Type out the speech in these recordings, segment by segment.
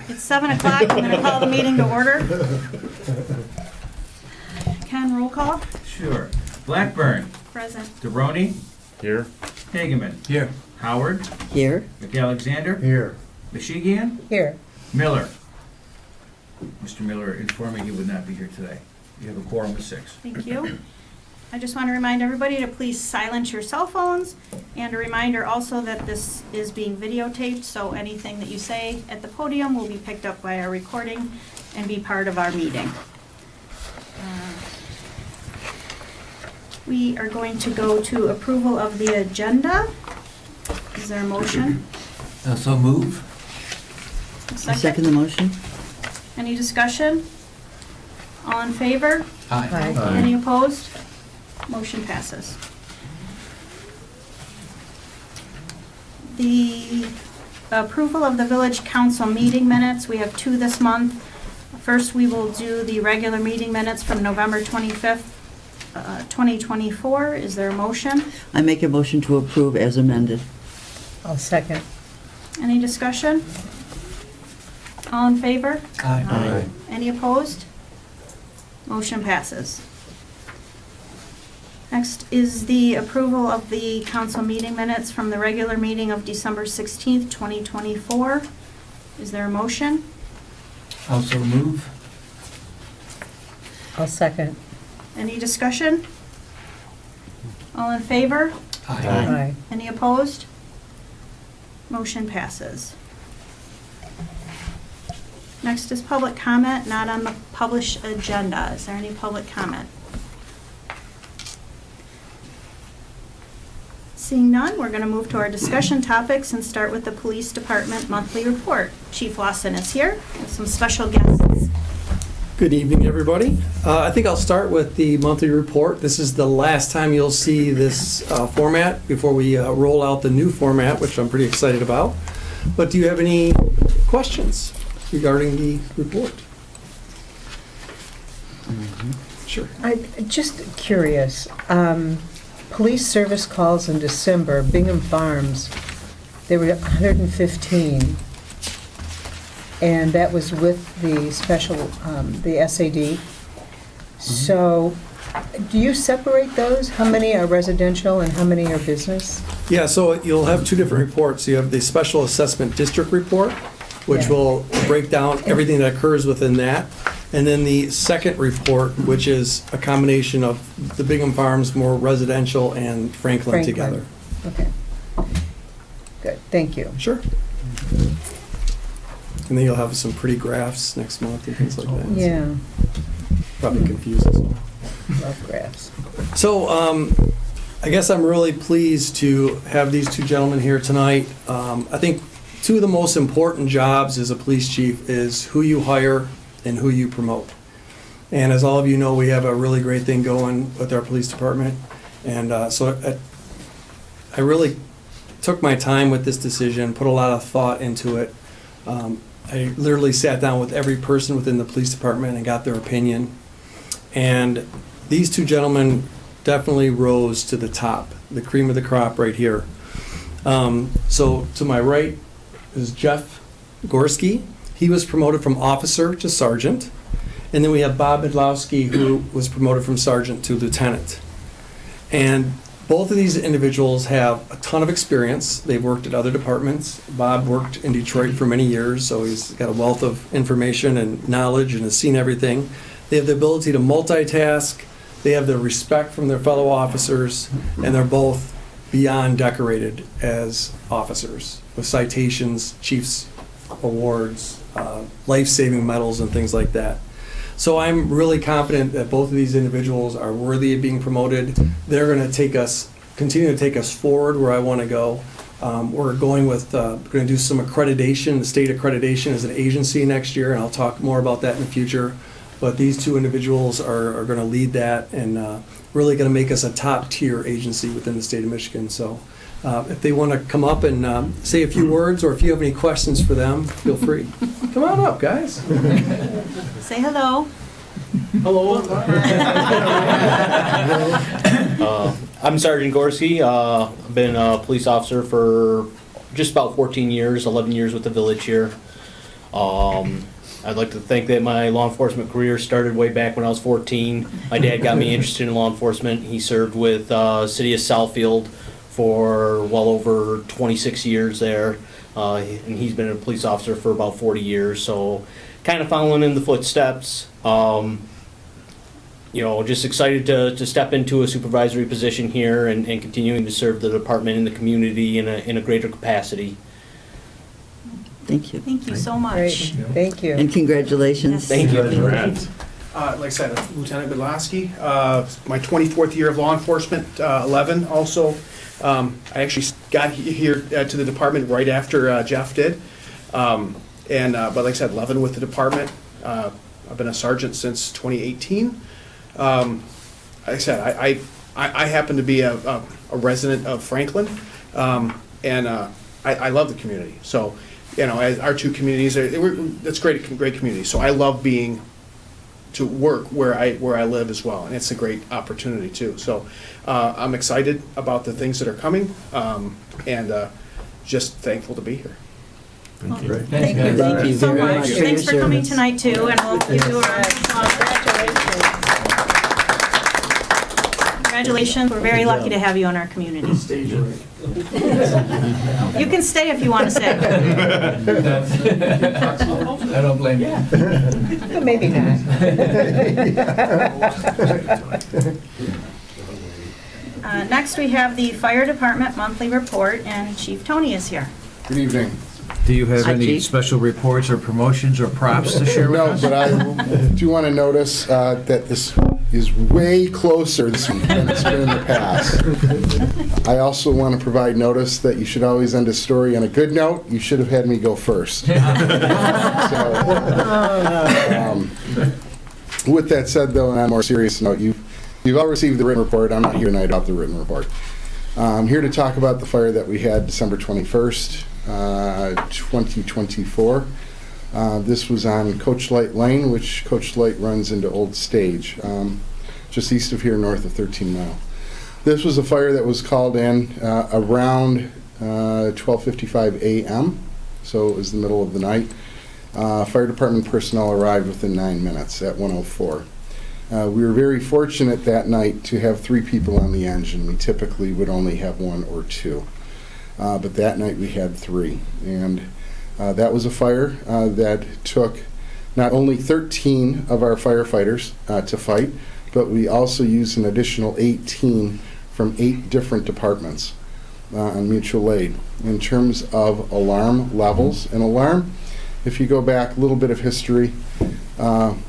It's 7 o'clock. I'm going to call the meeting to order. Ken, roll call. Sure. Blackburn. Present. DeBroni. Here. Hageman. Here. Howard. Here. McAlexander. Here. Meshigian. Here. Miller. Mr. Miller informed me he would not be here today. You have a quorum of 6. Thank you. I just want to remind everybody to please silence your cell phones, and a reminder also that this is being videotaped, so anything that you say at the podium will be picked up by our recording and be part of our meeting. We are going to go to approval of the agenda. Is there a motion? So move. A Second the motion? Any discussion? All in favor? Aye. Any opposed? Motion passes. The approval of the village council meeting minutes, we have 2 this month. First, we will do the regular meeting minutes from November 25th, 2024. Is there a motion? I make a motion to approve as amended. I'll second. Any discussion? All in favor? Aye. Any opposed? Motion passes. Next is the approval of the council meeting minutes from the regular meeting of December 16th, 2024. Is there a motion? Also move. I'll second. Any discussion? All in favor? Aye. Any opposed? Motion passes. Next is public comment, not on the published agenda. Is there any public comment? Seeing none, we're going to move to our discussion topics and start with the police department monthly report. Chief Lawson is here with some special guests. Good evening, everybody. I think I'll start with the monthly report. This is the last time you'll see this format before we roll out the new format, which I'm pretty excited about. But do you have any questions regarding the report? Sure. I'm just curious. Police service calls in December, Bingham Farms, there were 115. And that was with the special, the SAD. So, do you separate those? How many are residential and how many are business? Yeah, so you'll have 2 different reports. You have the Special Assessment District Report, which Yeah. will break down everything that occurs within that. And then the second report, which is a combination of the Bingham Farms, more residential, and Franklin together. Okay. Good, thank you. Sure. And then you'll have some pretty graphs next month and things like that. Yeah, Probably confuses. love graphs. So, I guess I'm really pleased to have these 2 gentlemen here tonight. I think 2 of the most important jobs as a police chief is who you hire and who you promote. And as all of you know, we have a really great thing going with our police department. And so I really took my time with this decision, put a lot of thought into it. I literally sat down with every person within the police department and got their opinion. And these 2 gentlemen definitely rose to the top, the cream of the crop right here. So to my right is Jeff Gorski. He was promoted from officer to sergeant. And then we have Bob Midlowski, who was promoted from sergeant to lieutenant. And both of these individuals have a ton of experience. They've worked at other departments. Bob worked in Detroit for many years, so he's got a wealth of information and knowledge and has seen everything. They have the ability to multitask. They have the respect from their fellow officers, and they're both beyond decorated as officers with citations, chief's awards, life-saving medals, and things like that. So I'm really confident that both of these individuals are worthy of being promoted. They're going to continue to take us forward where I want to go. We're going to do some accreditation, the state accreditation as an agency next year, and I'll talk more about that in the future. But these 2 individuals are going to lead that and really going to make us a top-tier agency within the state of Michigan. So if they want to come up and say a few words, or if you have any questions for them, feel free. Come on up, guys. Say hello. Hello. I'm Sergeant Gorski. I've been a police officer for just about 14 years, 11 years with the village here. I'd like to think that my law enforcement career started way back when I was 14. My dad got me interested in law enforcement. He served with City of Southfield for well over 26 years there, and he's been a police officer for about 40 years, so kind of following in the footsteps. Just excited to step into a supervisory position here and continuing to serve the department and the community in a greater capacity. Thank you. Thank you so much. Great, thank you. And congratulations. Thank you. Like I said, Lieutenant Bedlowski, my 24th year of law enforcement, 11 also. I actually got here to the department right after Jeff did. But like I said, 11 with the department. I've been a sergeant since 2018. Like I said, I happen to be a resident of Franklin, and I love the community. So, as our two communities, that's great community. So I love being to work where I live as well, and it's a great opportunity too. So I'm excited about the things that are coming, and just thankful to be here. Thank you. Thank you. Thank you so very much. much for Thanks your for coming service. tonight too, and we'll give you a round of applause. Congratulations. We're very lucky to have you in our community. You can stay if you want to stay. I don't blame you. Maybe not. Next, we have the Fire Department Monthly Report, and Chief Tony is here. Good evening. Do you have Hi, any Chief. special reports or promotions or props to share with No, us? but I do want to notice that this is way closer this week than it's been in the past. I also want to provide notice that you should always end a story on a good note. You should have had me go first. With that said, though, and on a more serious note, you've all received the written report. I'm not here tonight about the written report. I'm here to talk about the fire that we had December 21st, 2024. This was on Coach Light Lane, which Coach Light runs into Old Stage, just east of here, north of 13 Mile. This was a fire that was called in around 12:55 a.m., so it was the middle of the night. Fire department personnel arrived within 9 minutes at 1:04. We were very fortunate that night to have 3 people on the engine. We typically would only have 1 or 2. But that night we had 3. And that was a fire that took not only 13 of our firefighters to fight, but we also used an additional 18 from 8 different departments on mutual aid. In terms of alarm levels, an alarm, if you go back a little bit of history, some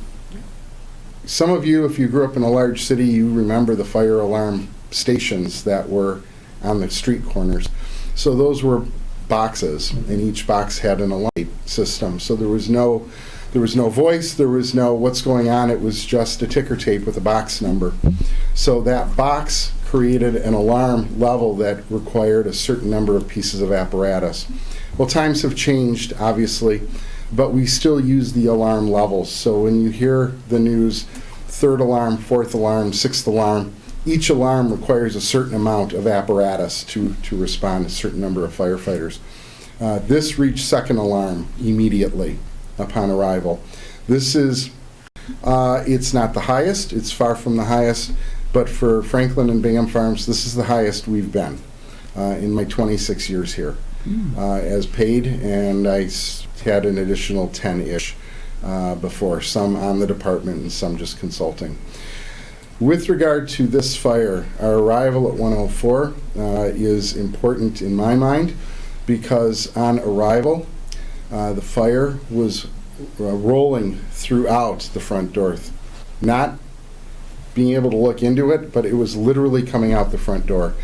of you, if you grew up in a large city, you remember the fire alarm stations that were on the street corners. So those were boxes, and each box had an alarm system. So there was no voice, there was no what's going on, it was just a ticker tape with a box number. So that box created an alarm level that required a certain number of pieces of apparatus. Well, times have changed, obviously, but we still use the alarm levels. So when you hear the news, 3rd alarm, 4th alarm, 6th alarm, each alarm requires a certain amount of apparatus to respond to a certain number of firefighters. This reached 2nd alarm immediately upon arrival. This is, it's not the highest, it's far from the highest, but for Franklin and Bingham Farms, this is the highest we've been in my 26 years here as paid, and I had an additional 10-ish before, some on the department and some just consulting. With regard to this fire, our arrival at 1:04 is important in my mind because on arrival, the fire was rolling throughout the front door. Not being able to look into it, but it was literally coming out the front door.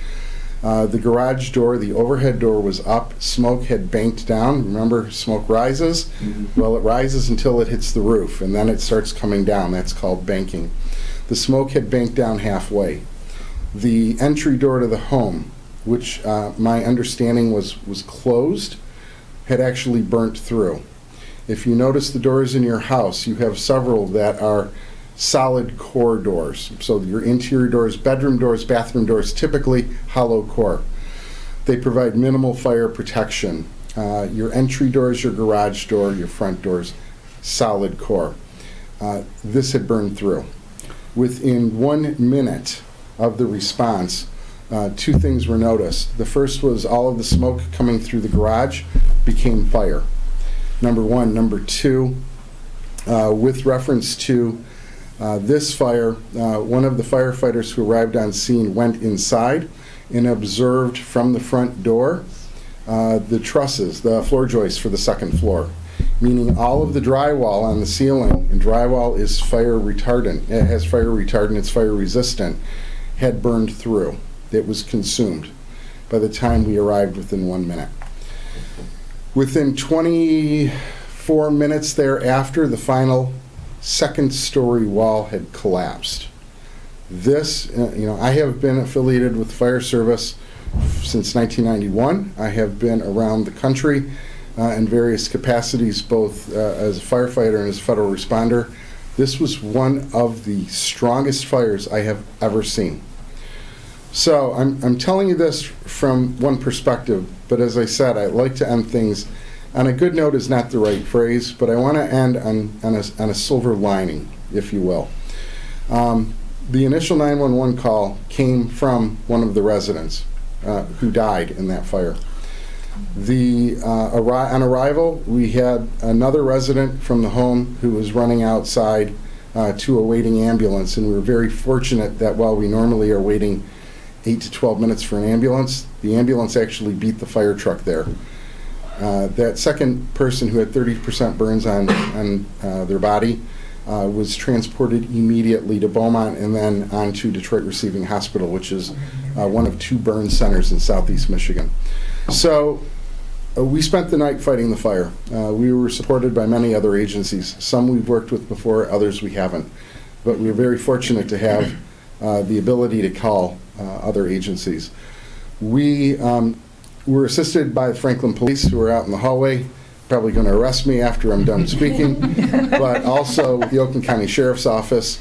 The garage door, the overhead door was up. Smoke had banked down. Remember, smoke rises? Well, it rises until it hits the roof, and then it starts coming down. That's called banking. The smoke had banked down halfway. The entry door to the home, which my understanding was closed, had actually burnt through. If you notice the doors in your house, you have several that are solid core doors. So your interior doors, bedroom doors, bathroom doors, typically hollow core. They provide minimal fire protection. Your entry doors, your garage door, your front doors, solid core. This had burned through. Within 1 minute of the response, two things were noticed. The first was all of the smoke coming through the garage became fire. Number one. Number two, with reference to this fire, one of the firefighters who arrived on scene went inside and observed from the front door the trusses, the floor joists for the second floor, meaning all of the drywall on the ceiling, and drywall is fire retardant, it has fire retardant, it's fire resistant, had burned through. It was consumed by the time we arrived within 1 minute. Within 24 minutes thereafter, the final second-story wall had collapsed. This, I have been affiliated with the fire service since 1991. I have been around the country in various capacities, both as a firefighter and as a federal responder. This was one of the strongest fires I have ever seen. So I'm telling you this from one perspective, but as I said, I like to end things on a good note is not the right phrase, but I want to end on a silver lining, if you will. The initial 911 call came from one of the residents who died in that fire. On arrival, we had another resident from the home who was running outside to a waiting ambulance, and we were very fortunate that while we normally are waiting 8 to 12 minutes for an ambulance, the ambulance actually beat the fire truck there. That second person who had 30% burns on their body was transported immediately to Beaumont and then on to Detroit Receiving Hospital, which is one of 2 burn centers in southeast Michigan. So we spent the night fighting the fire. We were supported by many other agencies. Some we've worked with before, others we haven't. But we were very fortunate to have the ability to call other agencies. We were assisted by the Franklin Police, who were out in the hallway, probably going to arrest me after I'm done speaking, but also the Oakland County Sheriff's Office,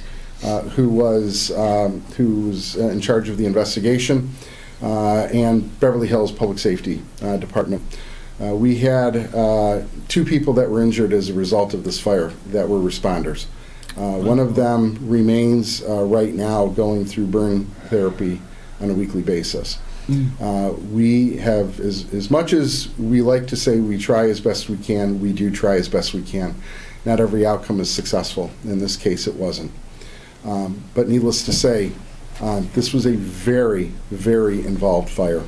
who was in charge of the investigation, and Beverly Hills Public Safety Department. We had 2 people that were injured as a result of this fire that were responders. One of them remains right now going through burn therapy on a weekly basis. We have, as much as we like to say we try as best we can, we do try as best we can. Not every outcome is successful. In this case, it wasn't. But needless to say, this was a very, very involved fire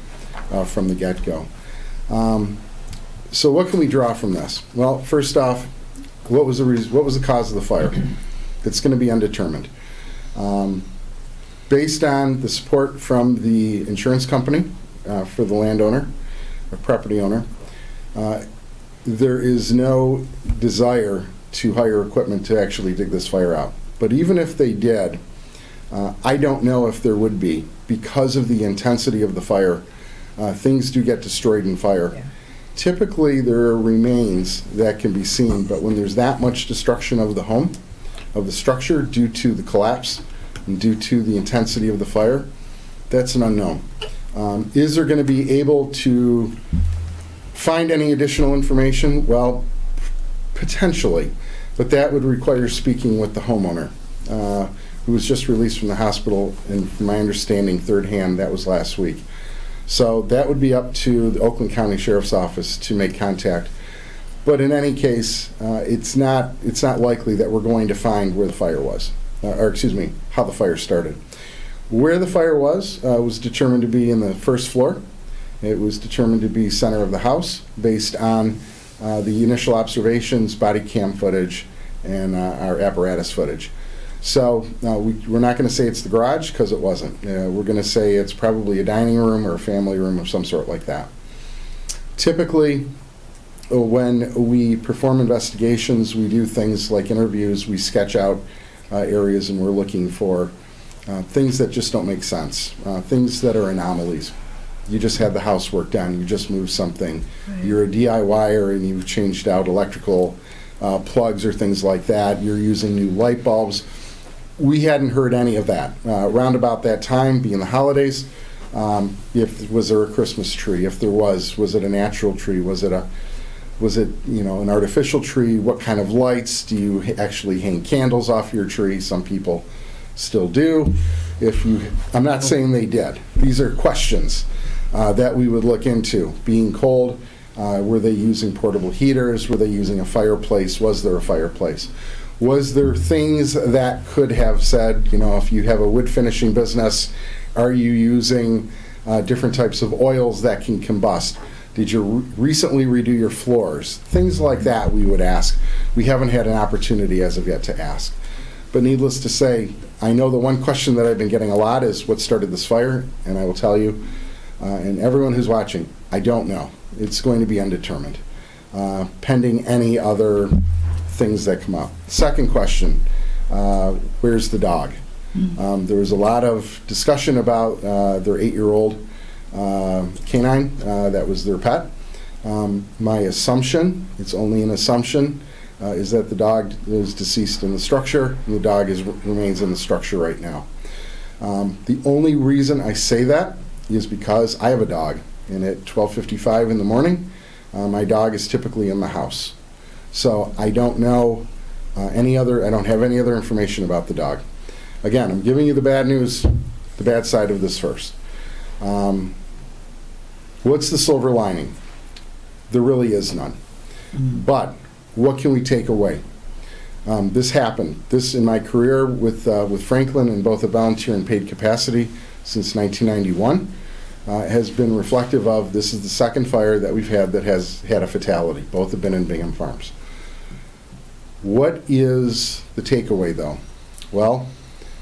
from the get-go. So what can we draw from this? Well, first off, what was the cause of the fire? It's going to be undetermined. Based on the support from the insurance company for the landowner, or property owner, there is no desire to hire equipment to actually dig this fire out. But even if they did, I don't know if there would be, because of the intensity of the fire. Things do get destroyed in fire. Yeah. Typically, there are remains that can be seen, but when there's that much destruction of the home, of the structure, due to the collapse, and due to the intensity of the fire, that's an unknown. Is there going to be able to find any additional information? Well, potentially, but that would require speaking with the homeowner, who was just released from the hospital, and from my understanding, third hand, that was last week. So that would be up to the Oakland County Sheriff's Office to make contact. But in any case, it's not likely that we're going to find where the fire was. How the fire started. Where the fire was determined to be in the first floor. It was determined to be center of the house based on the initial observations, body cam footage, and our apparatus footage. So we're not going to say it's the garage, because it wasn't. We're going to say it's probably a dining room or a family room of some sort like that. Typically, when we perform investigations, we do things like interviews, we sketch out areas, and we're looking for things that just don't make sense, things that are anomalies. You just had the housework done, you just moved something. Right. You're a DIYer and you've changed out electrical plugs or things like that. You're using new light bulbs. We hadn't heard any of that. Around about that time, being the holidays, Was there a Christmas tree? If there was it a natural tree? Was it an artificial tree? What kind of lights? Do you actually hang candles off your tree? Some people still do. I'm not saying they did. These are questions that we would look into. Being cold, were they using portable heaters? Were they using a fireplace? Was there a fireplace? Was there things that could have said, if you have a wood finishing business, are you using different types of oils that can combust? Did you recently redo your floors? Things like that we would ask. We haven't had an opportunity as of yet to ask. But needless to say, I know the one question that I've been getting a lot is what started this fire, and I will tell you, and everyone who's watching, I don't know. It's going to be undetermined, pending any other things that come up. Second question, where's the dog? There was a lot of discussion about their 8-year-old canine that was their pet. My assumption, it's only an assumption, is that the dog is deceased in the structure, and the dog remains in the structure right now. The only reason I say that is because I have a dog, and at 12:55 in the morning, my dog is typically in the house. So I don't know I don't have any other information about the dog. Again, I'm giving you the bad news, the bad side of this first. What's the silver lining? There really is none. But what can we take away? This happened. This, in my career with Franklin in both a volunteer and paid capacity since 1991, has been reflective of this is the second fire that we've had that has had a fatality. Both have been in Bingham Farms. What is the takeaway, though? Well,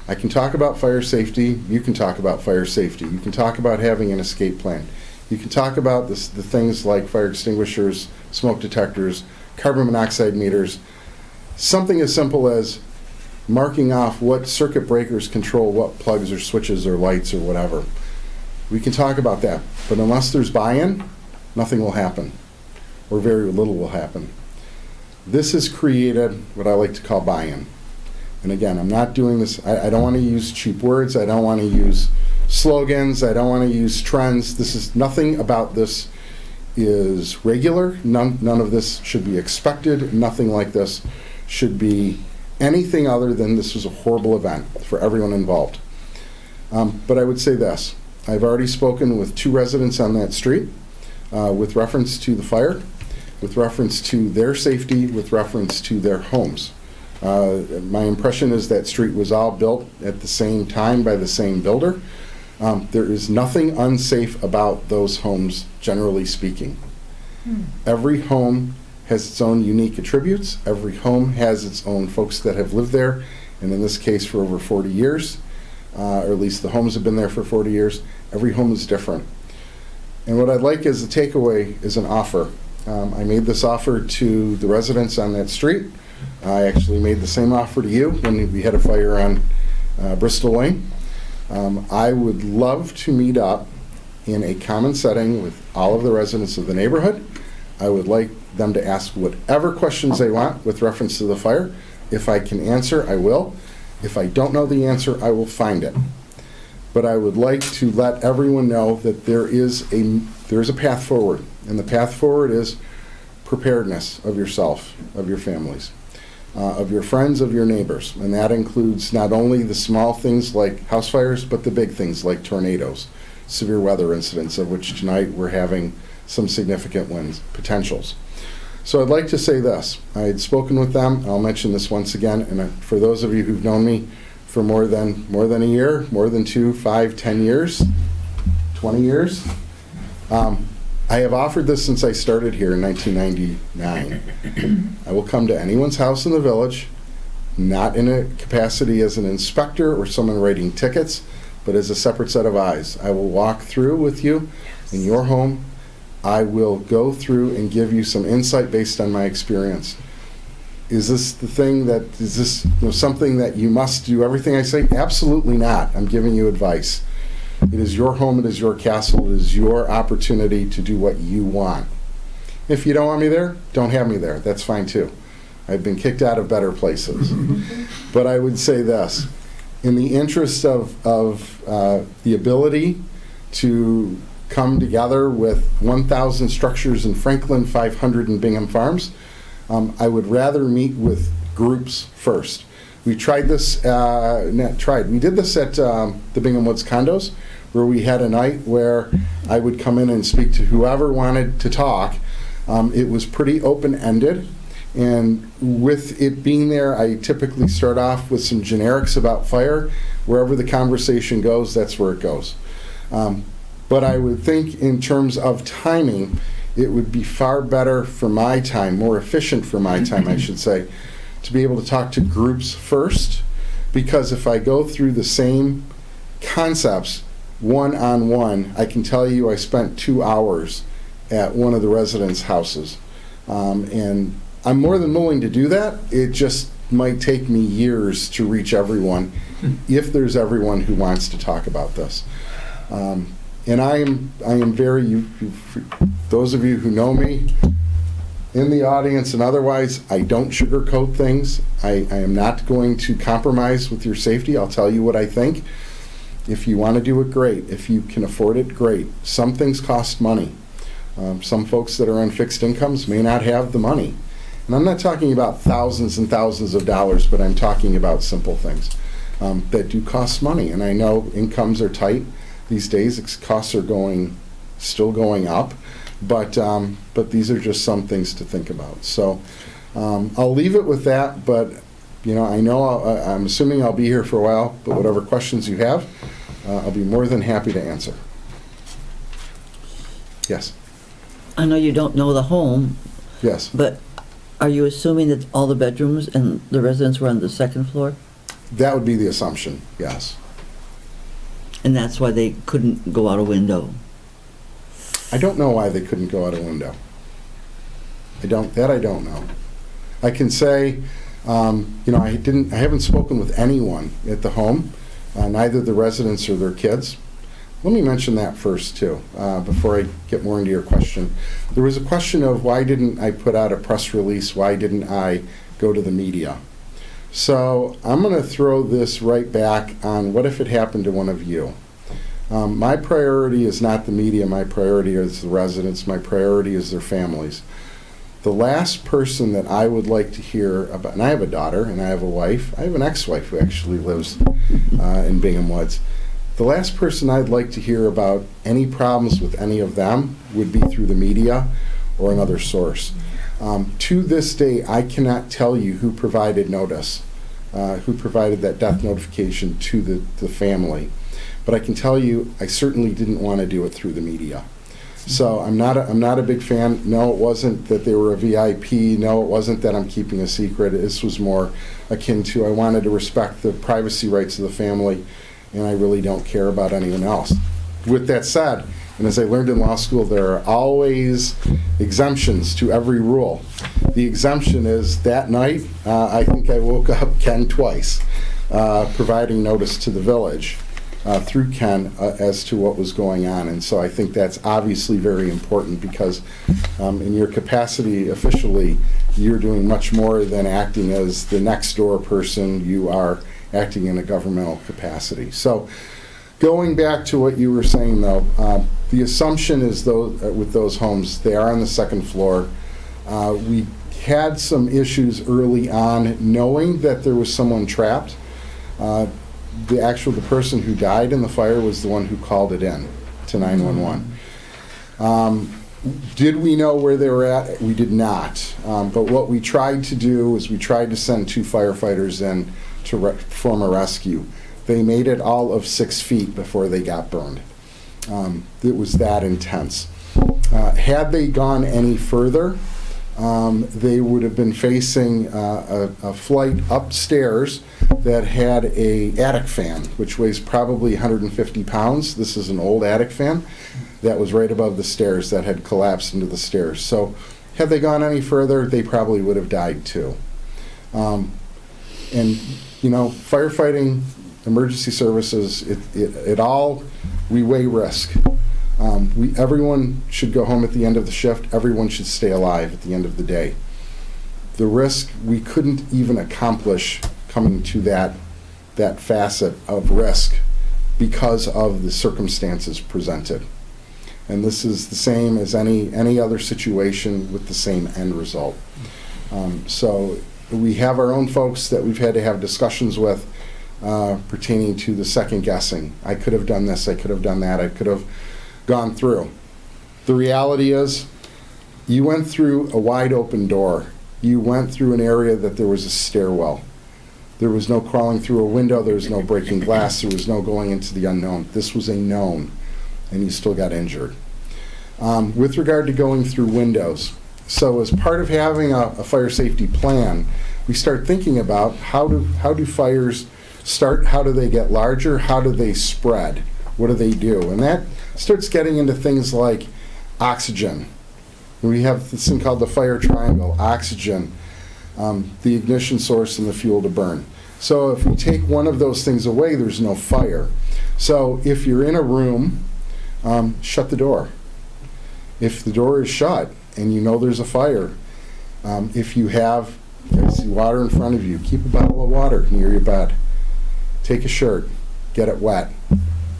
I can talk about fire safety. You can talk about fire safety. You can talk about having an escape plan. You can talk about the things like fire extinguishers, smoke detectors, carbon monoxide meters, something as simple as marking off what circuit breakers control what plugs or switches or lights or whatever. We can talk about that, but unless there's buy-in, nothing will happen, or very little will happen. This has created what I like to call buy-in. And again, I'm not doing this, I don't want to use cheap words, I don't want to use slogans, I don't want to use trends. This is, nothing about this is regular, none of this should be expected, nothing like this should be anything other than this was a horrible event for everyone involved. But I would say this, I've already spoken with 2 residents on that street with reference to the fire, with reference to their safety, with reference to their homes. My impression is that street was all built at the same time by the same builder. There is nothing unsafe about those homes, generally speaking. Every home has its own unique attributes. Every home has its own folks that have lived there, and in this case for over 40 years, or at least the homes have been there for 40 years. Every home is different. And what I'd like as a takeaway is an offer. I made this offer to the residents on that street. I actually made the same offer to you when we had a fire on Bristol Lane. I would love to meet up in a common setting with all of the residents of the neighborhood. I would like them to ask whatever questions they want with reference to the fire. If I can answer, I will. If I don't know the answer, I will find it. But I would like to let everyone know that there is a path forward, and the path forward is preparedness of yourself, of your families, of your friends, of your neighbors. And that includes not only the small things like house fires, but the big things like tornadoes, severe weather incidents, of which tonight we're having some significant winds potentials. So I'd like to say this. I had spoken with them. I'll mention this once again. And for those of you who've known me for more than a year, more than 2, 5, 10 years, 20 years, I have offered this since I started here in 1999. I will come to anyone's house in the village, not in a capacity as an inspector or someone writing tickets, but as a separate set of eyes. I will walk through with you in your home. I will go through and give you some insight based on my experience. Is this the thing that, is this something that you must do everything I say? Absolutely not. I'm giving you advice. It is your home, it is your castle, it is your opportunity to do what you want. If you don't want me there, don't have me there. That's fine too. I've been kicked out of better places. But I would say this, in the interest of the ability to come together with 1,000 structures in Franklin, 500 in Bingham Farms. I would rather meet with groups first. We tried this, we did this at the Bingham Woods condos, where we had a night where I would come in and speak to whoever wanted to talk. It was pretty open-ended, and with it being there, I typically start off with some generics about fire. Wherever the conversation goes, that's where it goes. But I would think in terms of timing, it would be far better for my time, more efficient for my time, I should say, to be able to talk to groups first, because if I go through the same concepts one-on-one, I can tell you I spent 2 hours at one of the residents' houses. And I'm more than willing to do that. It just might take me years to reach everyone, if there's everyone who wants to talk about this. And I am very, those of you who know me, in the audience and otherwise, I don't sugarcoat things. I am not going to compromise with your safety. I'll tell you what I think. If you want to do it, great. If you can afford it, great. Some things cost money. Some folks that are on fixed incomes may not have the money. And I'm not talking about thousands and thousands of dollars, but I'm talking about simple things that do cost money. And I know incomes are tight these days. Costs are still going up. But these are just some things to think about. So I'll leave it with that, but I'm assuming I'll be here for a while, but whatever questions you have, I'll be more than happy to answer. Yes. I know you don't know the home, Yes. but are you assuming that all the bedrooms and the residents were on the second floor? That would be the assumption, yes. And that's why they couldn't go out a window? I don't know why they couldn't go out a window. I don't know. I can say, I haven't spoken with anyone at the home, neither the residents or their kids. Let me mention that first too, before I get more into your question. There was a question of why didn't I put out a press release? Why didn't I go to the media? So I'm going to throw this right back on what if it happened to one of you? My priority is not the media. My priority is the residents. My priority is their families. The last person that I would like to hear about, and I have a daughter and I have a wife. I have an ex-wife who actually lives in Bingham Woods. The last person I'd like to hear about any problems with any of them would be through the media or another source. To this day, I cannot tell you who provided notice, who provided that death notification to the family. But I can tell you, I certainly didn't want to do it through the media. So I'm not a big fan. No, it wasn't that they were a VIP. No, it wasn't that I'm keeping a secret. This was more akin to I wanted to respect the privacy rights of the family, and I really don't care about anyone else. With that said, and as I learned in law school, there are always exemptions to every rule. The exemption is that night, I think I woke up Ken twice, providing notice to the village through Ken as to what was going on. And so I think that's obviously very important because in your capacity officially, you're doing much more than acting as the next door person. You are acting in a governmental capacity. So going back to what you were saying though, the assumption is with those homes, they are on the second floor. We had some issues early on knowing that there was someone trapped. The person who died in the fire was the one who called it in to 911. Did we know where they were at? We did not. But what we tried to do is we tried to send 2 firefighters in to perform a rescue. They made it all of 6 feet before they got burned. It was that intense. Had they gone any further, they would have been facing a flight upstairs that had a attic fan, which weighs probably 150 pounds. This is an old attic fan that was right above the stairs that had collapsed into the stairs. So had they gone any further, they probably would have died too. And firefighting, emergency services, we weigh risk. Everyone should go home at the end of the shift. Everyone should stay alive at the end of the day. The risk, we couldn't even accomplish coming to that facet of risk because of the circumstances presented. And this is the same as any other situation with the same end result. So we have our own folks that we've had to have discussions with pertaining to the second guessing. I could have done this, I could have done that, I could have gone through. The reality is, you went through a wide open door. You went through an area that there was a stairwell. There was no crawling through a window, there was no breaking glass, there was no going into the unknown. This was a known, and you still got injured. With regard to going through windows, so as part of having a fire safety plan, we start thinking about how do fires start, how do they get larger, how do they spread, what do they do? And that starts getting into things like oxygen. We have this thing called the fire triangle: oxygen, the ignition source, and the fuel to burn. So if we take one of those things away, there's no fire. So if you're in a room, shut the door. If the door is shut and you know there's a fire, if you have water in front of you, keep a bottle of water near your bed. Take a shirt, get it wet,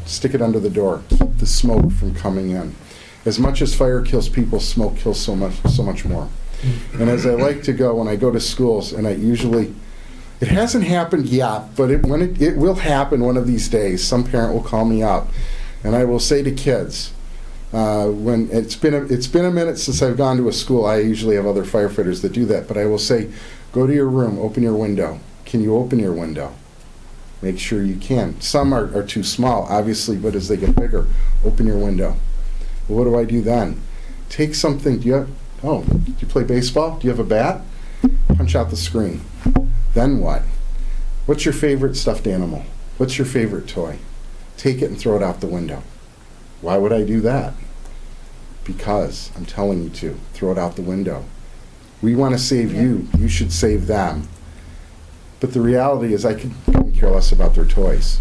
stick it under the door, keep the smoke from coming in. As much as fire kills people, smoke kills so much more. And as I like to go, when I go to schools, and it hasn't happened yet, but it will happen one of these days. Some parent will call me up, and I will say to kids, when it's been a minute since I've gone to a school. I usually have other firefighters that do that, but I will say, go to your room, open your window. Can you open your window? Make sure you can. Some are too small, obviously, but as they get bigger, open your window. Well, what do I do then? Take something. Do you play baseball? Do you have a bat? Punch out the screen. Then what? What's your favorite stuffed animal? What's your favorite toy? Take it and throw it out the window. Why would I do that? Because I'm telling you to. Throw it out the window. We want to save you. You should save them. But the reality is I couldn't care less about their toys.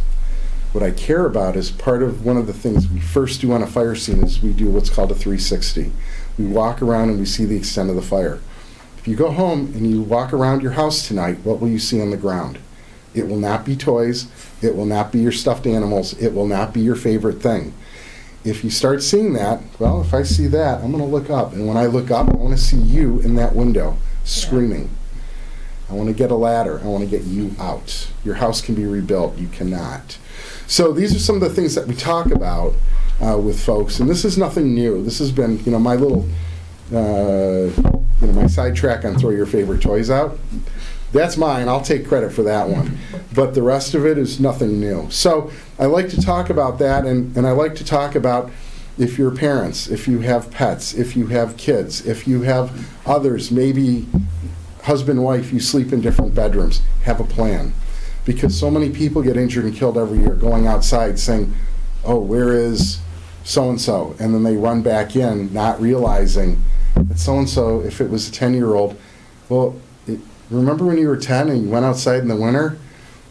What I care about is part of one of the things we first do on a fire scene is we do what's called a 360. We walk around and we see the extent of the fire. If you go home and you walk around your house tonight, what will you see on the ground? It will not be toys. It will not be your stuffed animals. It will not be your favorite thing. If you start seeing that, well, if I see that, I'm going to look up. And when I look up, I want to see you in that window screaming. I want to get a ladder. I want to get you out. Your house can be rebuilt. You cannot. So these are some of the things that we talk about with folks, and this is nothing new. This has been, my little, my sidetrack on throw your favorite toys out. That's mine. I'll take credit for that one. But the rest of it is nothing new. So I like to talk about that, and I like to talk about if you're parents, if you have pets, if you have kids, if you have others, maybe husband, wife, you sleep in different bedrooms, have a plan. Because so many people get injured and killed every year going outside saying, oh, where is so-and-so? And then they run back in not realizing that so-and-so, if it was a 10-year-old, well, remember when you were 10 and you went outside in the winter?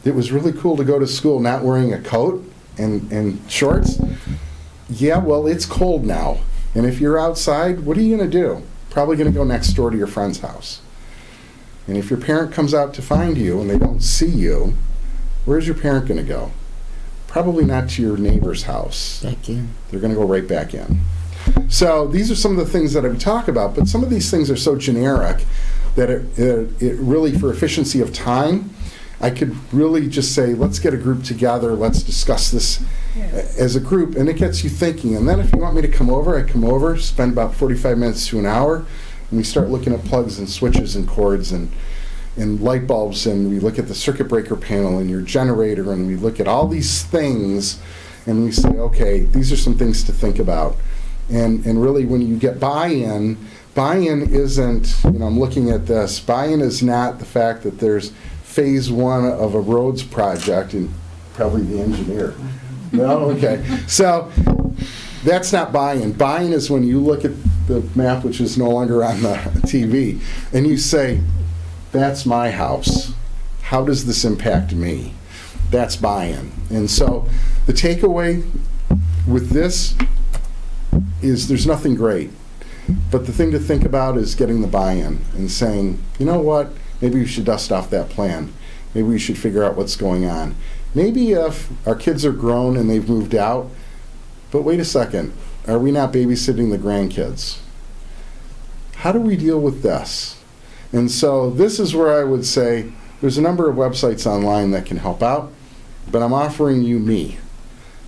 It was really cool to go to school not wearing a coat and shorts. Yeah, well, it's cold now. And if you're outside, what are you going to do? Probably going to go next door to your friend's house. And if your parent comes out to find you and they don't see you, where's your parent going to go? Probably not to your neighbor's house. Back in. They're going to go right back in. So these are some of the things that I would talk about, but some of these things are so generic that it really, for efficiency of time, I could really just say, let's get a group together, let's discuss this as a group, and it gets you thinking. And then if you want me to come over, I come over, spend about 45 minutes to an hour, and we start looking at plugs and switches and cords and light bulbs, and we look at the circuit breaker panel and your generator, and we look at all these things, and we say, okay, these are some things to think about. And really, when you get buy-in isn't, I'm looking at this, buy-in is not the fact that there's phase one of a roads project, and probably the engineer. No? Okay. So that's not buy-in. Buy-in is when you look at the map, which is no longer on the TV, and you say, that's my house. How does this impact me? That's buy-in. And so the takeaway with this is there's nothing great. But the thing to think about is getting the buy-in and saying, you know what, maybe we should dust off that plan. Maybe we should figure out what's going on. Maybe if our kids are grown and they've moved out, but wait a second, are we not babysitting the grandkids? How do we deal with this? And so this is where I would say there's a number of websites online that can help out, but I'm offering you me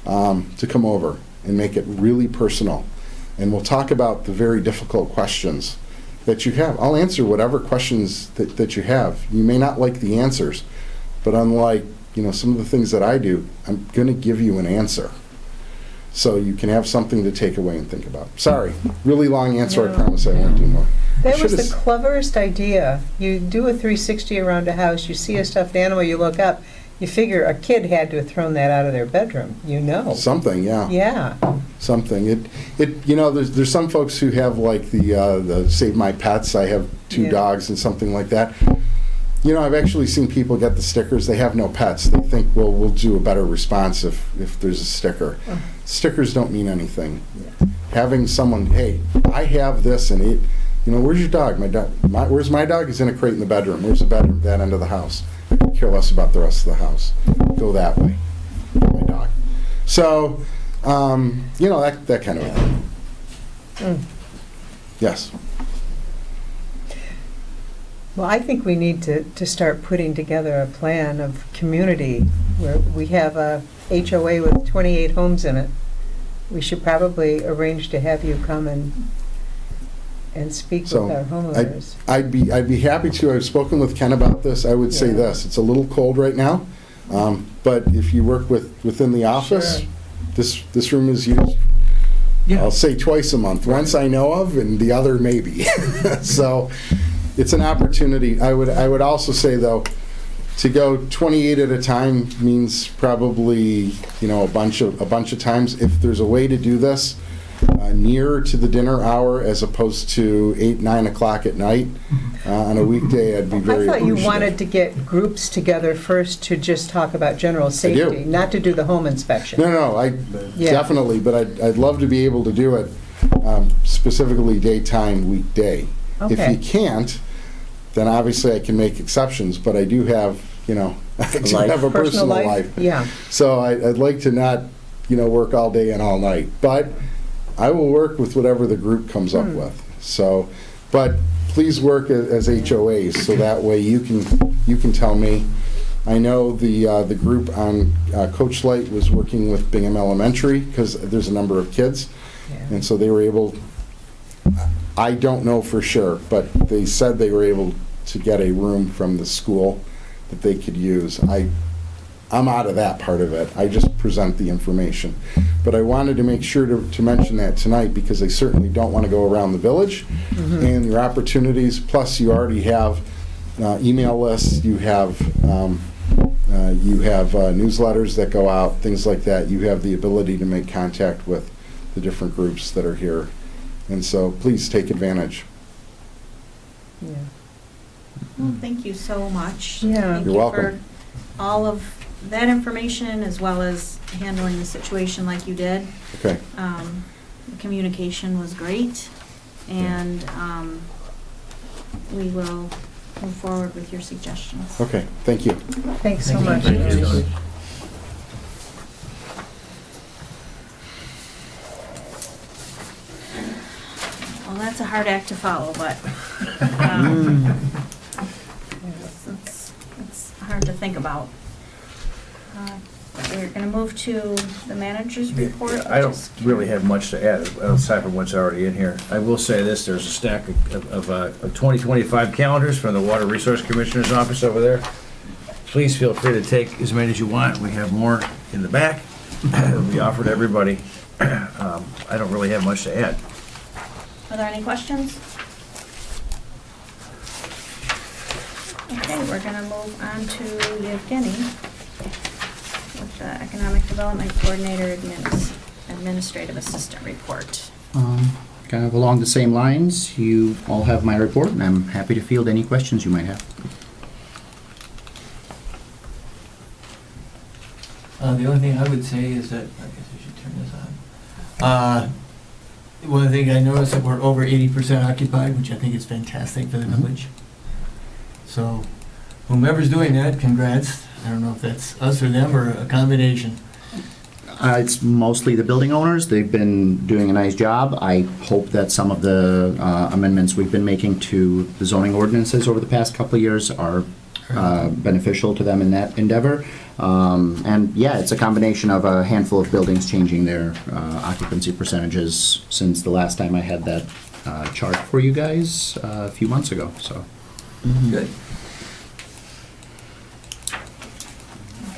to come over and make it really personal. And we'll talk about the very difficult questions that you have. I'll answer whatever questions that you have. You may not like the answers, but unlike some of the things that I do, I'm going to give you an answer. So you can have something to take away and think about. Sorry, really long answer, I promise I won't do more. That was the cleverest idea. You do a 360 around a house, you see a stuffed animal, you look up, you figure a kid had to have thrown that out of their bedroom, Something, yeah. Yeah. Something. There's some folks who have like the Save My Pets. I have 2 dogs and something like that. I've actually seen people get the stickers. They have no pets. They think, well, we'll do a better response if there's a sticker. Stickers don't mean anything. Having someone, hey, I have this, and where's your dog? Where's my dog? He's in a crate in the bedroom. Where's the bedroom? That end of the house. I could care less about the rest of the house. Go that way. My dog. So, that kind of thing. Yes. Well, I think we need to start putting together a plan of community where we have a HOA with 28 homes in it. We should probably arrange to have you come and speak with our homeowners. I'd be happy to. I've spoken with Ken about this. I would say this. It's a little cold right now, but if you work within the office, Sure. this room is used. Yeah. I'll say twice a month. Once I know of, and the other maybe. So it's an opportunity. I would also say though, to go 28 at a time means probably a bunch of times. If there's a way to do this nearer to the dinner hour as opposed to 8, 9 o'clock at night on a weekday, I'd be very I thought you appreciative. wanted to get groups together first to just talk about general safety, not to do the home inspection. No, definitely, but I'd love to be able to do it specifically daytime, weekday. If Okay. you can't, then obviously I can make exceptions, but I do have, I do have a personal life. Yeah. So I'd like to not, work all day and all night, but I will work with whatever the group comes up with. So, but please work as HOAs, so that way you can tell me. I know the group on Coach Light was working with Bingham Elementary because there's a number of kids, and so they were able. I don't know for sure, but they said they were able to get a room from the school that they could use. I'm out of that part of it. I just present the information. But I wanted to make sure to mention that tonight because I certainly don't want to go around the village and your opportunities. Plus, you already have email lists. You have newsletters that go out, things like that. You have the ability to make contact with the different groups that are here. And so please take advantage. Yeah. Well, thank you so much. Yeah. Thank You're you welcome. for all of that information as well as handling the situation like you did. Okay. The communication was great, and we will move forward with your suggestions. Okay. Thank you. Thanks so much. Thank you. Well, that's a hard act to follow, but it's hard to think about. We're going to move to the manager's report. I don't really have much to add, aside from what's already in here. I will say this, there's a stack of 2025 calendars from the Water Resource Commissioner's office over there. Please feel free to take as many as you want. We have more in the back. It'll be offered to everybody. I don't really have much to add. Are there any questions? Okay, we're going to move on to Yevgeny with the Economic Development Coordinator Administrative Assistant report. Kind of along the same lines, you all have my report, and I'm happy to field any questions you might have. The only thing I would say is that, I guess I should turn this on. One of the things I noticed that we're over 80% occupied, which I think is fantastic for the village. So whomever's doing that, congrats. I don't know if that's us or them or a combination. It's mostly the building owners. They've been doing a nice job. I hope that some of the amendments we've been making to the zoning ordinances over the past couple of years are beneficial to them in that endeavor. And yeah, it's a combination of a handful of buildings changing their occupancy percentages since the last time I had that chart for you guys a few months ago, so. Good.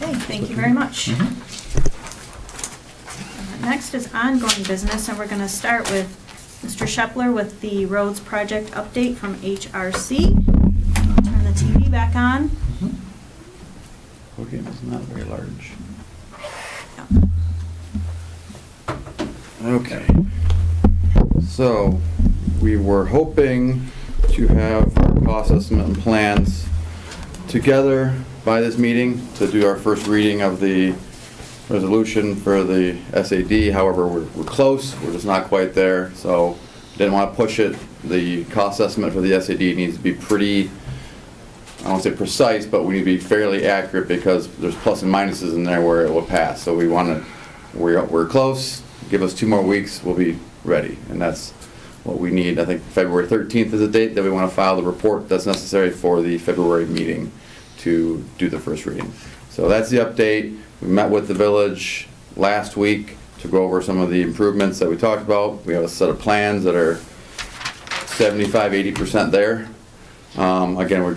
Okay, thank you very much. Next is ongoing business, and we're going to start with Mr. Shepler with the roads project update from HRC. I'll turn the TV back on. Podium is not very large. Yeah. Okay. So, we were hoping to have our cost estimate and plans together by this meeting to do our first reading of the resolution for the SAD. However, we're close. We're just not quite there. So, didn't want to push it. The cost estimate for the SAD needs to be pretty, I won't say precise, but we need to be fairly accurate because there's plus and minuses in there where it will pass. So we want to, we're close. Give us 2 more weeks. We'll be ready. And that's what we need. I think February 13th is the date that we want to file the report that's necessary for the February meeting to do the first reading. So that's the update. We met with the village last week to go over some of the improvements that we talked about. We have a set of plans that are 75–80% there. Again, I'm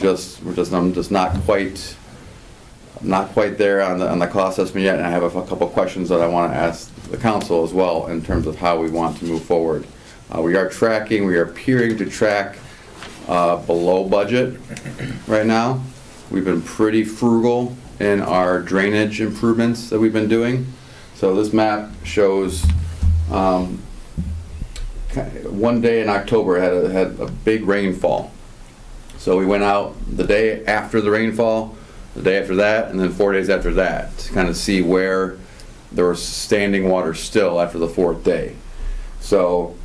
just not quite there on the cost estimate yet, and I have a couple questions that I want to ask the council as well in terms of how we want to move forward. We are appearing to track below budget right now. We've been pretty frugal in our drainage improvements that we've been doing. So this map shows one day in October had a big rainfall. So we went out the day after the rainfall, the day after that, and then 4 days after that to kind of see where there was standing water still after the 4th day. So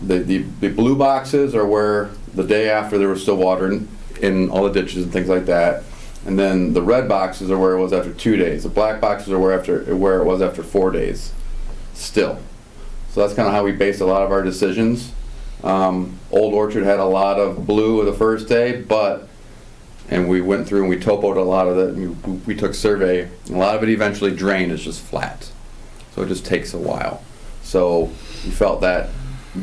the blue boxes are where the day after there was still water in all the ditches and things like that. And then the red boxes are where it was after 2 days. The black boxes are where it was after 4 days still. So that's kind of how we base a lot of our decisions. Old Orchard had a lot of blue the first day, and we went through and we topoed a lot of it. We took survey, and a lot of it eventually drained. It's just flat. So it just takes a while. So we felt that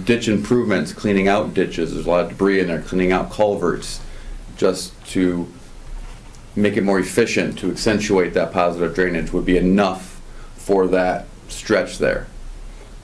ditch improvements, cleaning out ditches, there's a lot of debris in there, cleaning out culverts, just to make it more efficient, to accentuate that positive drainage would be enough for that stretch there.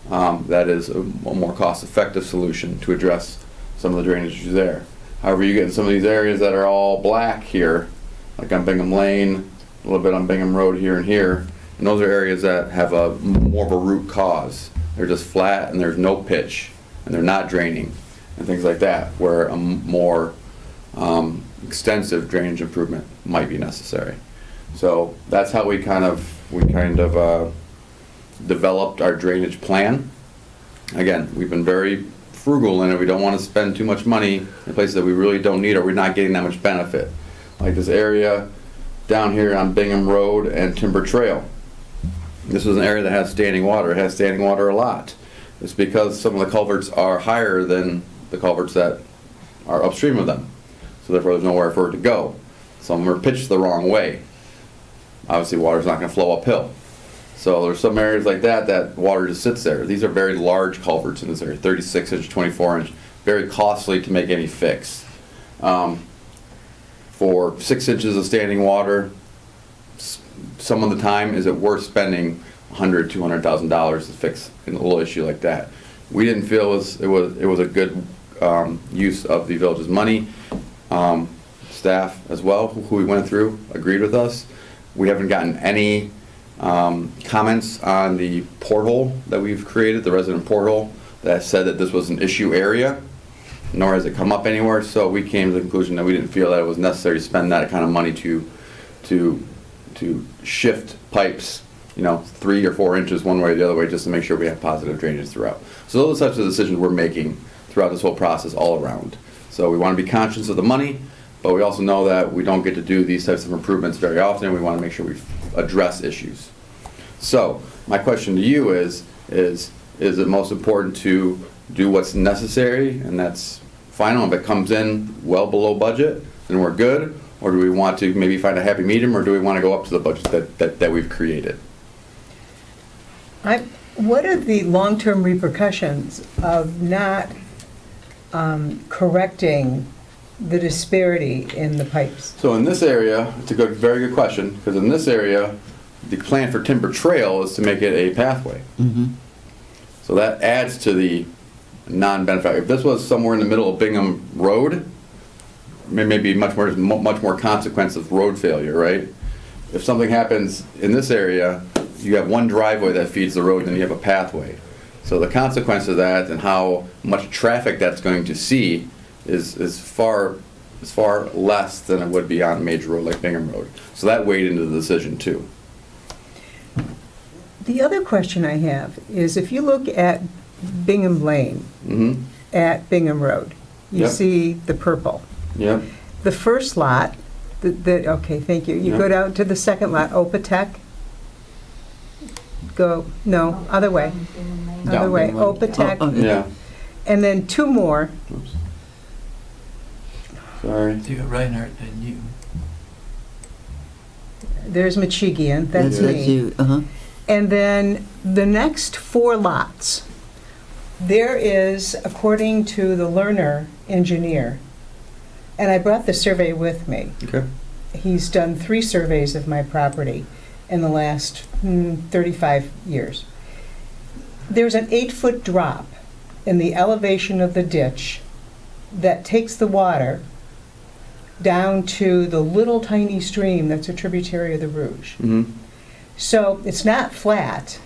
That is a more cost-effective solution to address some of the drainage issues there. However, you get in some of these areas that are all black here, like on Bingham Lane, a little bit on Bingham Road here and here, and those are areas that have more of a root cause. They're just flat and there's no pitch, and they're not draining, and things like that, where a more extensive drainage improvement might be necessary. So that's how we kind of developed our drainage plan. Again, we've been very frugal in it. We don't want to spend too much money in places that we really don't need or we're not getting that much benefit. Like this area down here on Bingham Road and Timber Trail. This is an area that has standing water. It has standing water a lot. It's because some of the culverts are higher than the culverts that are upstream of them. So therefore there's nowhere for it to go. Some of them are pitched the wrong way. Obviously water's not going to flow uphill. So there's some areas like that water just sits there. These are very large culverts in this area, 36-inch, 24-inch, very costly to make any fix. For 6 inches of standing water, some of the time, is it worth spending $100,000, $200,000 to fix a little issue like that? We didn't feel it was a good use of the village's money. Staff as well, who we went through, agreed with us. We haven't gotten any comments on the porthole that we've created, the resident porthole, that said that this was an issue area, nor has it come up anywhere. So we came to the conclusion that we didn't feel that it was necessary to spend that kind of money to shift pipes, 3 or 4 inches one way or the other way, just to make sure we have positive drainage throughout. So those are the types of decisions we're making throughout this whole process all around. So we want to be conscious of the money, but we also know that we don't get to do these types of improvements very often. We want to make sure we address issues. So my question to you is it most important to do what's necessary, and that's final? If it comes in well below budget, then we're good? Or do we want to maybe find a happy medium, or do we want to go up to the budget that we've created? What are the long-term repercussions of not correcting the disparity in the pipes? So in this area, it's a very good question, because in this area, the plan for Timber Trail is to make it a pathway. Mm-hmm. So that adds to the non-benefit. If this was somewhere in the middle of Bingham Road, maybe much more consequence of road failure, right? If something happens in this area, you have one driveway that feeds the road, and then you have a pathway. So the consequence of that and how much traffic that's going to see is far less than it would be on a major road like Bingham Road. So that weighed into the decision too. The other question I have is, if you look at Bingham Lane Mm-hmm. at Bingham Road, you Yep. see the purple. Yep. The first lot, okay, thank you. You Yep. go down to the second lot, Opatec. No, other way. Other way, Opatec. Oh, Yeah. And then two more. Oops. Sorry. So you got Reinhardt and you. There's Machigian, that's That's me. you, uh-huh. And then the next four lots, there is, according to the learner engineer, and I brought the survey with me. Okay. He's done 3 surveys of my property in the last 35 years. There's an 8-foot drop in the elevation of the ditch that takes the water down to the little tiny stream that's a tributary of the Rouge. Mm-hmm. So it's not flat.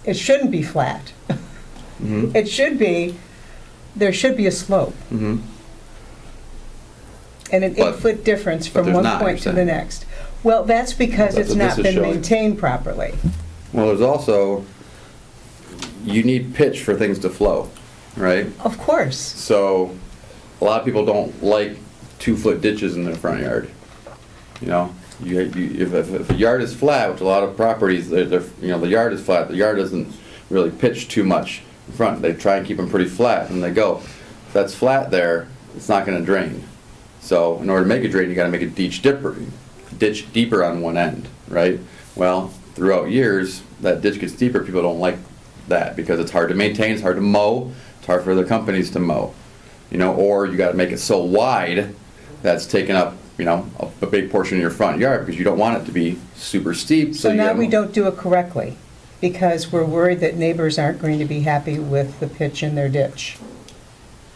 It shouldn't be flat. Mm-hmm. It should be, there should be a slope Mm-hmm. and an But- 8-foot difference but from there's one not, point to you're the saying. next. Well, that's because That's it's what not this is been showing. maintained properly. Well, there's also, you need pitch for things to flow, right? Of course. So a lot of people don't like 2-foot ditches in their front yard. You know, if a yard is flat, which a lot of properties, the yard is flat, the yard doesn't really pitch too much in front. They try and keep them pretty flat, and they go. If that's flat there, it's not going to drain. So in order to make it drain, you got to make a ditch deeper on one end, right? Well, throughout years, that ditch gets deeper. People don't like that because it's hard to maintain, it's hard to mow, it's hard for other companies to mow. You know, or you got to make it so wide that's taking up, you know, a big portion of your front yard because you don't want it to be super steep. So you now gotta we mow. don't do it correctly because we're worried that neighbors aren't going to be happy with the pitch in their ditch.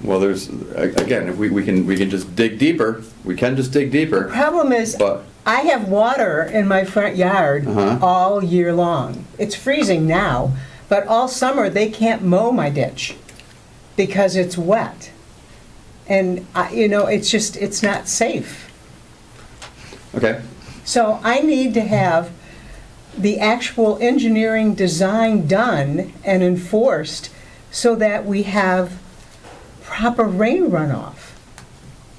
Well, there's, again, if we can just dig deeper, we can just dig deeper, Problem is, but, I have water in my front yard Uh-huh. all year long. It's freezing now, but all summer they can't mow my ditch because it's wet. And, it's not safe. okay. So I need to have the actual engineering design done and enforced so that we have proper rain runoff.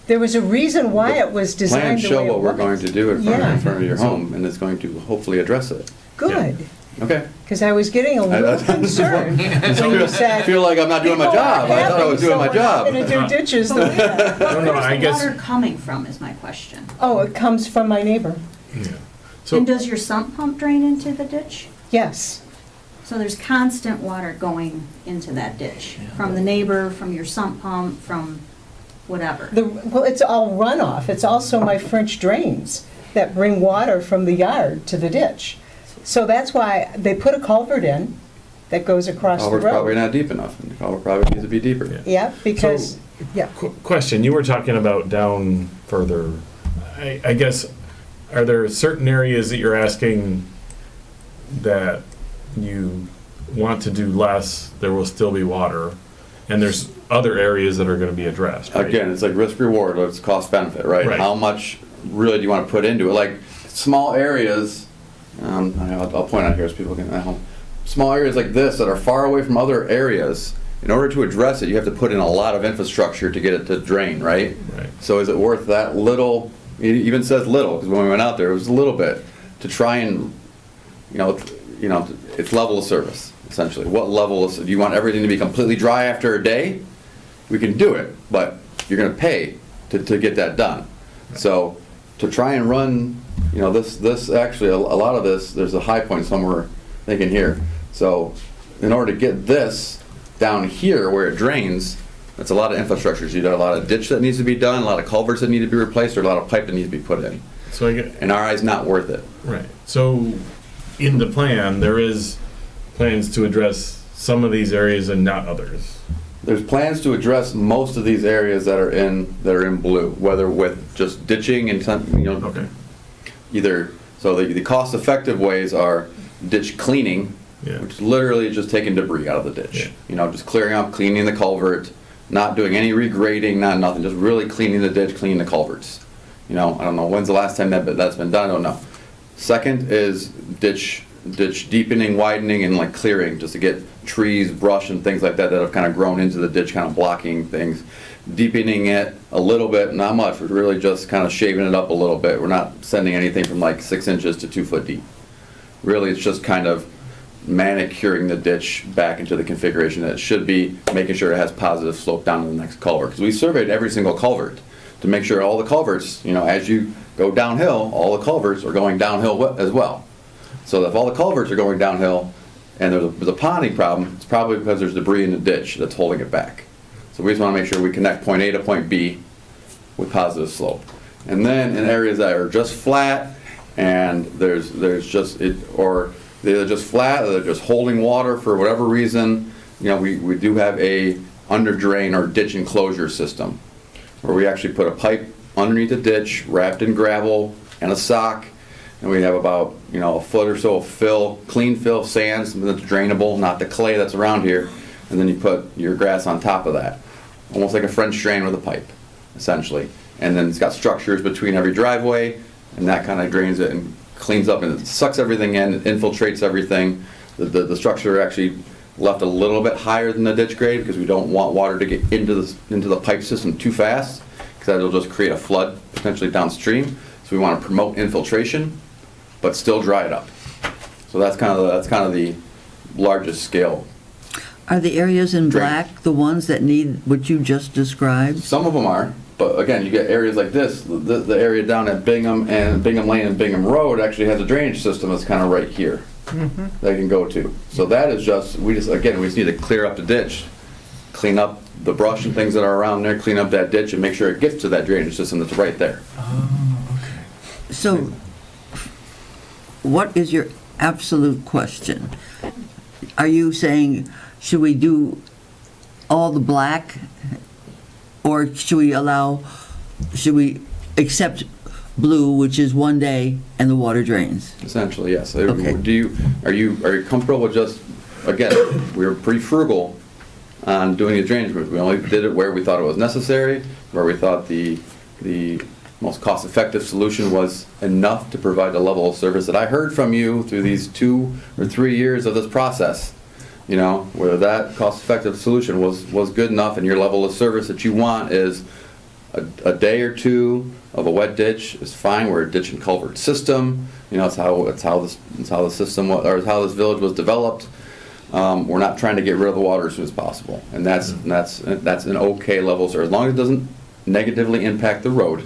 There was a reason why it was designed Plans the show way it what we're was. going to do in Yeah. front of your home, and it's going to hopefully address it. Good, Okay. because I was getting a little concerned when you I said. feel like I'm not doing my "People job. aren't I thought I was happy, doing so my we're not job. gonna do ditches. But No, no, I where's the guess- water coming from is my question. Oh, it comes from my neighbor. So- And does your sump pump drain into the ditch? Yes. So there's constant water going into that ditch, from the neighbor, from your sump pump, from whatever. Well, it's all runoff. It's also my French drains that bring water from the yard to the ditch. So that's why they put a culvert in that goes across the Culvert's probably road. not deep enough, and the culvert probably needs to be deeper. Yeah, because, yeah. Question, you were talking about down further. I guess, are there certain areas that you're asking that you want to do less, there will still be water, and there's other areas that are gonna be addressed, right? Again, it's like risk reward, or it's cost benefit, right? Right. How much really do you want to put into it? Like small areas, I'll point out here so people can at home. Small areas like this that are far away from other areas, in order to address it, you have to put in a lot of infrastructure to get it to drain, right? Right. So is it worth that little, it even says little, because when we went out there, it was a little bit, to try and, it's level of service, essentially. What level is, do you want everything to be completely dry after a day? We can do it, but you're gonna pay to get that done. So to try and run, this actually, a lot of this, there's a high point somewhere, I think in here. So in order to get this down here where it drains, that's a lot of infrastructure. So you got a lot of ditch that needs to be done, a lot of culverts that need to be replaced, or a lot of pipe that needs to be put in. So I get, In our eyes, not worth it. right. So in the plan, there is plans to address some of these areas and not others. There's plans to address most of these areas that are in blue, whether with just ditching and some, Okay. either, so the cost-effective ways are ditch cleaning, Yeah. which literally is just taking debris out of the ditch. Just clearing up, cleaning the culvert, not doing any regrading, not nothing, just really cleaning the ditch, cleaning the culverts. I don't know, when's the last time that's been done, I don't know. Second is ditch deepening, widening, and like clearing, just to get trees, brush, and things like that that have kind of grown into the ditch, kind of blocking things. Deepening it a little bit, not much, we're really just kind of shaving it up a little bit. We're not sending anything from like 6 inches to 2 foot deep. Really, it's just kind of manicuring the ditch back into the configuration that it should be, making sure it has positive slope down to the next culvert. Because we surveyed every single culvert to make sure all the culverts, as you go downhill, all the culverts are going downhill as well. So if all the culverts are going downhill and there's a ponding problem, it's probably because there's debris in the ditch that's holding it back. So we just want to make sure we connect point A to point B with positive slope. And then in areas that are just flat and there's just or they're just flat or they're just holding water for whatever reason, we do have a under drain or ditch enclosure system where we actually put a pipe underneath the ditch wrapped in gravel and a sock, and we have about a foot or so of fill, clean fill, sand, something that's drainable, not the clay that's around here, and then you put your grass on top of that, almost like a French drain with a pipe, essentially. And then it's got structures between every driveway, and that kind of drains it and cleans up and it sucks everything in, it infiltrates everything. The structure actually left a little bit higher than the ditch grade because we don't want water to get into the pipe system too fast, because that'll just create a flood potentially downstream. So we want to promote infiltration, but still dry it up. So that's kind of the largest scale. Are the areas in Drain. black the ones that need what you just described? Some of them are, but again, you get areas like this. The area down at Bingham and Bingham Lane and Bingham Road actually has a drainage system that's kind of right here. They can go to. So that is we just need to clear up the ditch, clean up the brush and things that are around there, clean up that ditch and make sure it gets to that drainage system that's right there. So, what is your absolute question? Are you saying, should we do all the black, or should we accept blue, which is one day, and the water drains? Essentially, yes. Okay. Are you comfortable with just, again, we were pretty frugal on doing the drainage. We only did it where we thought it was necessary, where we thought the most cost-effective solution was enough to provide the level of service that I heard from you through these 2 or 3 years of this process. Whether that cost-effective solution was good enough and your level of service that you want is a day or two of a wet ditch is fine. We're a ditch and culvert system. It's how the system or how this village was developed. We're not trying to get rid of the water as soon as possible, and that's an okay level of service as long as it doesn't negatively impact the road,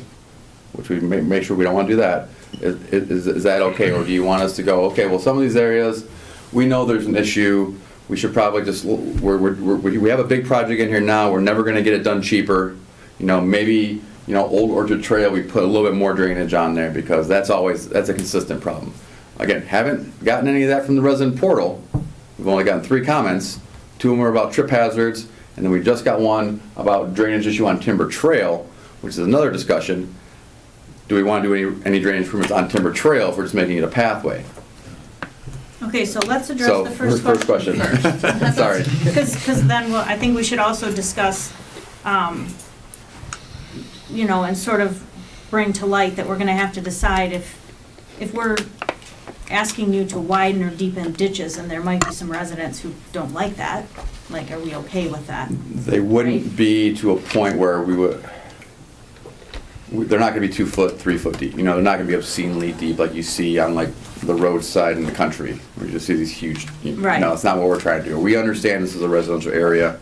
which we make sure we don't want to do that. Is that okay, or do you want us to go, okay, well, some of these areas we know there's an issue. We should probably just we have a big project in here now. We're never going to get it done cheaper. Maybe Old Orchard Trail, we put a little bit more drainage on there because that's a consistent problem. Again, haven't gotten any of that from the resident portal. We've only gotten 3 comments. 2 of them are about trip hazards, and then we just got one about drainage issue on Timber Trail, which is another discussion. Do we want to do any drainage improvements on Timber Trail if we're just making it a pathway? Okay, so let's address the first question first. Sorry. Because then I think we should also discuss, and sort of bring to light that we're gonna have to decide if we're asking you to widen or deepen ditches, and there might be some residents who don't like that. Like, are we okay with that? They wouldn't be to a point where they're not gonna be 2 foot, 3 foot deep. You know, they're not gonna be obscenely deep like you see on like the roadside in the country, where you just see these huge, Right. no, it's not what we're trying to do. We understand this is a residential area.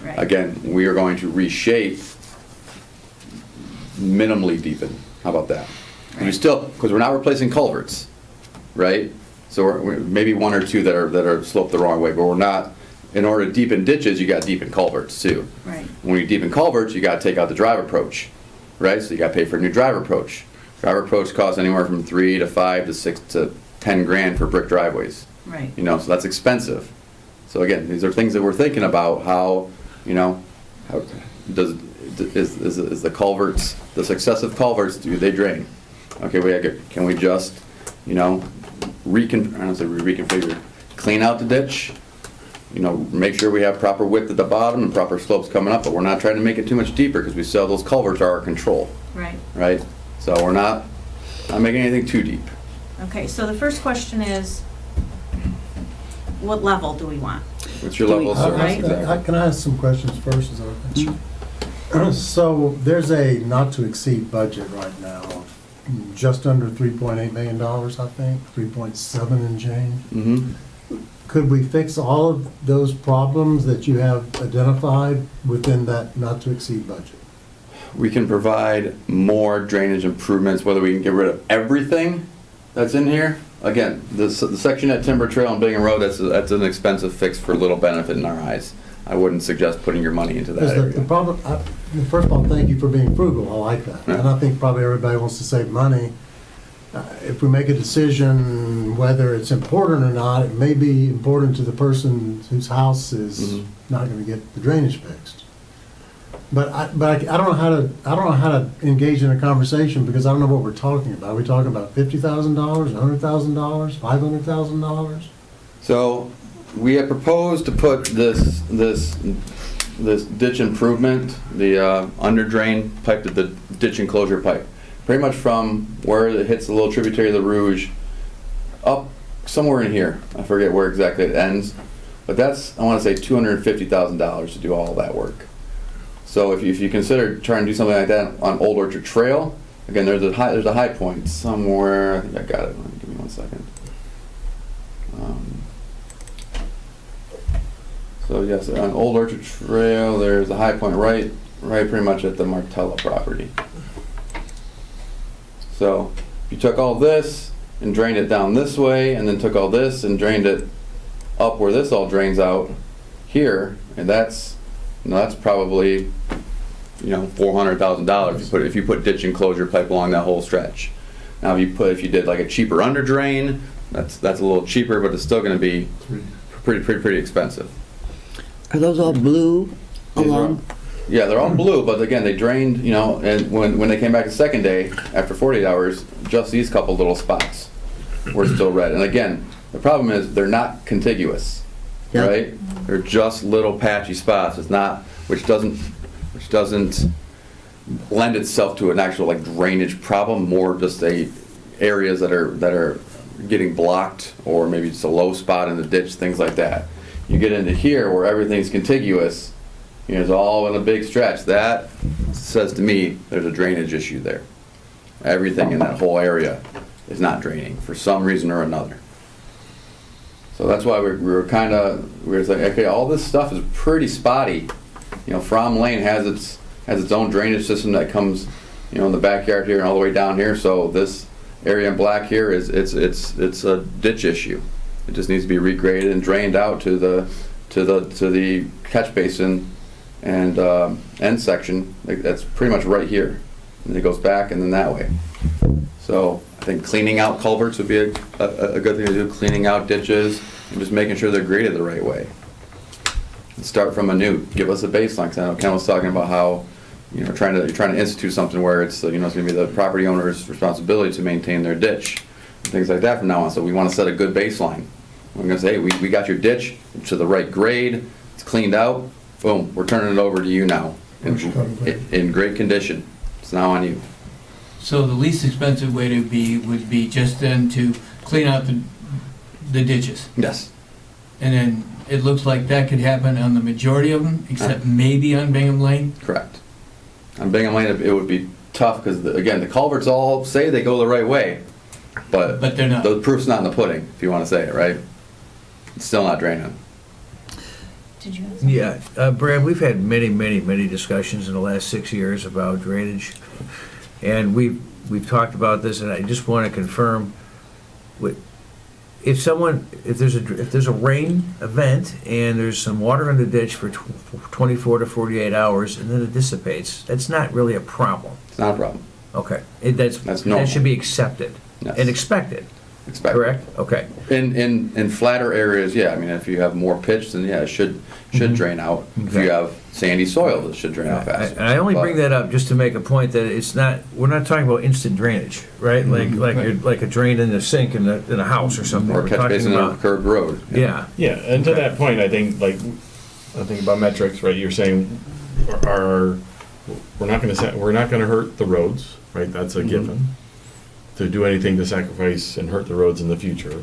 Right. Again, we are going to reshape, minimally deepen. How about that? We still, because we're not replacing culverts, right? So we're maybe 1 or 2 that are sloped the wrong way, but we're not. In order to deepen ditches, you got to deepen culverts too. Right. When you deepen culverts, you got to take out the drive approach, right? So you got to pay for a new drive approach. Drive approach costs anywhere from 3 to 5 to 6 to 10 grand for brick driveways. Right. You know, so that's expensive. So again, these are things that we're thinking about. How, you know, how is the culverts, the successive culverts, do they drain? Okay, can we just, you know, reconfigure, clean out the ditch, you know, make sure we have proper width at the bottom and proper slopes coming up, but we're not trying to make it too much deeper because we still, those culverts are our control, Right. right? So we're not making anything too deep. Okay, so the first question is, what level do we want? What's your level of service? Right. Exactly. Can I ask some questions first? Is that okay? So there's a not to exceed budget right now, just under $3.8 million, I think, 3.7 and change. Mm-hmm. Could we fix all of those problems that you have identified within that not to exceed budget? We can provide more drainage improvements, whether we can get rid of everything that's in here. Again, the section at Timber Trail and Bingham Road, that's an expensive fix for little benefit in our eyes. I wouldn't suggest putting your money into that Because area. the problem, first of all, thank you for being frugal, I like that. Yeah. And I think probably everybody wants to save money. If we make a decision whether it's important or not, it may be important to the person whose house is Mhm. not gonna get the drainage fixed. But I don't know how to engage in a conversation because I don't know what we're talking about. Are we talking about $50,000, $100,000, $500,000? So we had proposed to put this ditch improvement, the under drain pipe to the ditch enclosure pipe, pretty much from where it hits the little tributary of the Rouge up somewhere in here. I forget where exactly it ends, but that's, I want to say, $250,000 to do all that work. So if you consider trying to do something like that on Old Orchard Trail, again, there's a high point somewhere. I think I got it. Give me 1 second. So yes, on Old Orchard Trail, there's a high point right pretty much at the Martella property. So if you took all this and drained it down this way, and then took all this and drained it up where this all drains out here, and that's probably, you know, $400,000 if you put ditch enclosure pipe along that whole stretch. Now if you did like a cheaper under drain, that's a little cheaper, but it's still going to be pretty expensive. Are those all blue along? Yeah, they're all blue, but again, they drained, you know, and when they came back the second day, after 48 hours, just these couple little spots were still red. And again, the problem is they're not contiguous, Yeah. right? They're just little patchy spots. It's not, which doesn't lend itself to an actual like drainage problem, more just areas that are getting blocked, or maybe just a low spot in the ditch, things like that. You get into here where everything's contiguous, you know, it's all in a big stretch. That says to me there's a drainage issue there. Everything in that whole area is not draining for some reason or another. So that's why we were saying, okay, all this stuff is pretty spotty. You know, Fromm Lane has its own drainage system that comes, you know, in the backyard here and all the way down here. So this area in black here it's a ditch issue. It just needs to be regraded and drained out to the catch basin and end section. That's pretty much right here, and it goes back and then that way. So I think cleaning out culverts would be a good thing to do. Cleaning out ditches and just making sure they're graded the right way. And start from anew. Give us a baseline. Because I know Ken was talking about how, you know, you're trying to institute something where it's, you know, it's going to be the property owner's responsibility to maintain their ditch and things like that from now on. So we want to set a good baseline. We're going to say, hey, we got your ditch to the right grade. It's cleaned out. Boom, we're turning it over to you now in great condition. It's now on you. So the least expensive way would be just then to clean out the ditches. Yes. And then it looks like that could happen on the majority of them, except maybe on Bingham Lane. Correct. On Bingham Lane, it would be tough because, again, the culverts all say they go the right way, but But they're not. the proof's not in the pudding, if you want to say it, right? It's still not draining. Did you have something? Yeah, Brad, we've had many discussions in the last 6 years about drainage. And we've talked about this, and I just want to confirm, if there's a rain event and there's some water in the ditch for 24 to 48 hours and then it dissipates, that's not really a problem. It's not a problem. Okay. That's normal. That should be accepted Yes. and expected, Expected. correct? Okay. In flatter areas, yeah, I mean, if you have more pitch, then yeah, it should drain out. If Okay. you have sandy soil, it should drain out And faster. I only But- bring that up just to make a point that we're not talking about instant drainage, right? Like a drain in the sink in a house or something. Or We're catch talking basin on a about- curved road. Yeah. Yeah, and to Okay. that point, I think about metrics, right? You're saying we're not gonna hurt the roads, right? That's a given. To do anything to sacrifice and hurt the roads in the future.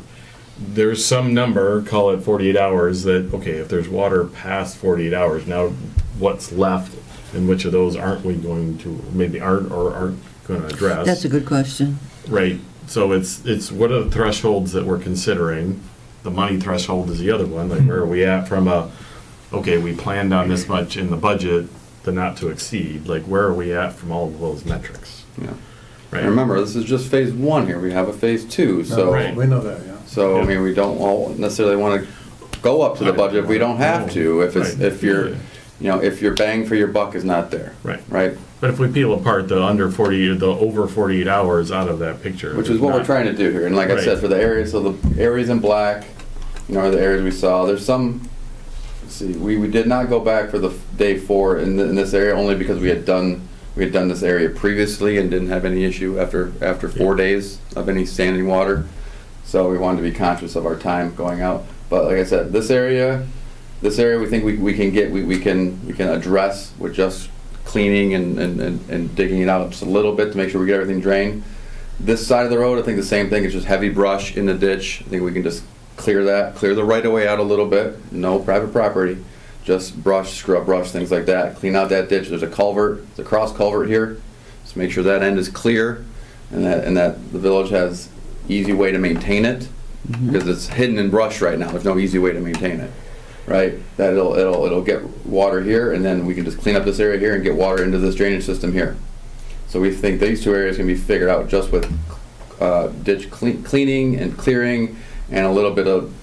There's some number, call it 48 hours, that, okay, if there's water past 48 hours, now what's left and which of those aren't we going to, maybe aren't gonna address? That's a good question. Right, so it's what are the thresholds that we're considering? The money threshold is the other one, like where are we at from okay, we planned on this much in the budget, the not to exceed, like where are we at from all of those metrics? Yeah. Right? And remember, this is just phase one here. We have a phase two, so. Right. We know that, yeah. So, I Yeah. mean, we don't all necessarily want to go up to the budget if we don't have to, if Right. if your bang for your buck is not there. Right. Right? But if we peel apart the over 48 hours out of that picture. Which is what we're trying to do here. And like I Right. said, for the areas, so the areas in black, are the areas we saw. There's some, let's see, we did not go back for the day 4 in this area only because we had done this area previously and didn't have any issue after 4 days of any standing water. So we wanted to be conscious of our time going out. But like I said, this area we think we can address with just cleaning and digging it out just a little bit to make sure we get everything drained. This side of the road, I think the same thing. It's just heavy brush in the ditch. I think we can just clear the right of way out a little bit. No private property. Just brush, scrub brush, things like that. Clean out that ditch. There's a culvert, it's a cross culvert here. Just make sure that end is clear and that the village has easy way to maintain it because it's hidden in brush right now. There's no easy way to maintain it, right? That it'll get water here and then we can just clean up this area here and get water into this drainage system here. So we think these two areas can be figured out just with ditch cleaning and clearing and a little bit of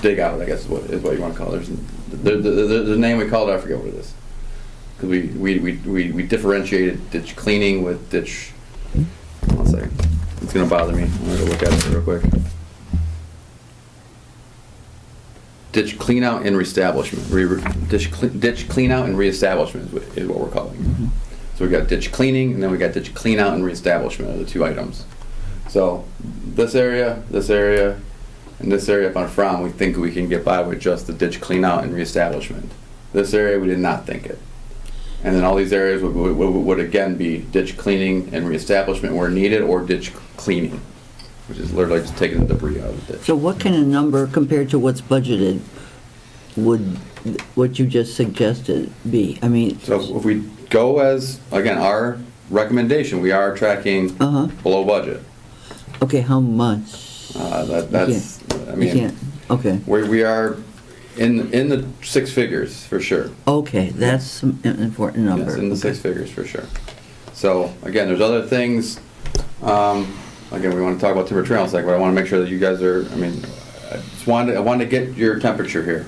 dig out, I guess is what you want to call it. There's a name we call it, I forget what it is. Because we differentiated ditch cleaning with ditch, one second, it's going to bother me. I'm going to look at it real quick. Ditch clean out and reestablishment. Ditch clean out and reestablishment is what we're calling it. So we got ditch cleaning and then we got ditch clean out and reestablishment are the two items. So this area, and this area up on Fromm, we think we can get by with just the ditch clean out and reestablishment. This area, we did not think it. And then all these areas would again be ditch cleaning and reestablishment where needed, or ditch cleaning, which is literally just taking the debris out of the ditch. So what kind of number compared to what's budgeted would what you just suggested be? I mean, So if we go as, again, our recommendation, we are tracking below budget. okay, how much? That's, I You mean, can't, okay. we are in the 6 figures for sure. Okay, that's an important number. Yes, in the 6 Okay. figures for sure. So again, there's other things. Again, we want to talk about timber trail in a second, but I want to make sure that you guys are. I mean, I wanted to get your temperature here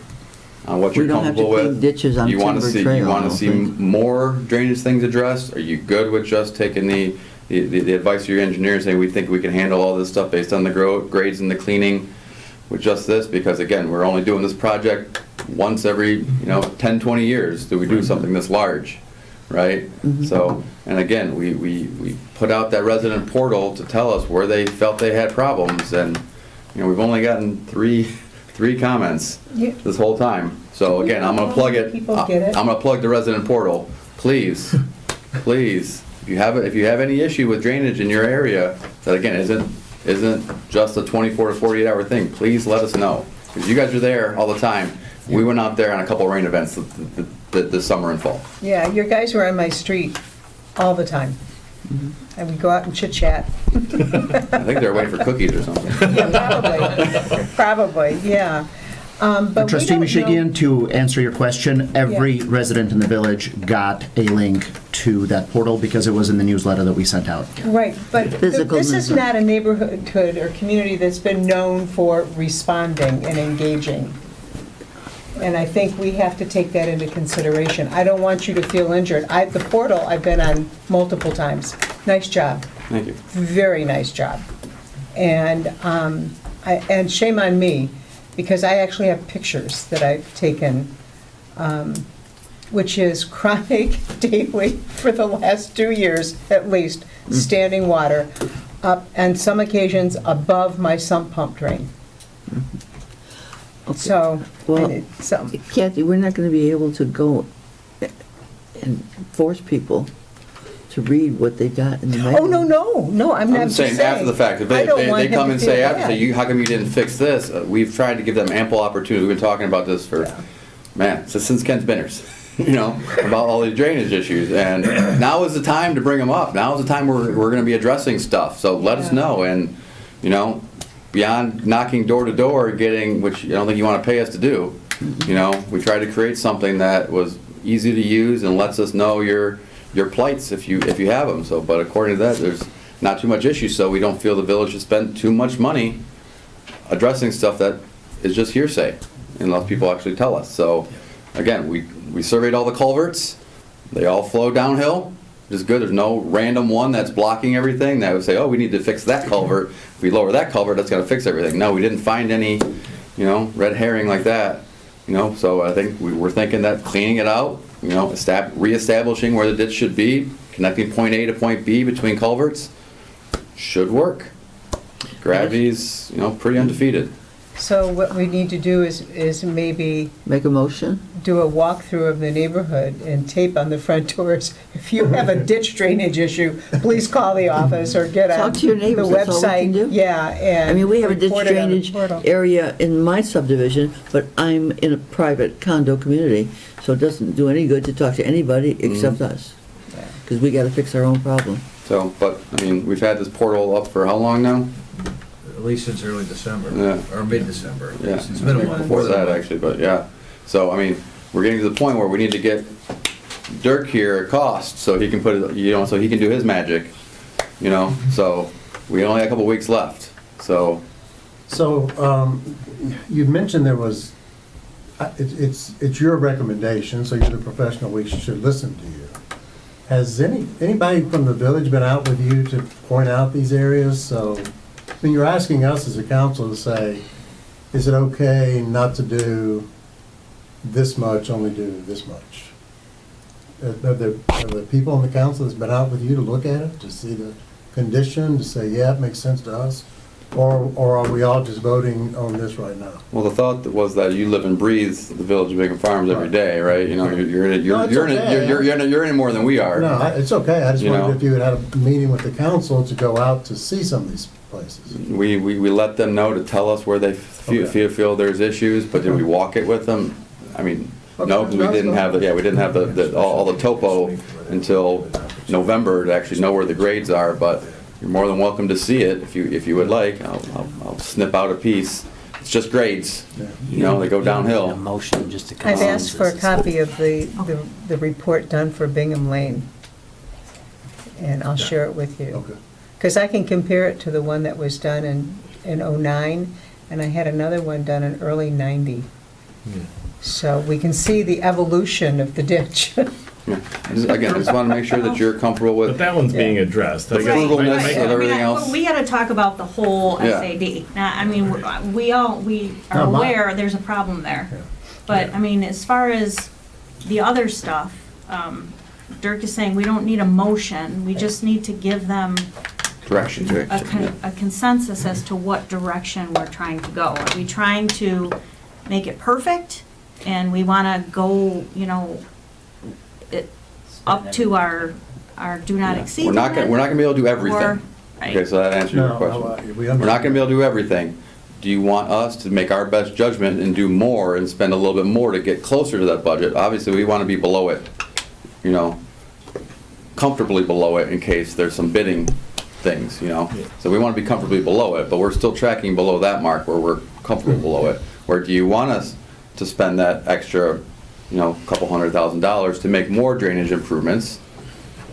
on what you're We don't have to comfortable clean with. ditches on you want to timber see trail, you I want to don't see think. more drainage things addressed. Are you good with just taking the advice of your engineer and saying we think we can handle all this stuff based on the grades and the cleaning with just this? Because again, we're only doing this project once every 10, 20 years do we do something this large, right? So, and again, we put out that resident portal to tell us where they felt they had problems, and we've only gotten three comments this whole time. So again, I'm gonna plug it. People get it. I'm gonna plug the resident portal. Please, if you have any issue with drainage in your area that again isn't isn't just a 24 to 48 hour thing, please let us know. Because you guys are there all the time. We went out there on a couple rain events this summer and fall. Yeah, your guys were on my street all the time. And we go out and chit-chat. I think they're waiting for cookies or something. Yeah, probably, yeah. But we Trustee don't know- Michigan, to answer your question, every resident in the village got a link to that portal because it was in the newsletter that we sent out. Right, but Physical this is movement. not a neighborhood or community that's been known for responding and engaging. And I think we have to take that into consideration. I don't want you to feel injured. The portal I've been on multiple times. Nice job, Thank you. very nice job. And and shame on me, because I actually have pictures that I've taken, which is chronic daily for the last 2 years at least, standing water up, and some occasions above my sump pump drain. So, Well, and so, Kathy, we're not going to be able to go and force people to read what they got in the magazine. oh, no, I'm not I'm just saying after the fact, if I they, don't they, want they him come to and feel say after, bad. say, how come you didn't fix this? We've tried to give them ample opportunity. We've been talking about this for, man, since Kent's Binners, about all these drainage issues. And now is the time to bring them up. Now is the time we're gonna be addressing stuff. So let us know. And, beyond knocking door to door, which I don't think you wanna pay us to do, we tried to create something that was easy to use and lets us know your plights if you have them. So, but according to that, there's not too much issue, so we don't feel the village has spent too much money addressing stuff that is just hearsay, unless people actually tell us. So, again, we surveyed all the culverts, they all flow downhill, which is good. There's no random one that's blocking everything that would say, oh, we need to fix that culvert. If we lower that culvert, that's gonna fix everything. No, we didn't find any, red herring like that. So I think we're thinking that cleaning it out, reestablishing where the ditch should be, connecting point A to point B between culverts, should work. Gravity's, pretty undefeated. So what we need to do is maybe Make a motion? do a walkthrough of the neighborhood and tape on the front doors. If you have a ditch drainage issue, please call the office or get on Talk to your the neighbors, that's all we can website. do. Yeah, and I mean, we have a ditch report it on the drainage portal. area in my subdivision, but I'm in a private condo community, so it doesn't do any good to talk to anybody except us. Because we gotta fix our own problem. So, but, we've had this portal up for how long now? At least since early December, Yeah. or mid-December. Yeah. It's been a while. Before that, actually, but yeah. So, we're getting to the point where we need to get Dirk here at cost, so he can put it, so he can do his magic, so we only have a couple weeks left, so. So, you mentioned there was, it's your recommendation, so you're the professional, we should listen to you. Has anybody from the village been out with you to point out these areas? So, you're asking us as a council to say, is it okay not to do this much, only do this much? Are there people on the council that's been out with you to look at it, to see the condition, to say, yeah, it makes sense to us? Or are we all just voting on this right now? Well, the thought was that you live and breathe the village of Bingham Farms every day, right? You're in it more than we are. No, it's okay, I just You know? wondered if you had had a meeting with the council to go out to see some of these places. We let them know to tell us where they feel there's issues, but did we walk it with them? No, we didn't have all the topo until November to actually know where the grades are, but you're more than welcome to see it if you would like. I'll snip out a piece. It's just grades, they go downhill. motion just to I've asked for a copy of the report done for Bingham Lane, and I'll share it with you. Okay. Because I can compare it to the one that was done in '09, and I had another one done in early '90. So we can see the evolution of the ditch. Again, I just want to make sure that you're comfortable But with. that one's being addressed. I The guess frugalness my- of everything else. We gotta talk about the whole Yeah. SAD. Now, we are No, my- aware there's a problem there. But, as far as the other stuff, Dirk is saying we don't need a motion, we just need to give them Direction. a consensus as to what direction we're trying to go. Are we trying to make it perfect? And we wanna go, up to our do not exceed We're not limit? gonna be able to do Or, everything. Okay, Right. so that answers your question. We're not gonna be able to do everything. Do you want us to make our best judgment and do more and spend a little bit more to get closer to that budget? Obviously, we wanna be below it, you know, comfortably below it in case there's some bidding things, you know? So we wanna be comfortably below it, but we're still tracking below that mark where we're comfortable below it. Or do you want us to spend that extra, you know, couple $100,000 to make more drainage improvements,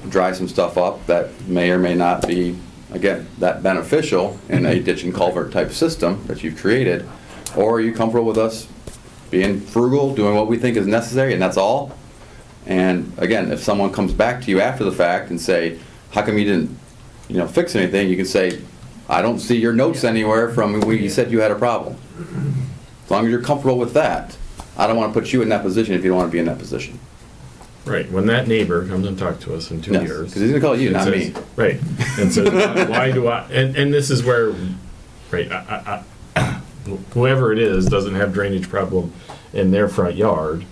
dry some stuff up that may or may not be, again, that beneficial in a ditch and culvert type system that you've created? Or are you comfortable with us being frugal, doing what we think is necessary, and that's all? And again, if someone comes back to you after the fact and say, how come you didn't, you know, fix anything? You can say, I don't see your notes anywhere from when you said you had a problem. As long as you're comfortable with that. I don't want to put you in that position if you don't want to be in that position. Right, when that neighbor comes and talks to us in 2 Yes, years. because he's gonna call you, and not says- me. Right, and says, why do I, and this is where, right, whoever it is doesn't have drainage problem in their front yard,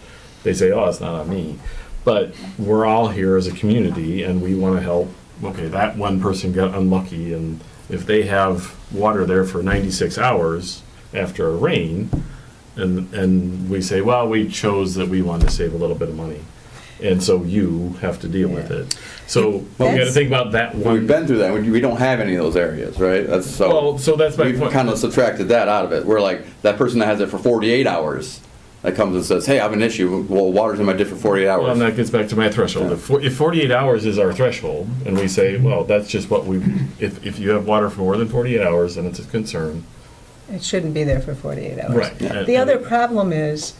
they say, oh, it's not on me. But we're all here as a community and we want to help. Okay, that one person got unlucky, and if they have water there for 96 hours after a rain, and we say, well, we chose that we wanted to save a little bit of money, and so you have to deal with it. So we got to think about that one. We've been through that. We don't have any of those areas, right? That's so. Well, so that's my we've point. kind of subtracted that out of it. We're like that person that has it for 48 hours that comes and says, "Hey, I have an issue. Well, water's in my ditch for 48 hours." Well, and that gets back to my threshold. If 48 hours is our threshold, and we say, well, that's just what we, if you have water for more than 48 hours, then it's a concern. It shouldn't be there for 48 hours. Right. The other problem is,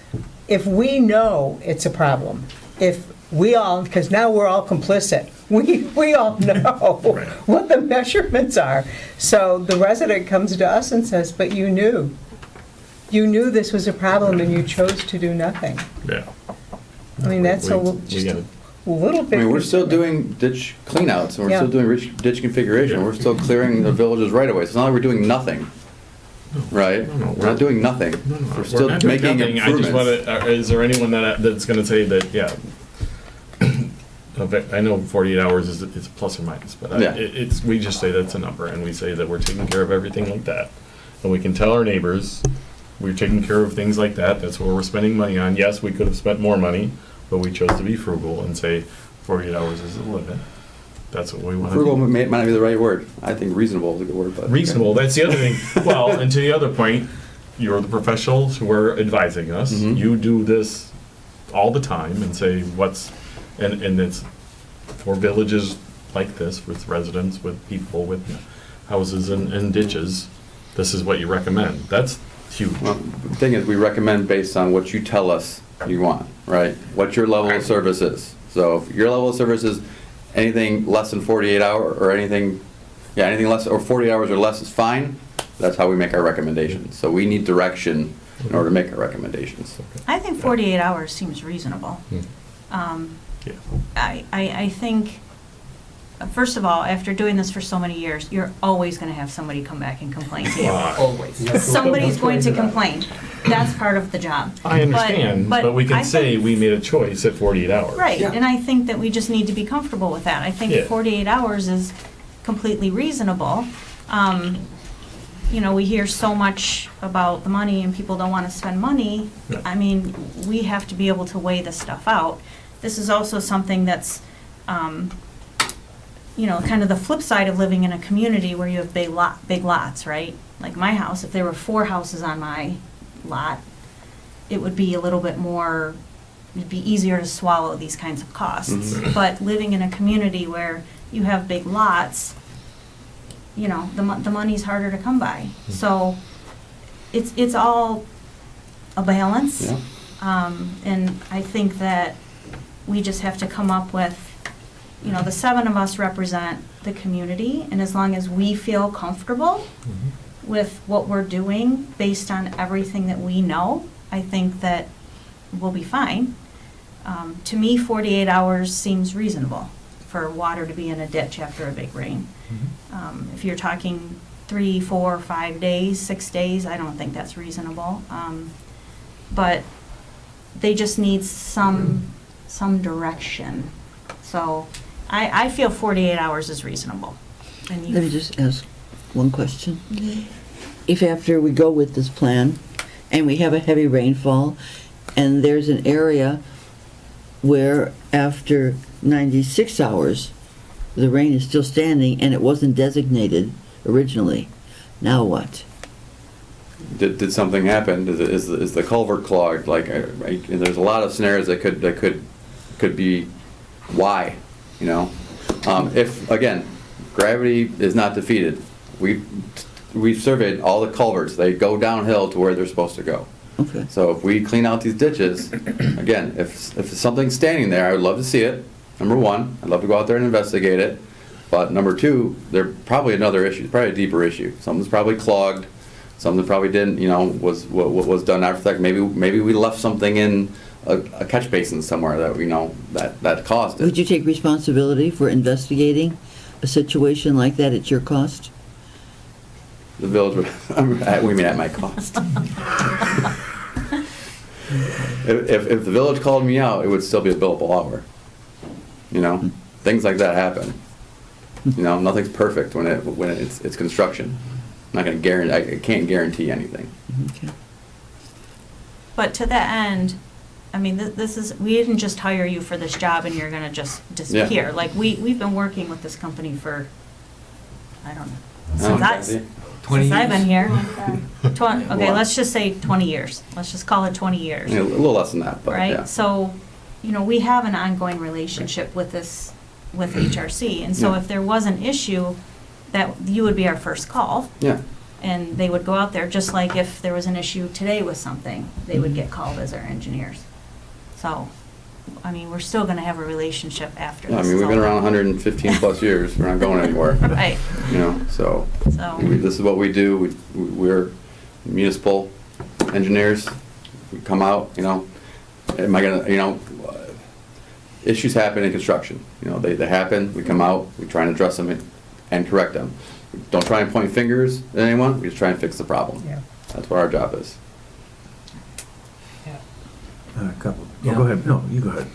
if we know it's a problem, if we all, because now we're all complicit, we all know Right. what the measurements are. So the resident comes to us and says, but you knew. You knew this was a problem and you chose to do nothing. Yeah. I mean, that's We just gotta- a little I bit. mean, we're still doing ditch cleanouts, and we're Yeah. still doing ditch configuration. We're still clearing the villages right away. It's not like we're doing nothing, right? No, We're not doing nothing. We're still not doing making nothing. I just improvements. want to, is there anyone that's going to say that, yeah, I know 48 hours is, it's a plus or minus, but Yeah. it's, we just say that's a number, and we say that we're taking care of everything like that. And we can tell our neighbors, we're taking care of things like that, that's what we're spending money on. Yes, we could have spent more money, but we chose to be frugal and say 48 hours is the limit. That's what we want to do. Frugal might not be the right word. I think reasonable is a good word, but. Reasonable, that's the other thing. Well, and to the other point, you're the professionals who are advising us. Mhm. You do this all the time and say what's, and it's for villages like this, with residents, with people, with houses and ditches, this is what you recommend. That's huge. Well, the thing is, we recommend based on what you tell us you want, right? What your level of service is. So if your level of service is anything less than 48 hour, or anything less, or 48 hours or less is fine, that's how we make our recommendations. So we need direction in order to make our recommendations. I think 48 hours seems reasonable. Yeah. I think, first of all, after doing this for so many years, you're always going to have somebody come back and complain to you. Always. Somebody's going to complain. That's part of the job. I understand, but we I can say think- we made a choice at 48 hours. Right, and I think that we just need to be comfortable with that. I think Yeah. 48 hours is completely reasonable. You know, we hear so much about the money and people don't want to spend money. Yeah. I mean, we have to be able to weigh this stuff out. This is also something that's, you know, kind of the flip side of living in a community where you have big lots, right? Like my house, if there were 4 houses on my lot, it would be a little bit more, it'd be easier to swallow these kinds of costs. Mhm. But living in a community where you have big lots, you know, the money's harder to come by. So it's all a balance. Yeah. And I think that we just have to come up with, you know, the 7 of us represent the community, and as long as we feel comfortable with what we're doing based on everything that we know, I think that we'll be fine. To me, 48 hours seems reasonable for water to be in a ditch after a big rain. If you're talking 3, 4, 5 days, 6 days, I don't think that's reasonable. But they just need some direction. So I feel 48 hours is reasonable. And Let me you, just ask one question. If after we go with this plan, and we have a heavy rainfall, and there's an area where after 96 hours, the rain is still standing and it wasn't designated originally, now what? Did something happen? Is the culvert clogged? Like, there's a lot of scenarios that could be why, you know? If, again, gravity is not defeated, we've surveyed all the culverts. They go downhill to where they're supposed to go. Okay. So if we clean out these ditches, again, if something's standing there, I would love to see it. Number one, I'd love to go out there and investigate it. But number two, there's probably another issue, probably a deeper issue. Something's probably clogged. Something probably didn't, you know, was what was done after that. Maybe we left something in a catch basin somewhere that we know that caused it. Would you take responsibility for investigating a situation like that at your cost? The village would, we mean at my cost. If the village called me out, it would still be a billable hour. You know, things like that happen. You know, nothing's perfect when it's construction. I'm not going to guarantee. I can't guarantee anything. Okay. but to that end, I mean, this is, we didn't just hire you for this job and you're gonna just disappear. Yeah. Like, we've been working with this company for, I don't know, Oh, since 20 I've been years. here. Okay, let's just say 20 years. Let's just call it 20 years. Yeah, a little less than that, but yeah. Right? So, you know, we have an ongoing relationship with this, with HRC. And so Yeah. if there was an issue, that you would be our first call. Yeah. And they would go out there, just like if there was an issue today with something, they would get called as our engineers. So, I mean, we're still gonna have a relationship after Yeah, I this mean, is we've been all around done. 115 plus years. We're not going anywhere. Right, You know, so so, this is what we do. We're municipal engineers. We come out, you know, am I gonna, you know, issues happen in construction. You know, they happen, we come out, we try and address them and correct them. We don't try and point fingers at anyone, we just try and fix the problem. Yeah. That's what our job is. A couple. Yeah. Oh, go ahead. No, you go ahead.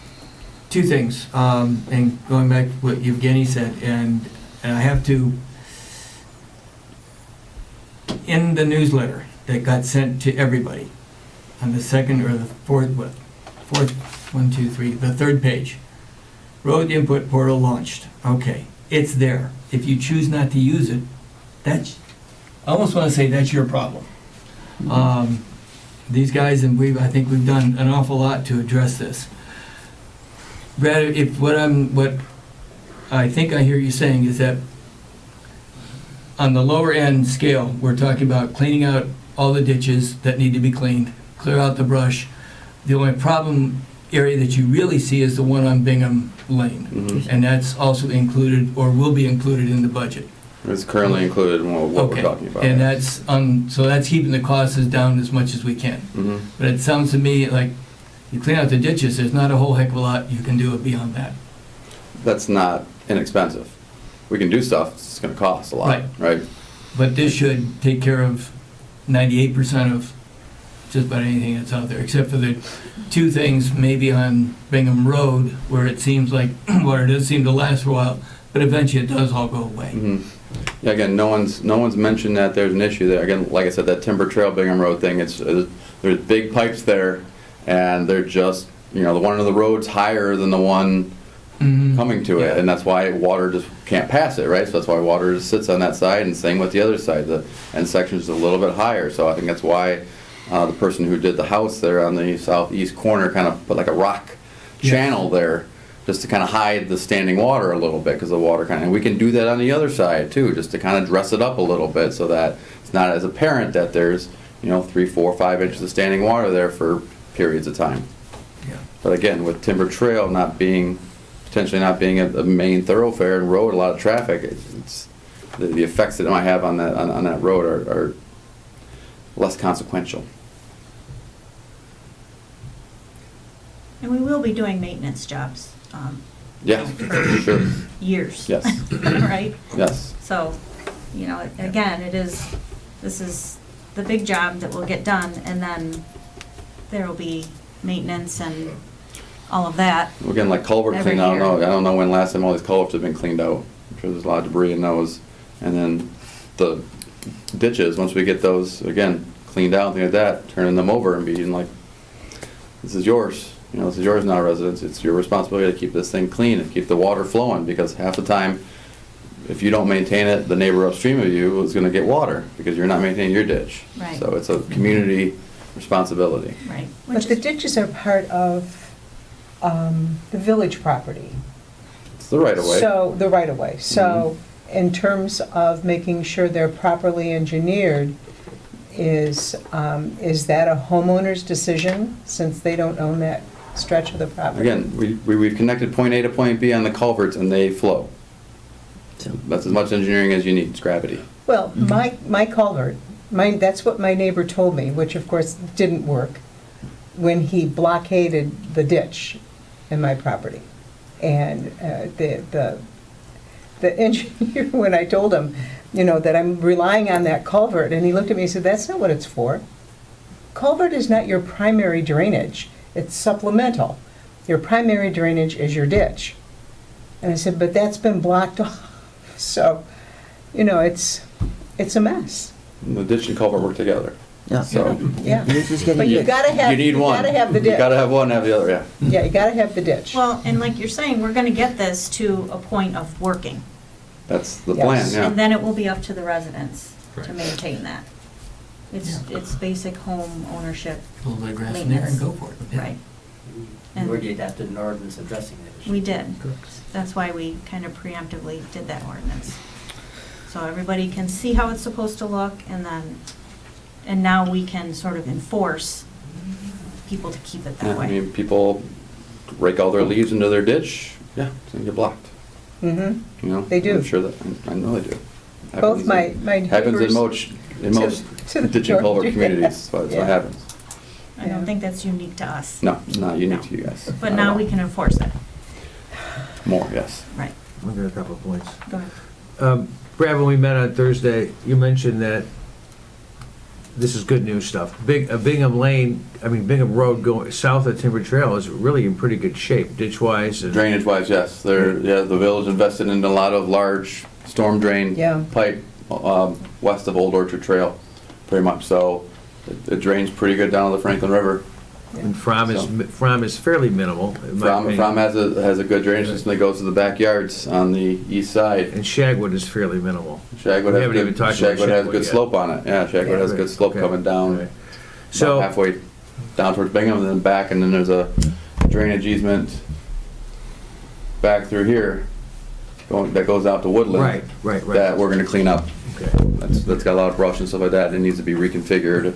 Two things, and going back to what Evgeny said, and I have to, in the newsletter that got sent to everybody, on the second or the fourth, the third page, road input portal launched. Okay, it's there. If you choose not to use it, that's, I almost want to say that's your problem. These guys, and I think we've done an awful lot to address this. Brad, if what I think I hear you saying is that on the lower end scale, we're talking about cleaning out all the ditches that need to be cleaned, clear out the brush. The only problem area that you really see is the one on Bingham Lane. Mhm. And that's also included, or will be included in the budget. It's currently included in what we're talking about. And that's, so that's keeping the costs down as much as we can. Mhm. But it sounds to me like you clean out the ditches, there's not a whole heck of a lot you can do beyond that. That's not inexpensive. We can do stuff, it's just gonna cost a lot, right? But this should take care of 98% of just about anything that's out there, except for the two things maybe on Bingham Road, where it seems like water does seem to last for a while, but eventually it does all go away. Mhm. Yeah, again, no one's mentioned that there's an issue there. Again, like I said, that Timber Trail Bingham Road thing, there's big pipes there, and they're just, you know, the one on the road's higher than the one Mhm. coming to it, Yeah. and that's why water just can't pass it, right? So that's why water just sits on that side, and same with the other side. The end section is a little bit higher, so I think that's why the person who did the house there on the southeast corner kind of put like a rock Yeah. channel there, just to kind of hide the standing water a little bit, because the water kind of, and we can do that on the other side too, just to kind of dress it up a little bit so that it's not as apparent that there's, you know, 3, 4, 5 inches of standing water there for periods of time. Yeah. But again, with Timber Trail potentially not being a main thoroughfare and road, a lot of traffic, it's the effects that it might have on that road are less consequential. and we will be doing maintenance jobs, Yeah, sure. years. Yes. Right? Yes. So, you know, again, this is the big job that will get done, and then there will be maintenance and all of that. Again, like culvert Every clean, I year. don't know when last time all these culverts have been cleaned out. I'm sure there's a lot of debris in those. And then the ditches, once we get those, again, cleaned out, things like that, turning them over and being like, this is yours. You know, this is yours now, residents. It's your responsibility to keep this thing clean and keep the water flowing, because half the time, if you don't maintain it, the neighbor upstream of you is gonna get water because you're not maintaining your ditch. Right. So it's a community responsibility. Right. But the ditches are part of the village property. It's the right of way. So, the right-of-way. So, in terms of making sure they're properly engineered, is that a homeowner's decision, since they don't own that stretch of the property? Again, we've connected point A to point B on the culverts and they flow. That's as much engineering as you need, it's gravity. Well, my culvert, that's what my neighbor told me, which of course didn't work, when he blockaded the ditch in my property. And the engineer, when I told him, you know, that I'm relying on that culvert, and he looked at me and said, that's not what it's for. Culvert is not your primary drainage, it's supplemental. Your primary drainage is your ditch. And I said, but that's been blocked off. So, you know, it's a mess. And the ditch and culvert work together. Yeah. So Yeah. This is getting But you good. gotta have, you need one. gotta have the You ditch. gotta have one, have the other, yeah. Yeah, you gotta have the ditch. Well, and like you're saying, we're gonna get this to a point of working. That's the Yes. plan, And yeah. then it will be up to the residents to Right. maintain that. It's basic home ownership, A little bit of grass in there and go for it. Yeah. right? We And already adapted an ordinance addressing that issue. we did. That's why we kind of preemptively did that ordinance. So everybody can see how it's supposed to look, and now we can sort of enforce people to keep it Yeah, that I way. mean, people rake all their leaves into their ditch, yeah, it's gonna get blocked, Mm-hmm. you know? They do. I'm sure that, I know they do. Both my Happens neighbors. in most to the ditch and culvert north, communities, yeah. that's what Yeah. happens. I don't think that's unique to us. No, not unique No. to you guys. But Not now at we all. can enforce it. More, yes. Right. I've got a couple of points. Go ahead. Brad, when we met on Thursday, you mentioned that this is good news stuff. Bingham Road going south of Timber Trail is really in pretty good shape, ditch-wise. and- Drainage wise, yes, the village invested in a lot of large storm drain Yeah. pipe, west of Old Orchard Trail, pretty much, so it drains pretty good down the Franklin River. And From is fairly minimal, in my From opinion. has a good drainage system that goes to the backyards on the east side. And Shagwood is fairly minimal. Shagwood We has haven't even good, talked about Shagwood has Shagwood good yet. slope on it, yeah, Shagwood has a good slope Okay. coming down, Right. about So, halfway down towards Bingham and then back, and then there's a drainage easement back through here, that goes out to Woodland. right. That we're gonna clean up. Okay. That's got a lot of brush and stuff like that, it needs to be reconfigured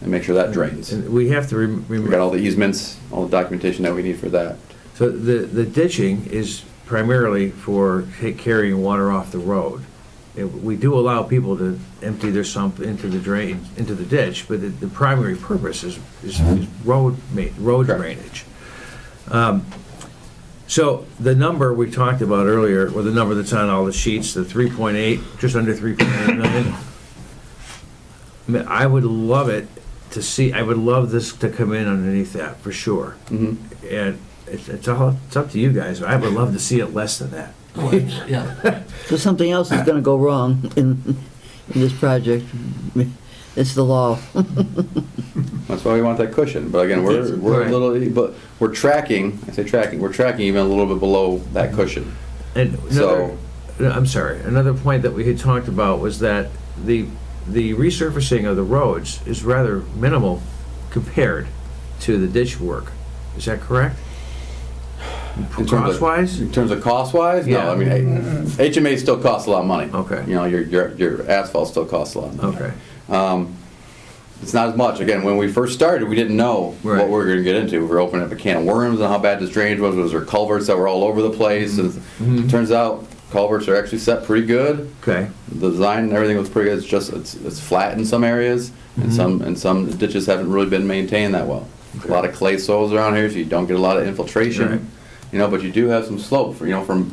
and make sure that drains. And we have to We got remember, all the easements, all the documentation that we need for that. so the ditching is primarily for carrying water off the road. We do allow people to empty their sump into the drain, into the ditch, but the primary purpose is road Correct. drainage. So the number we talked about earlier, or the number that's on all the sheets, the 3.8, just under 3.8 million. I mean, I would love this to come in underneath that, for sure. Mhm. And it's up to you guys, I would love to see it less than that. Yeah. So something else is gonna go wrong in this project. It's the law. That's why we want that cushion, but again, we're a Right. little, but we're tracking, I say tracking, we're tracking even a little bit below that cushion. And So- another point that we had talked about was that the resurfacing of the roads is rather minimal compared to the ditch work. Is that correct? Cost-wise? In terms of cost-wise, no, Yeah. I mean, HMA still costs a lot of money. Okay. You know, your asphalt still costs a lot of money. Okay. It's not as much. Again, when we first started, we didn't know Right. what we were gonna get into. We were opening up a can of worms on how bad this drainage was. Was there culverts that were all over the place? And it turns out culverts are actually set pretty good. Okay. The design and everything was pretty good. It's just, it's flat in some areas, and some ditches haven't really been maintained that well. A lot of clay soils around here, so you don't get a lot of infiltration. Right. You know, but you do have some slope, you know, from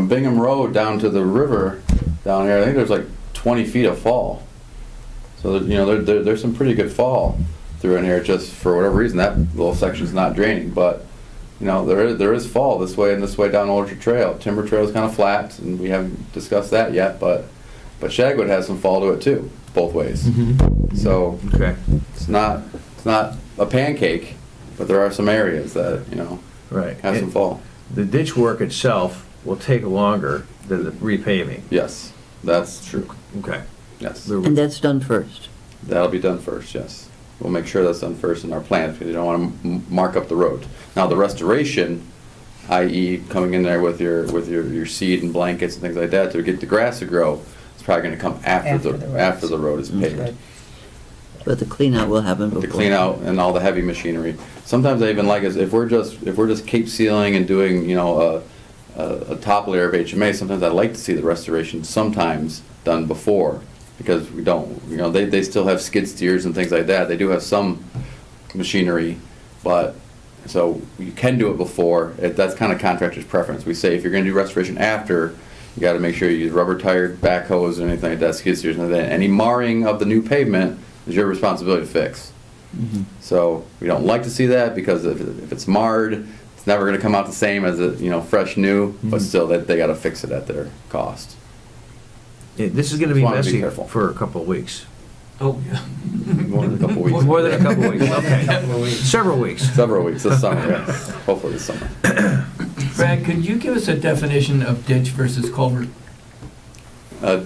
Bingham Road down to the river down here, I think there's like 20 feet of fall. So, you know, there's some pretty good fall through in here, just for whatever reason, that little section's not draining, but, you know, there is fall this way and this way down Orchard Trail. Timber Trail is kind of flat, and we haven't discussed that yet, but, But Shagwood has some fall to it too, both ways. So Okay, it's not a pancake, but there are some areas that, right. have some fall. The ditch work itself will take longer than the repaving. Yes, that's true. Okay. Yes. And that's done first. That'll be done first, yes. We'll make sure that's done first in our plans, because you don't want to mark up the road. Now, the restoration, i.e. coming in there with your seed and blankets and things like that to get the grass to grow, it's probably gonna come after the road is paved. But the clean out will happen before. The clean out and all the heavy machinery. Sometimes I even like is if we're just cape sealing and doing, a top layer of HMA, sometimes I like to see the restoration sometimes done before, because we don't, they still have skid steers and things like that. They do have some machinery, but, so you can do it before. That's kind of contractor's preference. We say if you're gonna do restoration after, you gotta make sure you use rubber tired backhoes or anything like that, skid steers and that. Any marring of the new pavement is your responsibility to fix. So we don't like to see that, because if it's marred, it's never gonna come out the same as fresh new, but still they gotta fix it at their cost. This is gonna be Just wanna be messy careful. for a couple of weeks. Oh, yeah. More than a couple weeks. More than a couple of weeks, okay. Several weeks. Several weeks this summer, yes. Hopefully this summer. Brad, could you give us a definition of ditch versus culvert?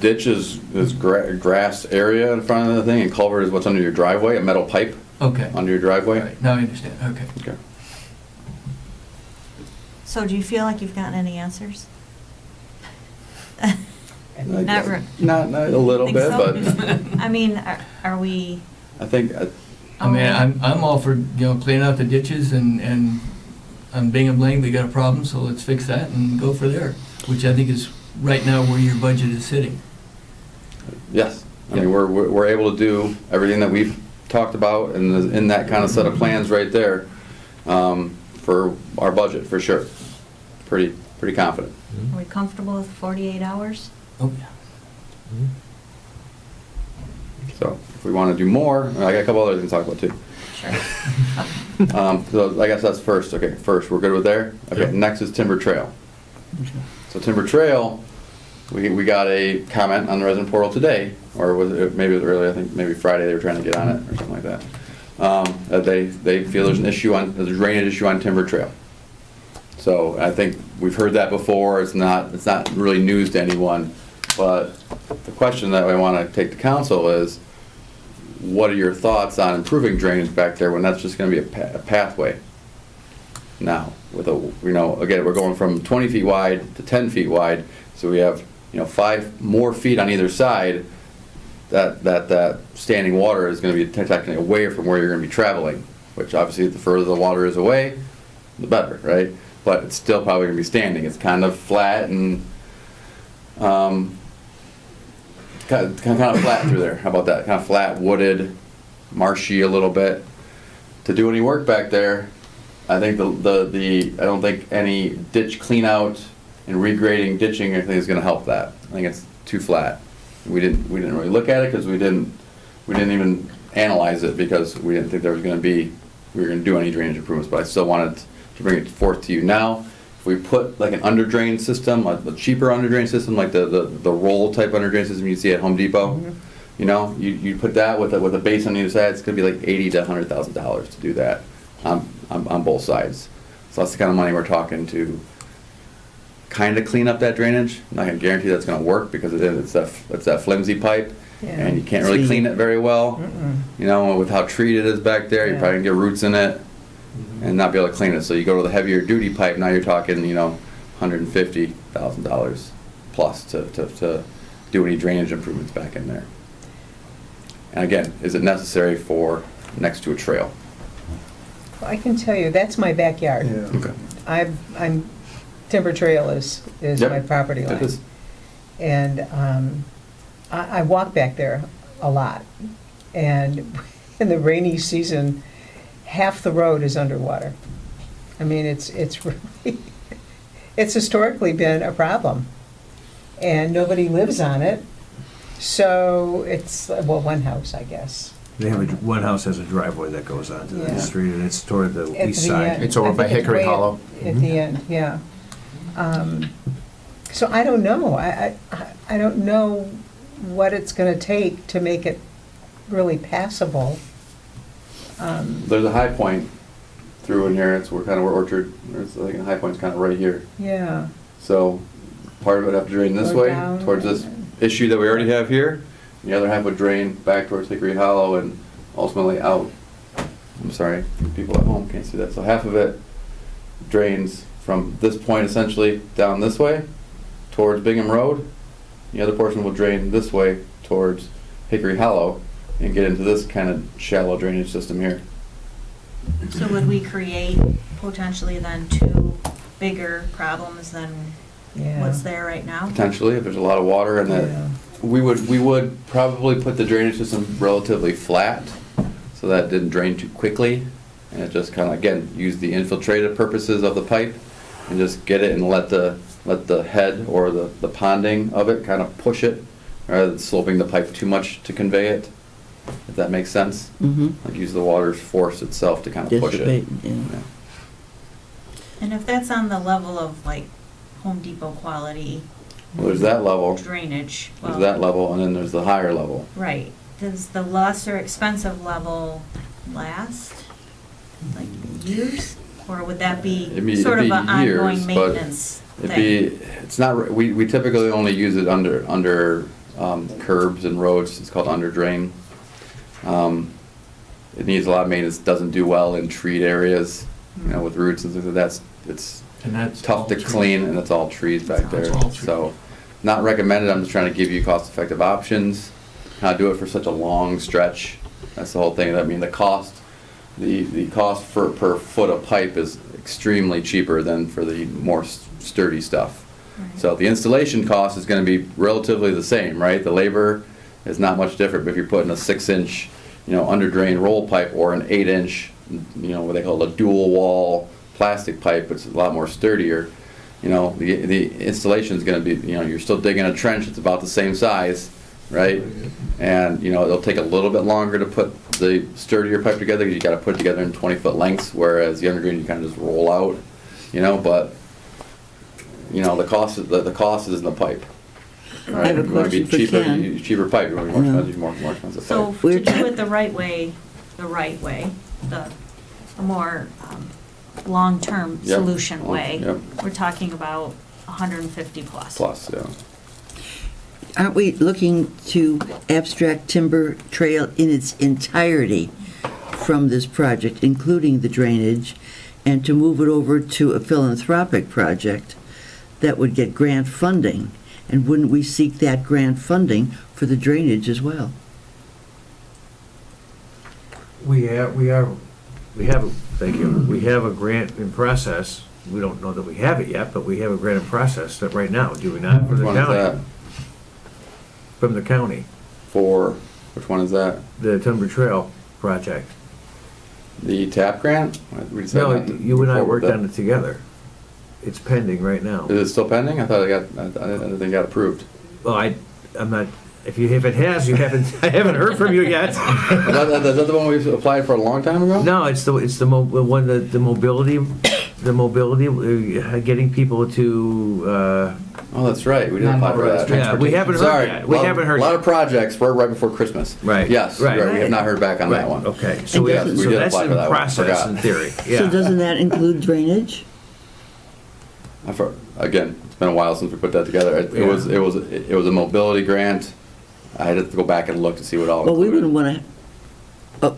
Ditch is grass area in front of the thing, and culvert is what's under your driveway, a metal pipe Okay. under your All driveway. right, now I understand, okay. Okay. So do you feel like you've gotten any answers? Not re- Not a little Think bit, so? but I mean, are we? I think, I mean, I'm all for, cleaning out the ditches and on Bingham Lane, we got a problem, so let's fix that and go for there, which I think is right now where your budget is sitting. yes. I mean, we're able to do everything that we've talked about in that kind of set of plans right there, for our budget, for sure. Pretty confident. Are we comfortable with 48 hours? Oh, yeah. So if we want to do more, I got a couple other things to talk about too. Sure. So I guess that's first. Okay, first, we're good with there? Okay, Yep. next is Timber Trail. So Timber Trail, we got a comment on the resident portal today, or maybe it was earlier, I think maybe Friday they were trying to get on it or something like that. That they feel there's there's a drainage issue on Timber Trail. So I think we've heard that before. It's not really news to anyone. But the question that I want to take to council is, what are your thoughts on improving drainage back there when that's just going to be a pathway? Now, with again, we're going from 20 feet wide to 10 feet wide, so we have 5 more feet on either side. That standing water is going to be technically away from where you're going to be traveling, which obviously the further the water is away, the better, right? But it's still probably going to be standing. It's kind of flat and kind of flat through there. How about that? Kind of flat, wooded, marshy a little bit. To do any work back there, I think I don't think any ditch clean out and regrading ditching or anything is going to help that. I think it's too flat. We didn't really look at it because we didn't even analyze it, because we didn't think we were going to do any drainage improvements. But I still wanted to bring it forth to you now. If we put like an under drain system, a cheaper under drain system, like the roll type under drain system you see at Home Depot, you put that with a base on either side, it's going to be like $80,000 to $100,000 to do that on both sides. So that's the kind of money we're talking to kind of clean up that drainage. I'm not going to guarantee that's going to work, because it's that flimsy pipe, and you can't really clean it very well. With how treated it is back there, you're probably going to get roots in it and not be able to clean it. So you go to the heavier duty pipe, now you're talking, $150,000 plus to do any drainage improvements back in there. And again, is it necessary for next to a trail? I can tell you, that's my backyard. Okay. I'm Timber Trail is Yep. my property It line. is. And I walk back there a lot. And in the rainy season, half the road is underwater. I mean, it's really, it's historically been a problem. And nobody lives on it. So it's, well, one house, I guess. They have one house has a driveway that goes onto Yeah. the street, and it's toward the At east the side. end. It's over I by think it's Hickory way Hollow. At the end, yeah. So I don't know. I don't know what it's gonna take to make it really passable. There's a high point through in here, it's where kind of where Orchard, there's like a high point's kind of right here. Yeah. So part of it would have to drain this Go way down towards this and- issue that we already have here. The other half would drain back towards Hickory Hollow and ultimately out. I'm sorry, people at home can't see that. So half of it drains from this point essentially down this way towards Bingham Road. The other portion will drain this way towards Hickory Hollow and get into this kind of shallow drainage system here. So would we create potentially then two bigger problems than Yeah. what's there right now? Potentially, if there's a lot of water and that, Yeah. we would probably put the drainage system relatively flat so that it didn't drain too quickly. And it just kind of, again, use the infiltrative purposes of the pipe and just get it and let the head or the ponding of it kind of push it rather than sloping the pipe too much to convey it, if that makes sense. Mm-hmm. Like use the water's force itself to kind of push it. Dissipate, yeah. Yeah. And if that's on the level of like Home Depot quality Well, there's that level, drainage, there's well, that level, and then there's the higher level. right, does the lesser expensive level last, like, years? Or would that be It'd be- sort of it'd an be ongoing years, but maintenance It'd thing? be, it's not, we typically only use it under curbs and roads, it's called under drain. It needs a lot of maintenance, doesn't do well in treed areas, you know, with roots and things like that. It's And that's tough all to trees. clean and it's all trees back It's there. all trees. So, not recommended, I'm just trying to give you cost-effective options, how to do it for such a long stretch. That's the whole thing, I mean, the cost per foot of pipe is extremely cheaper than for the more sturdy stuff. Right. So the installation cost is gonna be relatively the same, right? The labor is not much different, but if you're putting a 6-inch, under drain roll pipe or an 8-inch, what they call a dual wall plastic pipe, it's a lot more sturdier. The installation is gonna be, you're still digging a trench, it's about the same size, right? And, it'll take a little bit longer to put the sturdier pipe together, because you gotta put it together in 20-foot lengths, whereas the underground you kind of just roll out, but, the cost is in the pipe. Right? I have a You wanna be question for cheaper, Ken. you use cheaper pipe, you want to be more expensive, more expensive So pipe. to do it the right way, the more long-term Yep. solution way, Yep. we're talking about 150 plus. Plus, yeah. Aren't we looking to abstract timber trail in its entirety from this project, including the drainage, and to move it over to a philanthropic project that would get grant funding? And wouldn't we seek that grant funding for the drainage as well? We have, thank you, we have a grant in process. We don't know that we have it yet, but we have a grant in process that right now, do we not, from Which the one is that? county? From the county, Which one is that? the Timber Trail project. The TAP grant? We decided No, not to you and I move forward worked with on it together. It's pending right now. that. Is it still pending? I thought I didn't think it got approved. Well, I'm not, if it has, I haven't heard from you yet. Is that the one we applied for a long time ago? No, it's the mobility, getting people to, Oh, that's right, we did apply for that. yeah, we haven't heard Sorry, yet. We haven't heard A lot yet. of projects were right before Christmas. Right, Yes, right. we have not heard back on Right, that one. okay, so And doesn't- we so did that's apply in for that one, process forgot. in theory, So yeah. doesn't that include drainage? Again, it's been a while since we put that together. It Yeah. was a mobility grant. I had to go back and look to see what all Well, we included. wouldn't want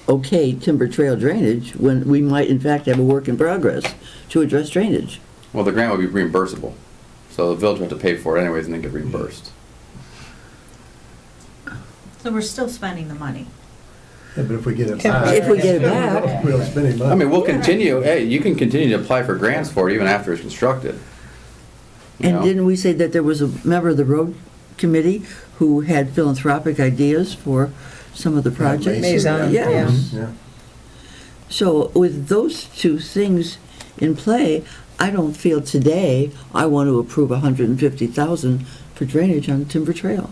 to, okay, timber trail drainage when we might in fact have a work in progress to address drainage. Well, the grant would be reimbursable, so the village would have to pay for it anyways and then get reimbursed. So we're still spending the money. Yeah, but if we get it If back. If we get it back. We don't spend any money. I mean, we'll continue, hey, you can continue to apply for grants for it even after it's constructed. You And know? didn't we say that there was a member of the road committee who had philanthropic ideas for some of the projects? Maison, Yeah. yeah. Yeah. So with those two things in play, I don't feel today I want to approve 150,000 for drainage on Timber Trail.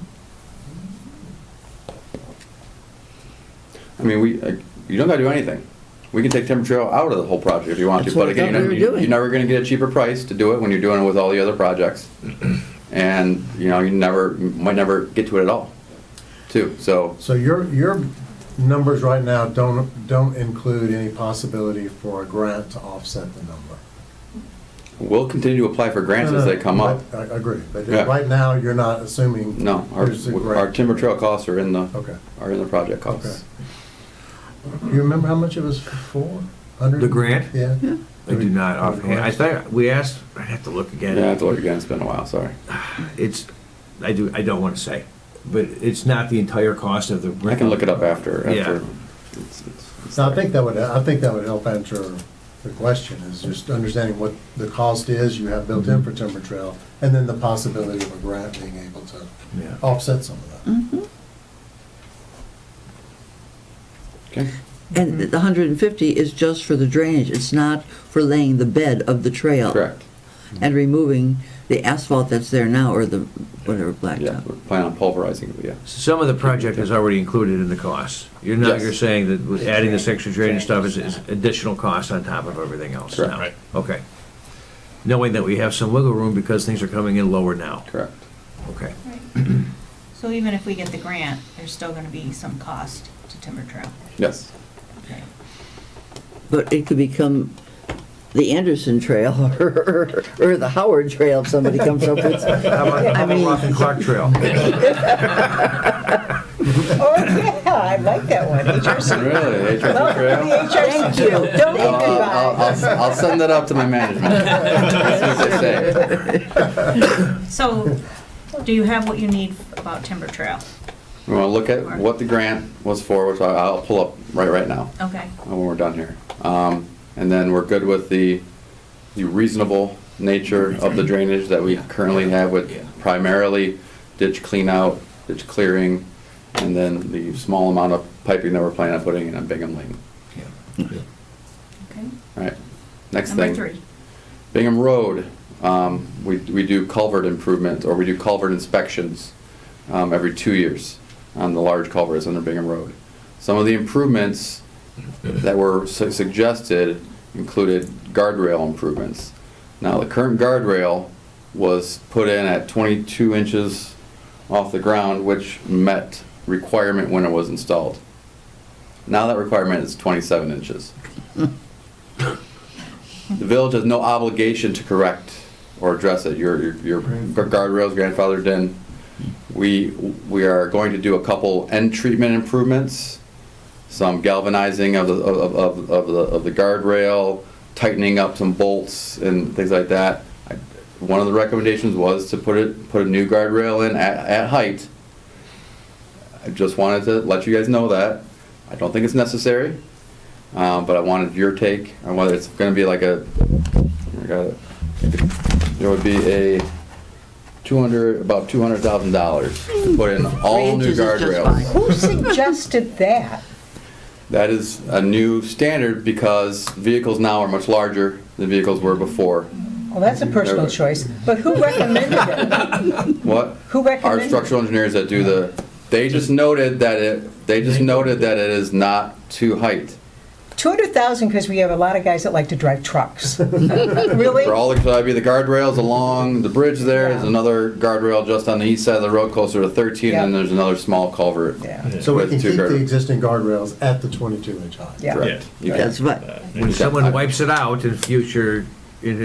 I mean, you don't gotta do anything. We can take Timber Trail out of the whole project if you want to, That's what but I again, thought we were doing. you're never gonna get a cheaper price to do it when you're doing it with all the other projects. and, you know, you might never get to it at all, too, so. So your numbers right now don't include any possibility for a grant to offset the number? We'll continue to apply for grants as they come up. I agree, but Yeah. right now, you're not assuming. No, there's a our grant. timber trail costs are in the Okay. project costs. You remember how much it was for? 100? The grant? Yeah. I do not offhand. I thought, we asked, I'd have to look again. Yeah, I have to look again, it's been a while, sorry. I don't want to say, but it's not the entire cost of the grant. I can look it up after. Yeah. So I think that would help answer the question, is just understanding what the cost is you have built in for timber trail, and then the possibility of a grant being able to Yeah. offset some of that. Okay. And the 150 is just for the drainage, it's not for laying the bed of the trail. Correct. And removing the asphalt that's there now, or the, whatever, Yeah, blacktop. we're planning on pulverizing it, yeah. Some of the project is already included in the cost. Yes. You're saying that with adding this extra drainage stuff is additional cost on top of everything else Correct. now? Right. Okay. Knowing that we have some wiggle room because things are coming in lower now. Correct. Okay. So even if we get the grant, there's still gonna be some cost to timber trail. Yes. Okay. But it could become the Anderson Trail or the Howard Trail if somebody comes up with. How about Roth and Clark Trail? Oh, yeah, I like that one, HRC. Really? HRC Well, trail? the HRC Thank you. Don't I'll, goodbye. I'll send that up to my management. That's what they say. So, do you have what you need about timber trail? We want to look at what the grant was for, which I'll pull up right now Okay. when we're done here. And then we're good with the reasonable nature of the drainage that we currently have with primarily ditch clean out, ditch clearing, and then the small amount of piping that we're planning on putting in on Bingham Lane. Okay. All right, next Number thing. 3. Bingham Road, we do culvert improvement, or we do culvert inspections every 2 years on the large culverts under Bingham Road. Some of the improvements that were suggested included guardrail improvements. Now, the current guardrail was put in at 22 inches off the ground, which met requirement when it was installed. Now that requirement is 27 inches. The village has no obligation to correct or address it. Your guardrail's grandfathered in. We are going to do a couple end treatment improvements, some galvanizing of the guardrail, tightening up some bolts and things like that. One of the recommendations was to put a new guardrail in at height. I just wanted to let you guys know that. I don't think it's necessary, but I wanted your take on whether it's going to be like there would be about $200,000 to put in all new guardrails. Who suggested that? That is a new standard because vehicles now are much larger than vehicles were before. Well, that's a personal choice, but who recommended it? What? Who recommended Our structural engineers that do they just noted that it is not too height. 200,000 because we have a lot of guys that like to drive trucks. Really? For all that'd be the guardrails along the bridge there. There's another guardrail just on the east side of the road closer to 13, Yeah. and there's another small culvert. Yeah. So we with can two keep the guardrails. existing guardrails at the 22-inch height. Yeah. Correct. You can. That's right. When someone wipes it out in the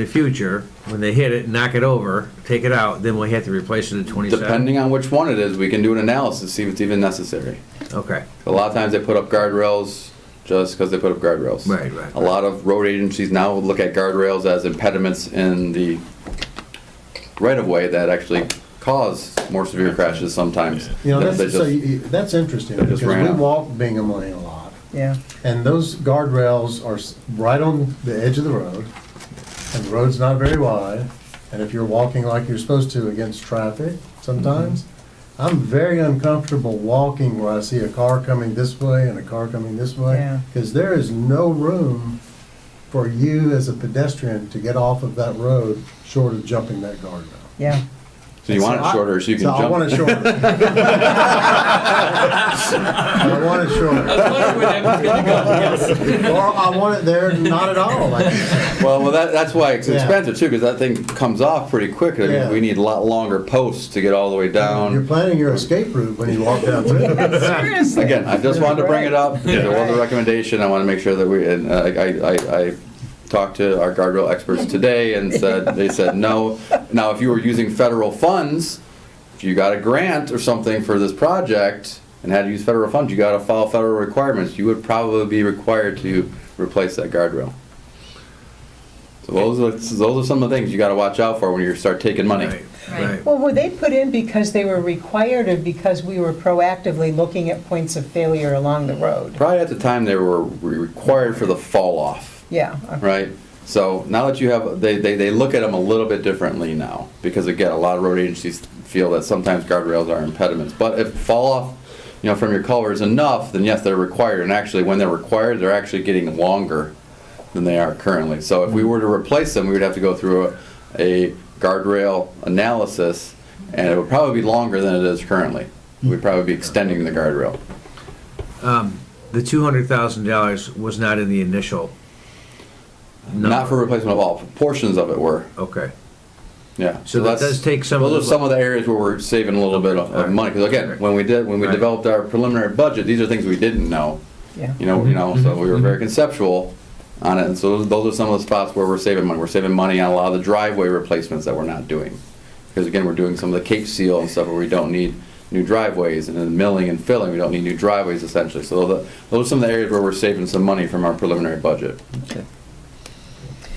future, when they hit it, knock it over, take it out, then we have to replace it at 27? Depending on which one it is, we can do an analysis, see if it's even necessary. Okay. A lot of times they put up guardrails just because they put up guardrails. Right. A lot of road agencies now look at guardrails as impediments in the right-of-way that actually cause more severe crashes sometimes. You know, They that's interesting, they just because ran we out. walk Bingham Lane a lot, Yeah. and those guardrails are right on the edge of the road, and the road's not very wide, and if you're walking like you're supposed to against traffic, sometimes, I'm very uncomfortable walking where I see a car coming this way and a car coming this way, Yeah. because there is no room for you as a pedestrian to get off of that road short of jumping that guardrail. Yeah. So you want it shorter so you can So jump? I want it shorter. I want it shorter. I was wondering where that was gonna go, yes. Or I want it there, not at all. Like, Well, that's why it's Yeah. expensive too, because that thing comes off pretty quick. I mean, Yeah. we need a lot longer posts to get all the way you're down. planning your escape route when you walk down through. Seriously. Again, I just wanted to bring it up, because there was a recommendation, I want to make sure that we, and I talked to our guardrail experts today and they said no. Now, if you were using federal funds, if you got a grant or something for this project and had to use federal funds, you got to follow federal requirements, you would probably be required to replace that guardrail. So those are some of the things you got to watch out for when you start taking money. Right, Right. right. Well, were they put in because they were required or because we were proactively looking at points of failure along the road? Probably at the time they were required for the fall off, Yeah. right? So now that you have, they look at them a little bit differently now, because again, a lot of road agencies feel that sometimes guardrails are impediments. But if fall off, from your color is enough, then yes, they're required. And actually, when they're required, they're actually getting longer than they are currently. So if we were to replace them, we would have to go through a guardrail analysis, and it would probably be longer than it is currently. We'd probably be extending the guardrail. The $200,000 was not in the initial number. Not for replacement of all, portions of it were. Okay. Yeah. So that that's- does take some of Those are the- some of the areas where we're saving a little bit Okay, all of right. money. Because again, when we Right. developed our preliminary budget, these are things we didn't know. Yeah. So we were very conceptual on it. And so those are some of the spots where we're saving money. We're saving money on a lot of the driveway replacements that we're not doing. Because again, we're doing some of the Cape Seal and stuff where we don't need new driveways, and then milling and filling, we don't need new driveways essentially. So those are some of the areas where we're saving some money from our preliminary budget.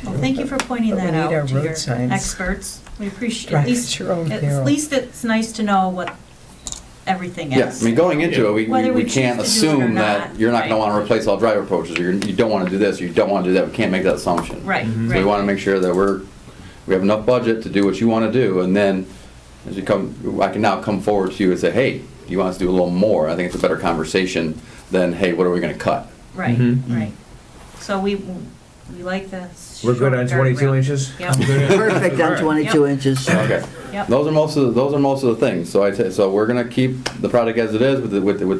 Well, thank you for pointing But we that need our out to road your signs. experts. We appreciate, Drive at least, at your own peril. at least it's nice to know what everything is. Yeah, I mean, going into it, Whether we we can't choose to do it or assume that not, you're not gonna right. wanna replace all drive approaches, or you don't wanna do this, or you don't wanna do that. We can't make that assumption. Right, So we right. want to make sure that we have enough budget to do what you want to do, and then as I can now come forward to you and say, hey, do you want us to do a little more? I think it's a better conversation than, hey, what are we going to cut? Right, Mm-hmm. right. So we like the. We're good on short 22 guardrail. inches? Yep, Perfect on 22 inches. Okay. yep. Those are most of the things. So we're going to keep the product as it is with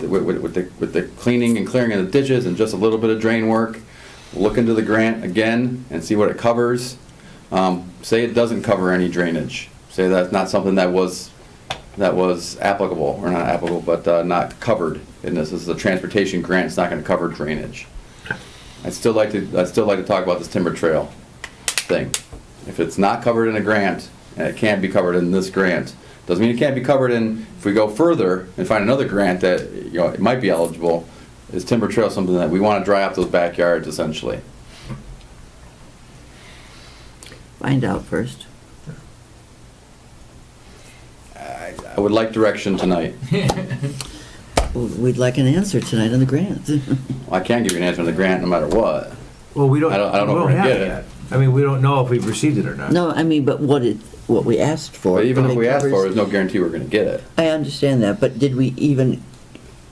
the cleaning and clearing of the ditches and just a little bit of drain work. Look into the grant again and see what it covers. Say it doesn't cover any drainage. Say that's not something that was applicable, or not applicable, but not covered in this. This is a transportation grant. It's not going to cover drainage. I'd still like to talk about this timber trail thing. If it's not covered in a grant and it can't be covered in this grant, doesn't mean it can't be covered in. If we go further and find another grant that it might be eligible, is timber trail something that we want to dry up those backyards essentially? Find out first. I would like direction tonight. Well, we'd like an answer tonight on the grant. I can't give you an answer on the grant no matter what. Well, we don't. I don't know we if we're gonna have get it. yet. I mean, we don't know if we've received it or not. No, I mean, but what we asked for. But even if we ask for it, covers- there's no guarantee we're going to get it. I understand that, but did we even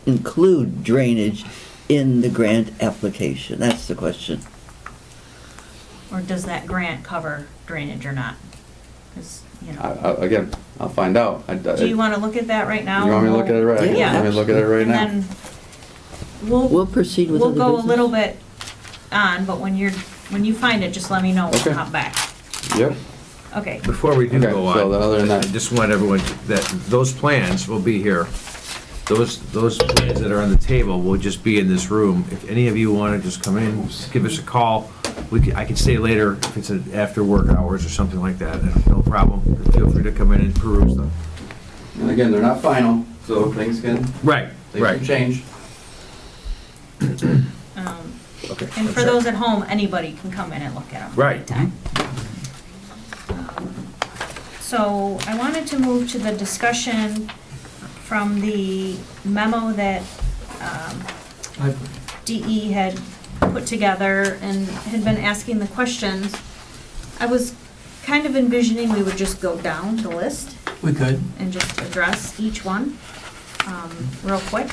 include drainage in the grant application? That's the question. Or does that grant cover drainage or not? 'Cause, Again, I'll find out. do you want to look at that right now? You want me to look at it right? Yeah. You want me to look at it right And now? then We'll we'll proceed with we'll other go a business. little bit on, but when you find it, just let me know. We'll Okay. come back. Yep. Okay. Before we do Okay, go so on, then other than that- I just want everyone that those plans will be here. Those plans that are on the table will just be in this room. If any of you want to just come in, just give us a call. I can stay later if it's after work hours or something like that. No problem. Feel free to come in and peruse them. And again, they're not final, so things can Right, change. Okay. And for those at home, anybody can come in and look at them. Right. anytime. So I wanted to move to the discussion from the memo that DE had put together and had been asking the questions. I was kind of envisioning we would just go down the list We could. and just address each one real quick.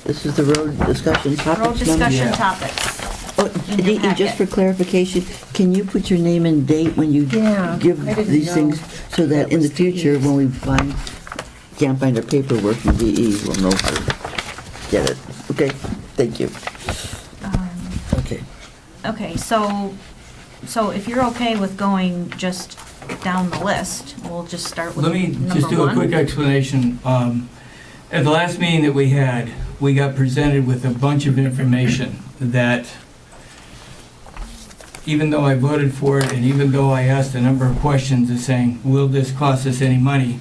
This is the road discussion topics. Road discussion Yeah. topics. Dee, just for clarification, can you put your name and date when you Yeah, give I didn't these know things, so that that in the was future, DE. when we can't find our paperwork from DE, we'll know how to get it? Okay, thank you. Okay. Okay, so if you're okay with going just down the list, we'll just start with Let me number just do a one. quick explanation. At the last meeting that we had, we got presented with a bunch of information that, even though I voted for it, and even though I asked a number of questions of saying, will this cost us any money?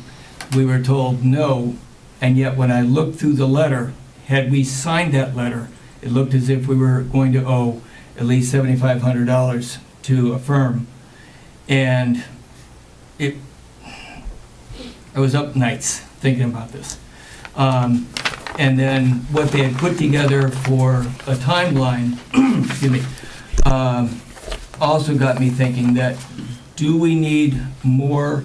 We were told no, and yet when I looked through the letter, had we signed that letter, it looked as if we were going to owe at least $7,500 to a firm. And I was up nights thinking about this. And then what they had put together for a timeline, excuse me, also got me thinking that, do we need more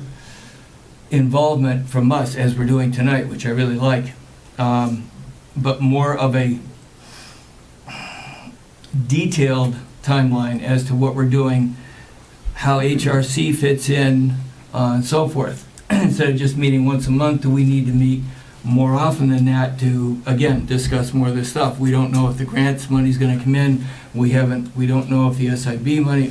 involvement from us, as we're doing tonight, which I really like, but more of a detailed timeline as to what we're doing, how HRC fits in, and so forth. Instead of just meeting once a month, do we need to meet more often than that to, again, discuss more of this stuff? We don't know if the grants money's gonna come in. We don't know if the SIB money,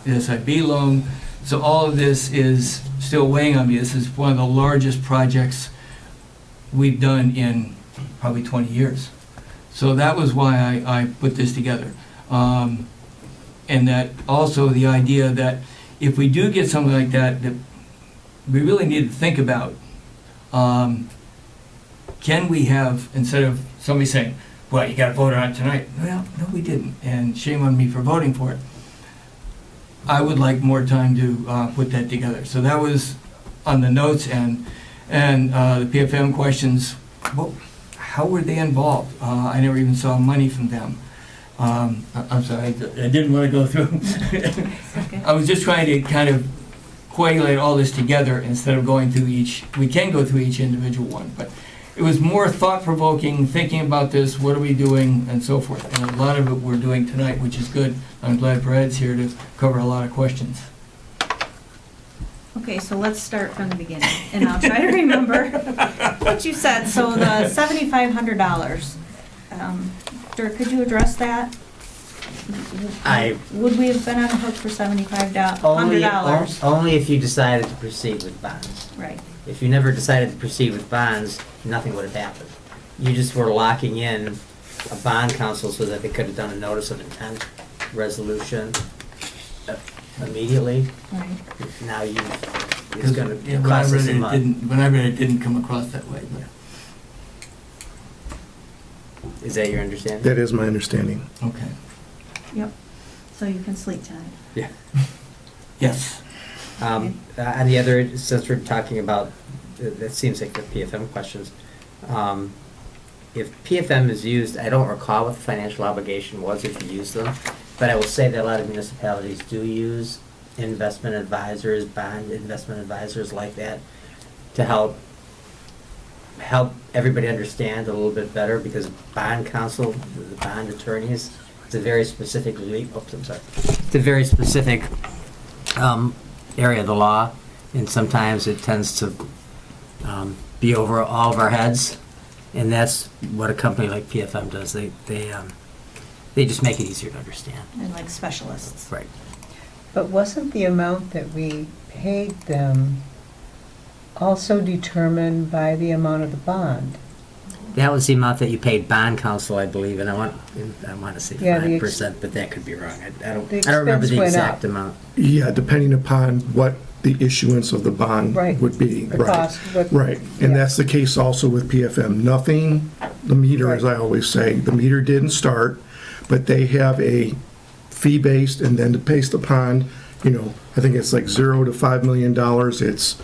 the SIB loan. So all of this is still weighing on me. This is one of the largest projects we've done in probably 20 years. So that was why I put this together. And that also the idea that if we do get something like that, that we really need to think about, can we have, instead of somebody saying, well, you gotta vote on it tonight. Well, no, we didn't, and shame on me for voting for it. I would like more time to put that together. So that was on the notes, and the PFM questions, well, how were they involved? I never even saw money from them. I'm sorry, I didn't want to go through. I was just trying to kind of coagulate all this together instead of going through each. We can go through each individual one, but it was more thought-provoking, thinking about this, what are we doing, and so forth. And a lot of it we're doing tonight, which is good. I'm glad Brad's here to cover a lot of questions. Okay, so let's start from the beginning, and I'll try to remember what you said. So the $7,500, Dirk, could you address that? Would we have been on the hook for $7,500? Only if you decided to proceed with bonds. Right. If you never decided to proceed with bonds, nothing would have happened. You just were locking in a bond council so that they could have done a notice of intent resolution immediately. Right. Now it's going to When I cost us read a it, month. when I read it, it didn't come across that way. But Is that your understanding? That is my understanding. okay. Yep. So you can sleep tonight. Yeah. Yes. And the other, since we're talking about, that seems like the PFM questions. If PFM is used, I don't recall what the financial obligation was if you use them, but I will say that a lot of municipalities do use investment advisors, bond investment advisors like that, to help everybody understand a little bit better, because bond counsel, the bond attorneys, it's a very specific it's a very specific area of the law, and sometimes it tends to be over all of our heads, and that's what a company like PFM does. They just make it easier to understand. And like specialists. Right. But wasn't the amount that we paid them also determined by the amount of the bond? That was the amount that you paid bond counsel, I believe, and I want to say Yeah, the 5%, but that could be wrong. I don't the remember expense the went exact up. amount. Yeah, depending upon what the issuance of the bond Right. would be. The Right. cost, what- Right, and yeah. that's the case also with PFM. Nothing, the meter, as I always say, the meter didn't start, but they have a fee-based, and then based upon, I think it's like $0 to $5 million, it's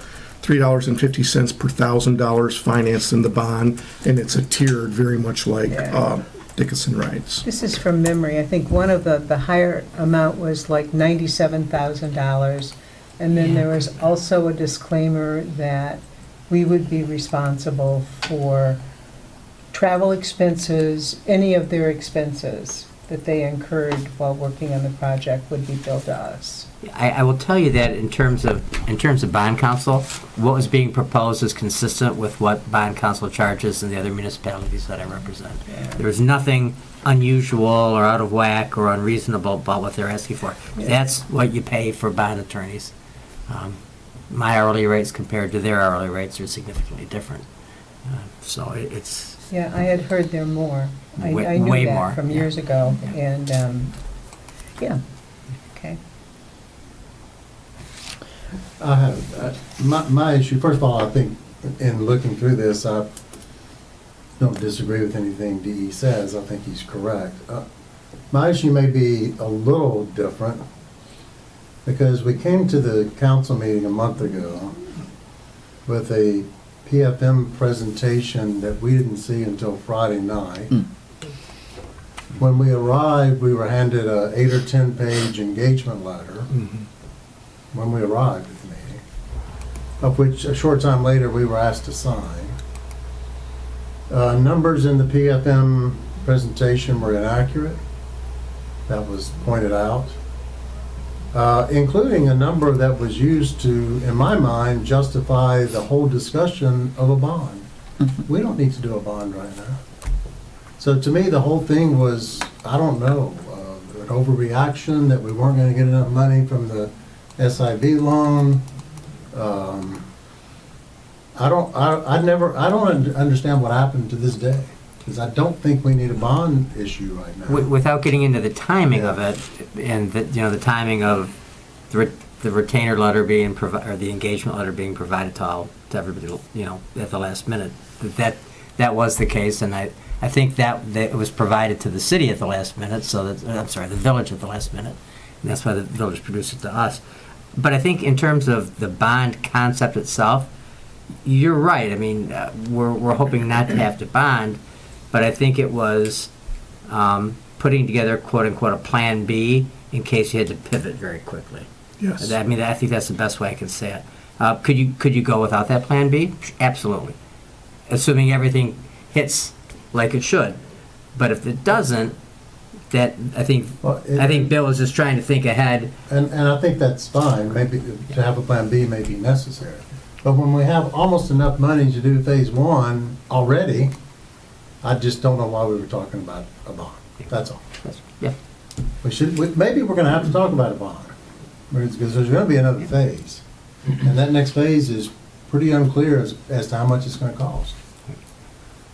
$3.50 per $1,000 financed in the bond, and it's a tiered, very much like Yeah. Dickinson Rights. This is from memory. I think one of the higher amount was like $97,000. And then there was also a disclaimer that we would be responsible for travel expenses, any of their expenses. that they incurred while working on the project would be billed to us. I will tell you that in terms of bond counsel, what was being proposed is consistent with what bond counsel charges in the other municipalities that I represent. There was nothing unusual or out of whack or unreasonable about what they're asking for. Yeah. That's what you pay for bond attorneys. My hourly rates compared to their hourly rates are significantly different. So it's, Yeah, I had heard there more. I Way knew more, that from yeah. years ago, Yeah. and, yeah, okay. I have, my issue, first of all, I think in looking through this, I don't disagree with anything DE says. I think he's correct. My issue may be a little different because we came to the council meeting a month ago with a PFM presentation that we didn't see until Friday night. When we arrived, we were handed a 8 or 10 page engagement letter when we arrived at the meeting, of which a short time later we were asked to sign. Numbers in the PFM presentation were inaccurate. That was pointed out, including a number that was used to, in my mind, justify the whole discussion of a bond. We don't need to do a bond right now. So to me, the whole thing was, I don't know, an overreaction that we weren't going to get enough money from the SIB loan. I don't understand what happened to this day, because I don't think we need a bond issue right now. without getting into the timing of it, and the timing of the retainer letter being provided, or the engagement letter being provided to everybody, at the last minute, that was the case, and I think that it was provided to the city at the last minute, the village at the last minute, and that's why the village produced it to us. But I think in terms of the bond concept itself, you're right. I mean, we're hoping not to have to bond, but I think it was putting together, quote unquote, a plan B in case you had to pivot very quickly. Yes. I mean, I think that's the best way I can say it. Could you go without that plan B? Absolutely. Assuming everything hits like it should. But if it doesn't, that I think Bill is just trying to think ahead. And I think that's fine, maybe to have a plan B may be necessary. But when we have almost enough money to do phase one already, I just don't know why we were talking about a bond. That's all. Yeah. Maybe we're gonna have to talk about a bond, because there's gonna be another phase. And that next phase is pretty unclear as to how much it's gonna cost.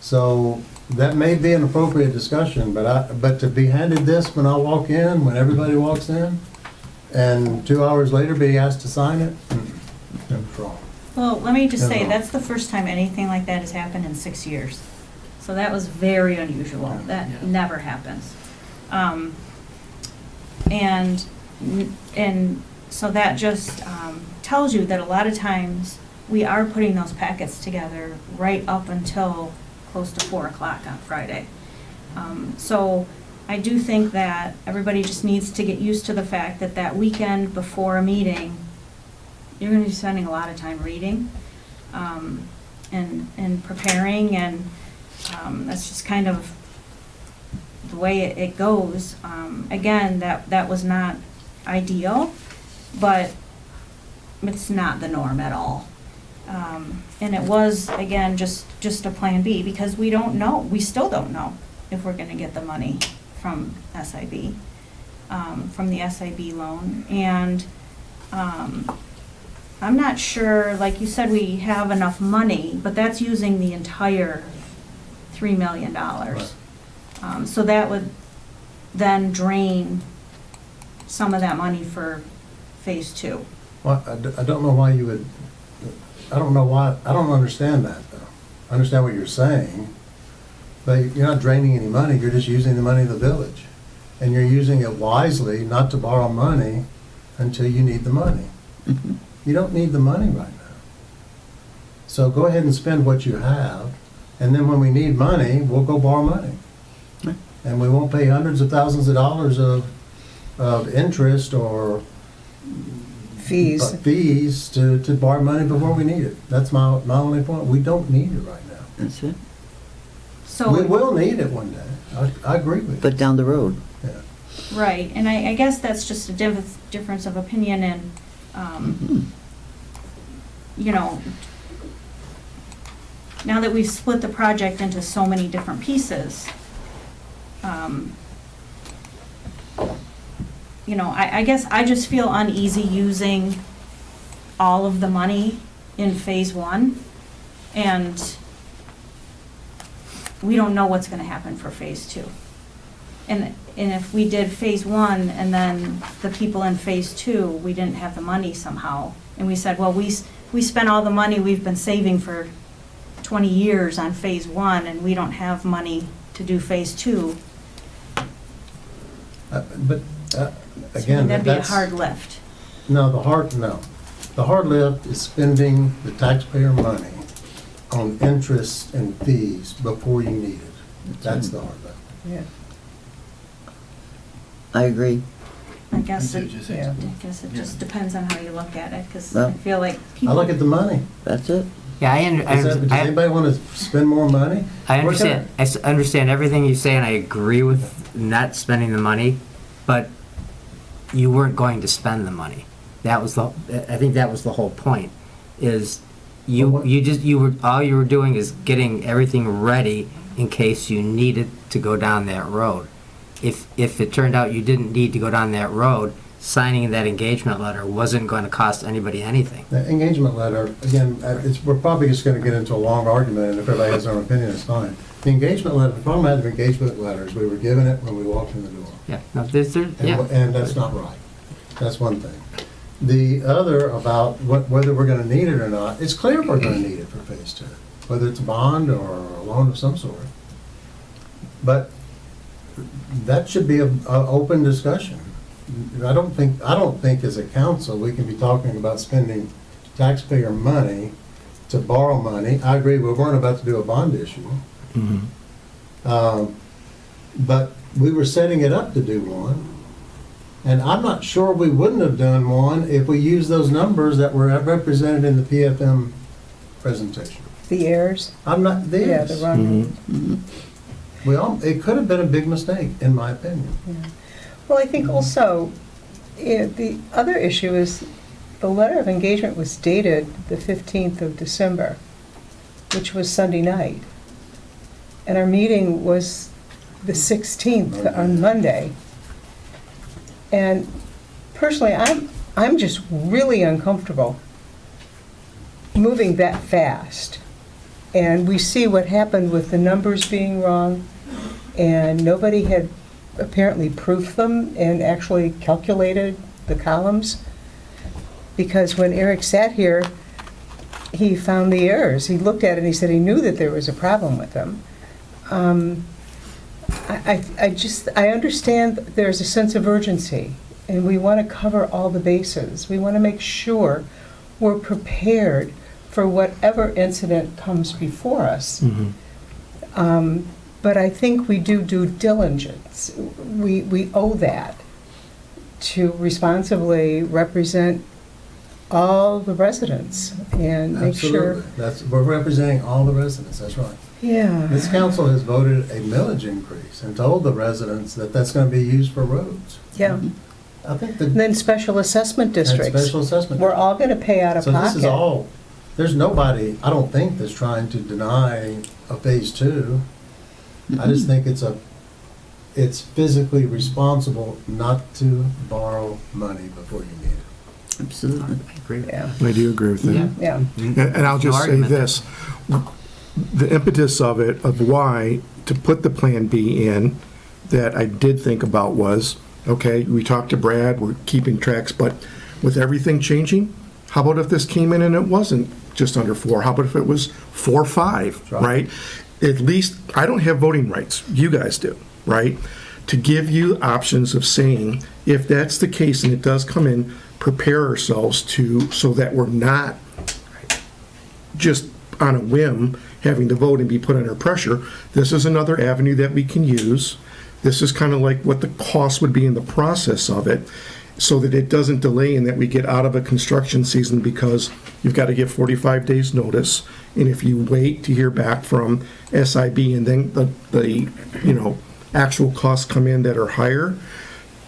So that may be an appropriate discussion, but to be handed this when I walk in, when everybody walks in, and 2 hours later be asked to sign it, that's wrong. Well, let me just say, No. that's the first time anything like that has happened in 6 years. So that was very unusual. That never happens. And so that just tells you that a lot of times we are putting those packets together right up until close to 4 o'clock on Friday. So I do think that everybody just needs to get used to the fact that that weekend before a meeting, you're going to be spending a lot of time reading and preparing, and that's just kind of the way it goes. Again, that was not ideal, but it's not the norm at all. And it was, again, just a plan B, because we don't know, we still don't know if we're going to get the money from SIB, from the SIB loan. And I'm not sure, like you said, we have enough money, but that's using the entire $3 million. Right. So that would then drain some of that money for phase 2. Well, I don't know why you would, I don't understand that, though. I understand what you're saying, but you're not draining any money, you're just using the money of the village. And you're using it wisely, not to borrow money until you need the money. You don't need the money right now. So go ahead and spend what you have, and then when we need money, we'll go borrow money. And we won't pay hundreds of thousands of dollars of interest or fees to borrow money before we need it. That's my only point. We don't need it right now. That's it. So We will need it one day. I agree with you. But down the road. Yeah. Right, and I guess that's just a difference of opinion and, you know, now that we've split the project into so many different pieces, you know, I guess I just feel uneasy using all of the money in phase one, and we don't know what's gonna happen for phase two. And if we did phase one and then the people in phase two, we didn't have the money somehow, and we said, well, we spent all the money we've been saving for 20 years on phase one, and we don't have money to do phase two, But, so again, that'd be a that's... hard lift. No. The hard lift is spending the taxpayer money on interest and fees before you need it. That's the hard lift. Yeah. I agree. I guess it Yeah. just depends on how you look at it, because Well, I feel like I people. look at the money. That's it. Yeah, Does anybody want to spend more money? I We're gonna- understand. Understand everything you say, and I agree with not spending the money, but you weren't going to spend the money. That was I think that was the whole point. Is Well, all you were doing is getting everything ready in case you needed to go down that road. If it turned out you didn't need to go down that road, signing that engagement letter wasn't going to cost anybody anything. The engagement letter, again, we're probably just going to get into a long argument, and if everybody has their own opinion, it's fine. The engagement letter, the problem I had with engagement letters, we were given it when we walked in the door. Yeah, no, And that's not right. That's one thing. The other about whether we're going to need it or not, it's clear we're going to need it for phase two, whether it's a bond or a loan of some sort. But that should be an open discussion. I don't think as a council, we can be talking about spending taxpayer money to borrow money. I agree, we weren't about to do a bond issue. But we were setting it up to do one. And I'm not sure we wouldn't have done one if we used those numbers that were represented in the PFM presentation. The errors? I'm not, these. Yeah, the wrong. It could have been a big mistake, in my opinion. Yeah. Well, I think also, the other issue is the letter of engagement was dated the 15th of December, which was Sunday night. And our meeting was the 16th on Monday. And personally, I'm just really uncomfortable moving that fast. And we see what happened with the numbers being wrong, and nobody had apparently proofed them and actually calculated the columns. Because when Eric sat here, he found the errors. He looked at it and he said he knew that there was a problem with them. I understand that there's a sense of urgency, and we want to cover all the bases. We want to make sure we're prepared for whatever incident comes before us. But I think we do due diligence. We owe that to responsibly represent all the residents and make sure. Absolutely. We're representing all the residents, that's right. Yeah. This council has voted a millage increase and told the residents that that's going to be used for roads. Yeah. I think And then special assessment districts. Special assessment. We're all going to pay out of So pocket. this is all, there's nobody, I don't think, that's trying to deny a phase two. I just think it's physically responsible not to borrow money before you need it. Absolutely. I agree with Yeah. I do agree with that. Yeah. And I'll just say this, the impetus of it, of why to put the Plan B in, that I did think about was, okay, we talked to Brad, we're keeping tracks, but with everything changing, how about if this came in and it wasn't just under 4? How about if it was 4 or 5, right? At least, I don't have voting rights, you guys do, right? To give you options of saying, if that's the case and it does come in, prepare ourselves so that we're not just on a whim having to vote and be put under pressure. This is another avenue that we can use. This is kind of like what the cost would be in the process of it, so that it doesn't delay and that we get out of a construction season because you've got to give 45 days notice. And if you wait to hear back from SIB and then the actual costs come in that are higher,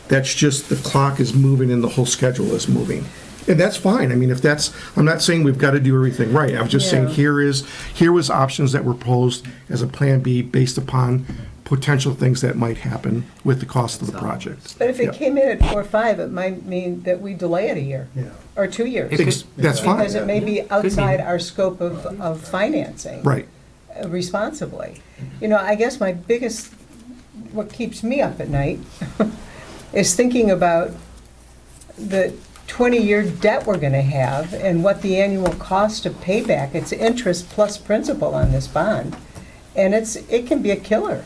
That's just the clock is moving and the whole schedule is moving. And that's fine. I mean, if that's, I'm not saying we've got to do everything right. I'm just saying Yeah. here was options that were posed as a plan B based upon potential things that might happen with the cost of the project. But if it Yeah. came in at 4.5, it might mean that we delay it a year Yeah. or 2 years. That's fine. Because it may be outside our scope of financing. Right. Responsibly. You know, I guess my biggest, what keeps me up at night is thinking about the 20-year debt we're going to have and what the annual cost of payback, it's interest plus principal on this bond. And it can be a killer.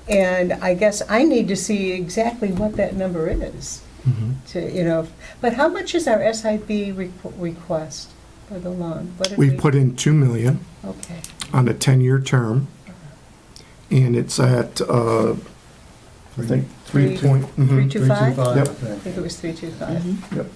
And I guess I need to see exactly what that number is. To, but how much is our SIB request for the loan? What did We've put in $2 million Okay. on a 10-year term, and it's at, I think, 3 point. 325? I Yep. I think. think it was 325. Yep.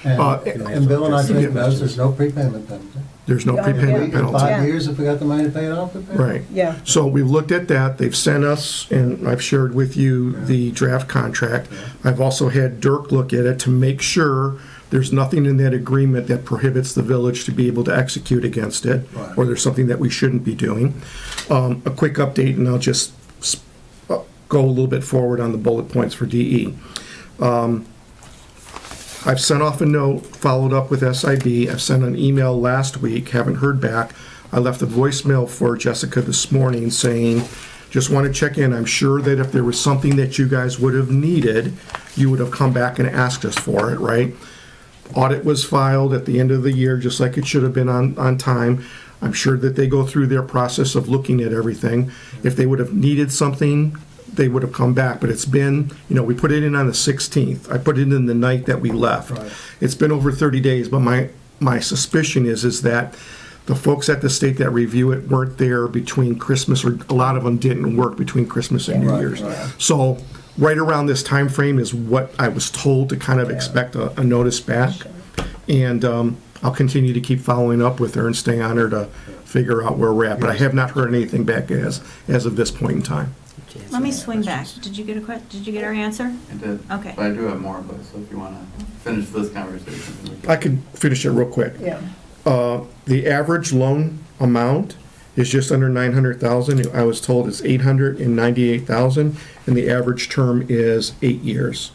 And Bill and I talked about this, there's no prepayment penalty. There's no Yeah. prepayment In penalty. 5 Yeah. years, if we got the money to pay it off, we pay it off. Right. Yeah. So we've looked at that, they've sent us, and I've shared with you the draft contract. I've also had Dirk look at it to make sure there's nothing in that agreement that prohibits the village to be able to execute against it, Right. or there's something that we shouldn't be doing. A quick update, and I'll just go a little bit forward on the bullet points for DE. I've sent off a note, followed up with SIB. I've sent an email last week, haven't heard back. I left a voicemail for Jessica this morning saying, just want to check in. I'm sure that if there was something that you guys would have needed, you would have come back and asked us for it, right? Audit was filed at the end of the year, just like it should have been on time. I'm sure that they go through their process of looking at everything. If they would have needed something, they would have come back, but it's been, we put it in on the 16th. I put it in the night that we left. Right. It's been over 30 days, but my suspicion is that the folks at the state that review it weren't there between Christmas, or a lot of them didn't work between Christmas and New Right, Year's. right. So right around this time frame is what I was told to kind of expect a notice back. And I'll continue to keep following up with her and stay on her to figure out where we're at, but I have not heard anything back as of this point in time. Let me swing back. Did you get did you get our answer? I did. Okay. But I do have more, but so if you want to finish this conversation. then we can- I can finish it real quick. Yeah. The average loan amount is just under 900,000. I was told it's 898,000, and the average term is 8 years.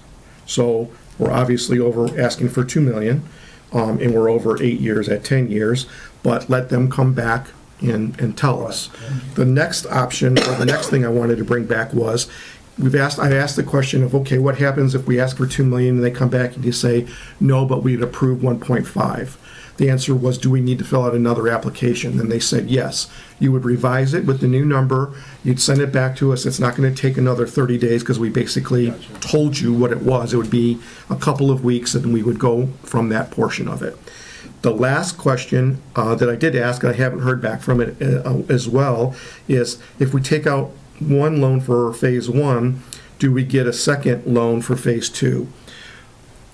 So we're obviously over asking for 2 million, and we're over 8 years at 10 years. But let them come back and tell us. The next option, or the next thing I wanted to bring back was, I asked the question of, okay, what happens if we ask for 2 million and they come back and you say, no, but we'd approve 1.5? The answer was, do we need to fill out another application? And they said, yes. You would revise it with the new number, you'd send it back to us. It's not going to take another 30 days because we basically told you what it was. It would be a couple of weeks and we would go from that portion of it. The last question that I did ask, and I haven't heard back from it as well, is if we take out one loan for phase 1, do we get a second loan for phase 2?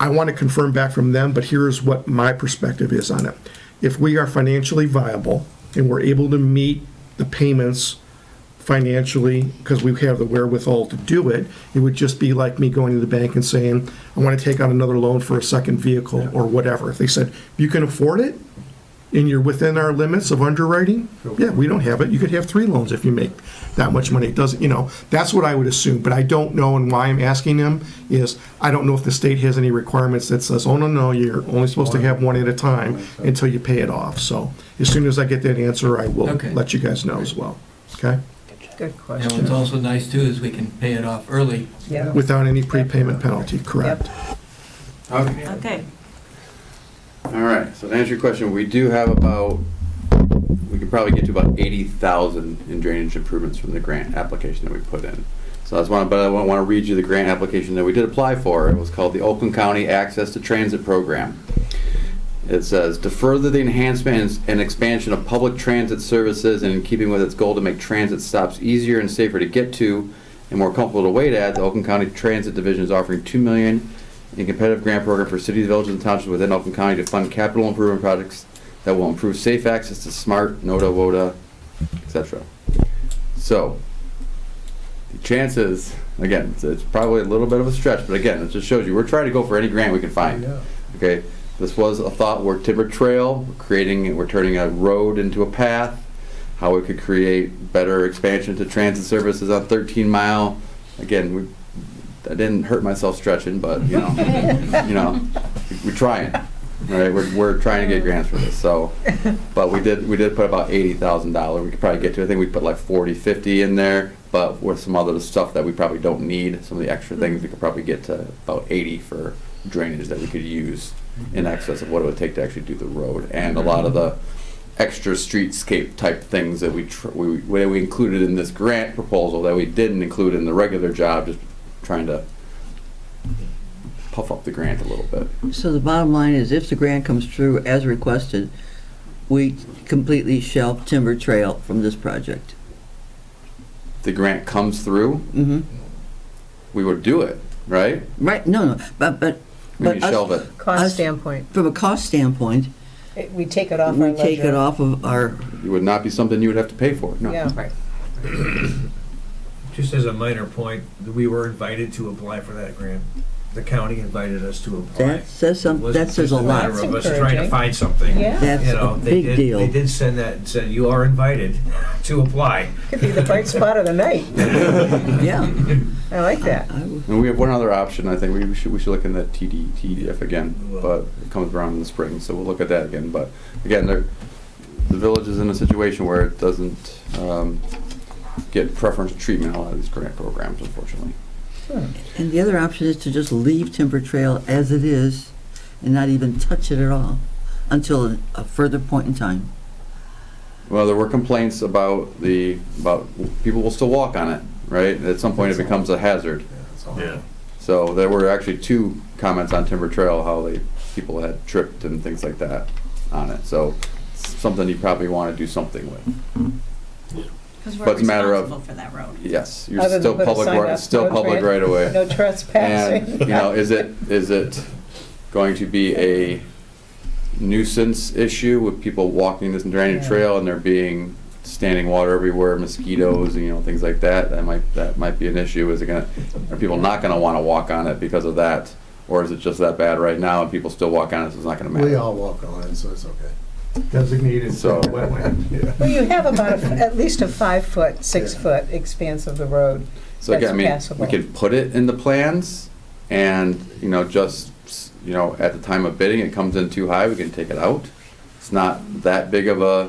I want to confirm back from them, but here's what my perspective is on it. If we are financially viable and we're able to meet the payments financially because we have the wherewithal to do it, it would just be like me going to the bank and saying, I want to take out another loan for a second vehicle or whatever. If they said, you can afford it and you're within our limits of underwriting, yeah, we don't have it. You could have 3 loans if you make that much money. It doesn't, that's what I would assume, but I don't know, and why I'm asking them is I don't know if the state has any requirements that says, oh, no, you're only supposed to have one at a time until you pay it off. So as soon as I get that answer, I will let you guys know as well. Okay? Good And question. what's also nice too is we can pay it off early. Yeah. Without any prepayment penalty, correct? Okay. Okay. All right, so to answer your question, we do have we could probably get to about 80,000 in drainage improvements from the grant application that we put in. So I want to read you the grant application that we did apply for. It was called the Oakland County Access to Transit Program. It says, to further the enhancement and expansion of public transit services and in keeping with its goal to make transit stops easier and safer to get to and more comfortable to wait at, the Oakland County Transit Division is offering $2 million in competitive grant program for cities, villages, and townships within Oakland County to fund capital improvement projects that will improve safe access to SMART, NODA, WODA, etc. So, the chances Again, it's probably a little bit of a stretch, but again, it just shows you, we're trying to go for any grant we can find. Okay, this was a thought, we're timber trail, we're turning a road into a path, how we could create better expansion to transit services on 13 Mile. Again, I didn't hurt myself stretching, but we're trying. Right, we're trying to get grants for this. So, but we did put about $80,000. We could probably get to. I think we put like 40, 50 in there. But with some other stuff that we probably don't need, some of the extra things, we could probably get to about 80 for drainage that we could use in excess of what it would take to actually do the road, and a lot of the extra streetscape type things that we included in this grant proposal that we didn't include in the regular job, just trying to puff up the grant a little bit. So the bottom line is, if the grant comes through as requested, we completely shelf Timber Trail from this project. The grant comes through, we would do it, right? Right, no, but We shelve it. Cost standpoint, from a cost standpoint, we take it off our we ledger. take it off of our, It would not be something you would have to pay for, no. Yeah. Right. Just as a minor point, we were invited to apply for that grant. The county invited us to apply. that says It wasn't that says just a matter lot. of us That's trying to encouraging. find something. Yeah. That's You know, a big deal. They did send that and said, you are invited to apply. Could be the bright spot of the night. Yeah. I like that. And we have one other option, I think we should look in that TDF again, but it comes around in the spring, so we'll look at that again. But again, the village is in a situation where it doesn't get preferential treatment in a lot of these grant programs, unfortunately. And the other option is to just leave Timber Trail as it is and not even touch it at all until a further point in time. Well, there were complaints about people will still walk on it, right? At some point it becomes a hazard. Yeah. So there were actually 2 comments on Timber Trail, how people had tripped and things like that on it. So it's something you probably want to do something with. Because But we're it's a matter of- responsible for that road. Yes, you're Other than still put a public sign right, up, still no public tran- right away. No trespassing. And, is it going to be a nuisance issue with people walking this drainage Yeah. trail and there being standing water everywhere, mosquitoes, and things like that? That might be an issue. Are people not gonna wanna walk on it because of that? Or is it just that bad right now and people still walk on it, so it's not gonna matter? We all walk on it, so it's okay. Designated So- wetland, yeah. Well, you have about at least a 5-foot, 6-foot expanse of the road. So again, That's we passable. could put it in the plans and, just, at the time of bidding, it comes in too high, we can take it out. It's not that big of a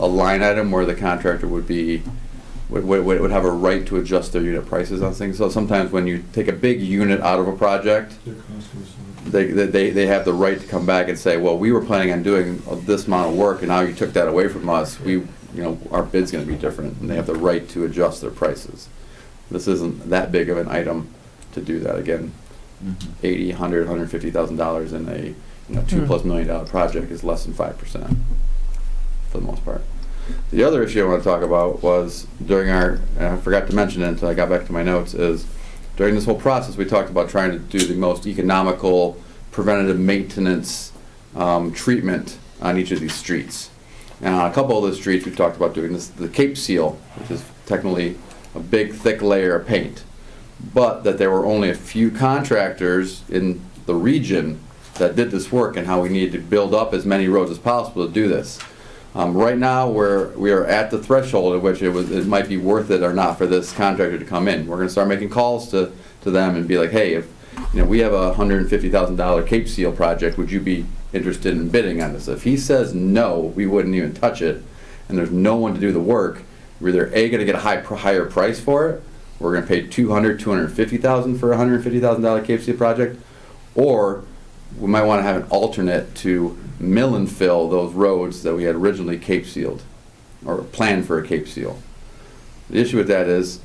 line item where the contractor would have a right to adjust their unit prices on things. So sometimes when you take a big unit out of a project, they have the right to come back and say, well, we were planning on doing this amount of work and now you took that away from us. Our bid's gonna be different, and they have the right to adjust their prices. This isn't that big of an item to do that. Again, $80, $100, $150,000 in a $2+ million project is less than 5% for the most part. The other issue I want to talk about was during and I forgot to mention it until I got back to my notes, is during this whole process we talked about trying to do the most economical preventative maintenance treatment on each of these streets. And on a couple of the streets we talked about doing the Cape Seal, which is technically a big thick layer of paint, but that there were only a few contractors in the region that did this work, and how we needed to build up as many roads as possible to do this. Right now, we are at the threshold at which it might be worth it or not for this contractor to come in. We're going to start making calls to them and be like, hey, if we have a $150,000 Cape Seal project, would you be interested in bidding on this? If he says no, we wouldn't even touch it, and there's no one to do the work, we're either A, going to get a higher price for it, we're going to pay $250,000 for a $150,000 Cape Seal project, or we might want to have an alternate to mill and fill those roads that we had originally Cape Sealed, or planned for a Cape Seal. The issue with that is,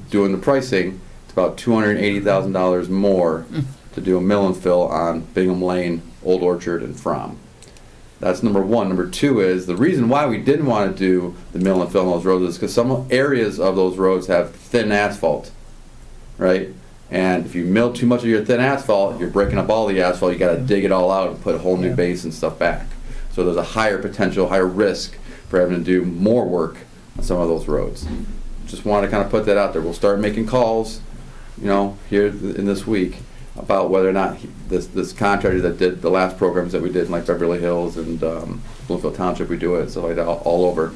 doing the pricing, it's about $280,000 more to do a mill and fill on Bingham Lane, Old Orchard, and Fromm. That's number one. Number two is, the reason why we didn't want to do the mill and fill on those roads is because some areas of those roads have thin asphalt, right? And if you mill too much of your thin asphalt, you're breaking up all the asphalt. You got to dig it all out and put a whole new base and stuff back. So there's a higher potential, higher risk for having to do more work on some of those roads. Just just wanted to kind of put that out there. We'll start making calls, you know, here in this week about whether or not this contractor that did the last programs that we did in like Beverly Hills and Bloomfield Township, we do it, so like all over.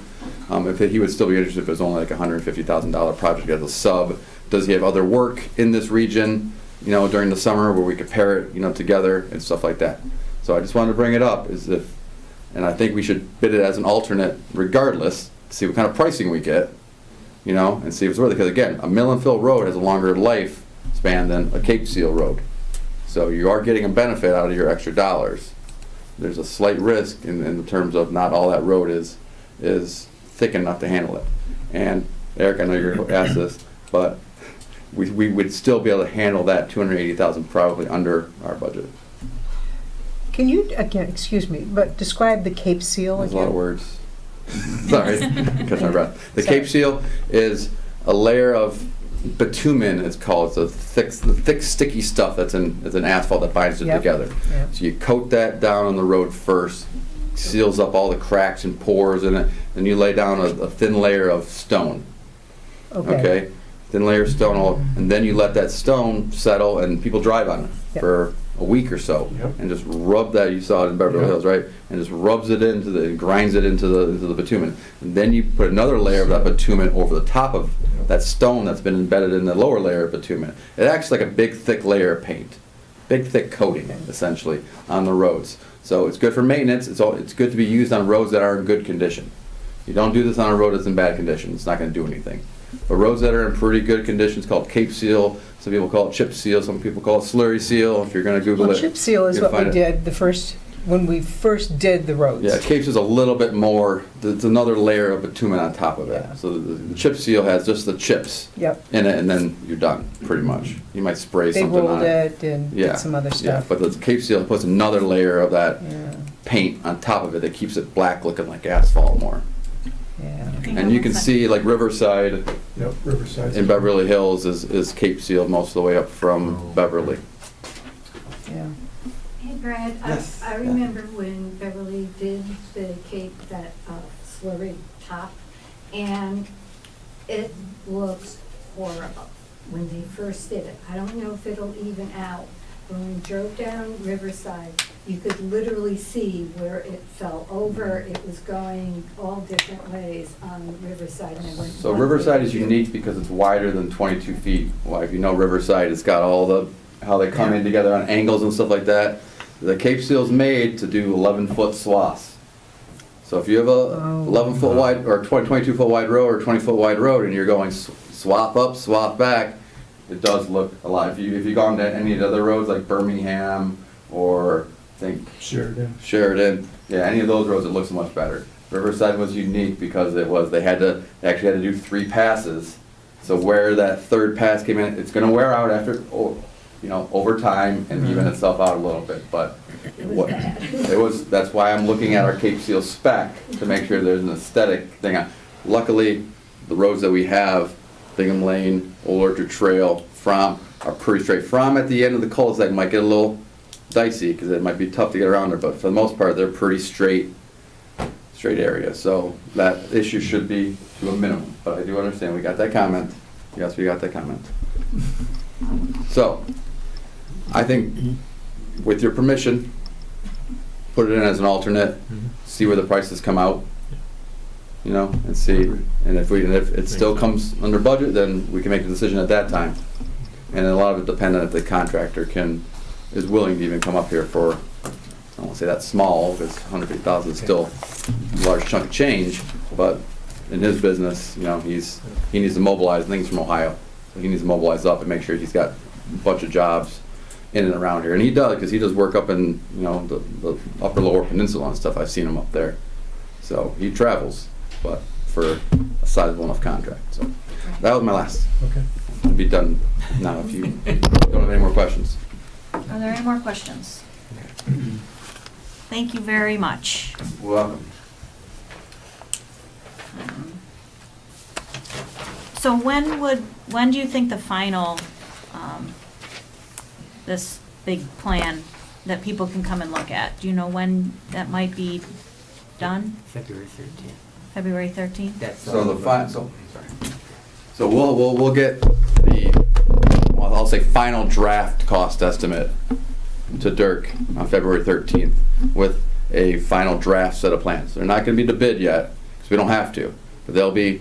If he would still be interested if it was only like a $150,000 project as a sub. Does he have other work in this region, you know, during the summer where we could pair it, you know, together and stuff like that. So I just wanted to bring it up and I think we should bid it as an alternate regardless, see what kind of pricing we get, you know, and see if it's worth it. Because again, a mill and fill road has a longer life span than a Cape Seal road. So you are getting a benefit out of your extra dollars. There's a slight risk in terms of not all that road is thick enough to handle it. And Eric, I know you're going to ask this, but we would still be able to handle that 280,000 probably under our budget. Can you, again, excuse me, but describe the Cape Seal That's again? a lot of words. Sorry, catch my breath. The Sorry. Cape Seal is a layer of bitumen, it's called. It's the thick, sticky stuff that's in asphalt that binds it Yep. together. Yep. So you coat that down on the road first, seals up all the cracks and pores in it, then you lay down a thin layer of stone. Okay? Thin layer of stone, and then you let that stone settle, and people drive on it Yep. for a week or so, Yep. and just rub that. You saw it in Beverly Yep. Hills, right? And just rubs it grinds it into the bitumen. And then you put another layer of that bitumen over the top of that stone that's been embedded in the lower layer of bitumen. It acts like a big thick layer of paint, big thick coating essentially on the roads. So it's good for maintenance. It's good to be used on roads that are in good condition. You don't do this on a road that's in bad condition. It's not going to do anything. But roads that are in pretty good condition, it's called Cape Seal. Some people call it chip seal. Some people call it slurry seal. If you're going to Google Well, it, chip seal is you'll what we find it. did when we first did the roads. Yeah, Cape Seal is a little bit more. There's another layer of bitumen on top of it. Yeah. So the chip seal has just the chips Yep. in it, and then you're done, pretty much. You might spray They something on rolled it. it and Yeah, did some other yeah. stuff. But the Cape Seal puts another layer of that Yeah, paint on top of it that keeps it black, looking like asphalt more. yeah. And you can see like Riverside Yep, Riverside. in Beverly Hills is Cape Seal most of the way up from Beverly. Yeah. Hey Brad, Yes, I remember when Beverly did the Cape, that slurry top, and it looks horrible when they first did it. I don't know if it'll even out. When we drove down Riverside, you could literally see where it fell over. It was going all different ways on Riverside. And I went So one Riverside way is to- unique because it's wider than 22 feet. Well, if you know Riverside, it's got all how they come in together on angles and stuff like that. The Cape Seal's made to do 11-foot swaths. So if you have a 11-foot wide or 22-foot wide road or 20-foot wide road and you're going swath up, swath back, it does look a lot. If you've gone to any of the other roads like Birmingham or I think Sheridan, yeah, any of those roads, it looks much better. Riverside was unique because they actually had to do 3 passes. So where that third pass came in, it's going to wear out after, over time and even itself out a little bit. But that's why I'm looking at our Cape Seal spec to make sure there's an aesthetic thing. Luckily, the roads that we have, Bingham Lane, Old Orchard Trail, From, are pretty straight. From at the end of the cul-de-sac might get a little dicey because it might be tough to get around there, but for the most part, they're pretty straight area. So that issue should be to a minimum. But I do understand, we got that comment. Yes, we got that comment. So, I think, with your permission, put it in as an alternate, see where the prices come out, and see. And if it still comes under budget, then we can make a decision at that time. And a lot of it depends on if the contractor is willing to even come up here for, I won't say that's small, because $150,000 is still a large chunk of change, but in his business, he needs to mobilize things from Ohio. So he needs to mobilize up and make sure he's got a bunch of jobs in and around here. And he does, because he does work up in, the upper lower peninsula and stuff. I've seen him up there. So he travels, but for a sizable enough contract. So that was my last. Okay. I'll be done now if you don't have any more questions. Are there any more questions? Thank you very much. Welcome. So when do you think the final, this big plan that people can come and look at? Do you know when that might be done? February 13th. February 13th? That's So So we'll get the, well, I'll say final draft cost estimate to Dirk on February 13th with a final draft set of plans. They're not gonna be to bid yet, because we don't have to, but they'll be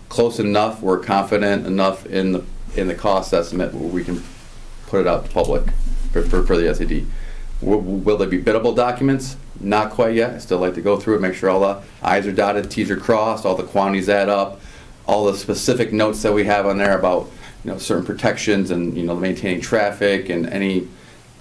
close enough, we're confident enough in the cost estimate where we can put it out to public for the SED. Will there be biddable documents? Not quite yet. I still like to go through it, make sure all the I's are dotted, T's are crossed, all the quantities add up, all the specific notes that we have on there about, you know, certain protections and, you know, maintaining traffic and any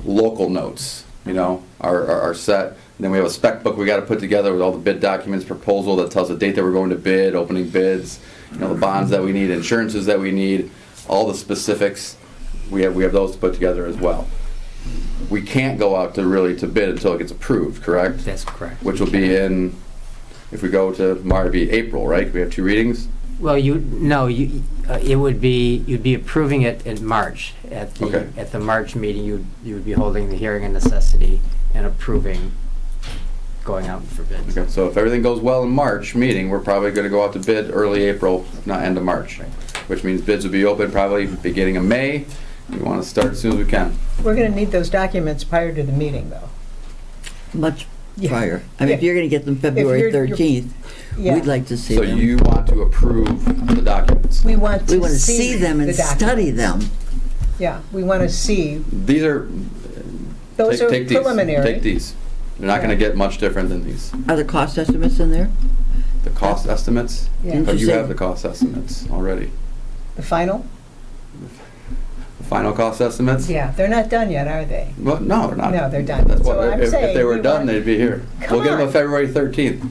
local notes, you know, are set. And then we have a spec book we got to put together with all the bid documents, proposal that tells the date that we're going to bid, opening bids, you know, the bonds that we need, insurances that we need, all the specifics. We have those to put together as well. We can't go out to bid until it gets approved, correct? That's correct. Which will be in, if we go to March, it'd be April, right? We have 2 readings. Well, it would be, you'd be approving it in March. At the March meeting, you would be holding the hearing on necessity and approving going out for bids. Okay, so if everything goes well in March meeting, we're probably gonna go out to bid early April, if not end of March. Which means bids will be open probably beginning of May. We wanna start as soon as we can. We're gonna need those documents prior to the meeting, though. Much Yeah. prior. I mean, if Yeah. you're gonna get them February you're- 13th, Yeah. we'd like to see So them. you want to approve the documents? We want We to want to see them and the study documents. them. Yeah, we want to see, These are, those are take these, preliminary. take these. They're not gonna get much different than these. Are there cost estimates in there? The cost estimates? Yeah. Didn't But you you say- have the cost estimates already. The final? The final cost estimates? Yeah, they're not done yet, are they? Well, no, they're not. No, they're done. That's So what, I'm if saying they were we done, want- they'd be here. Come We'll get them on. on February 13th.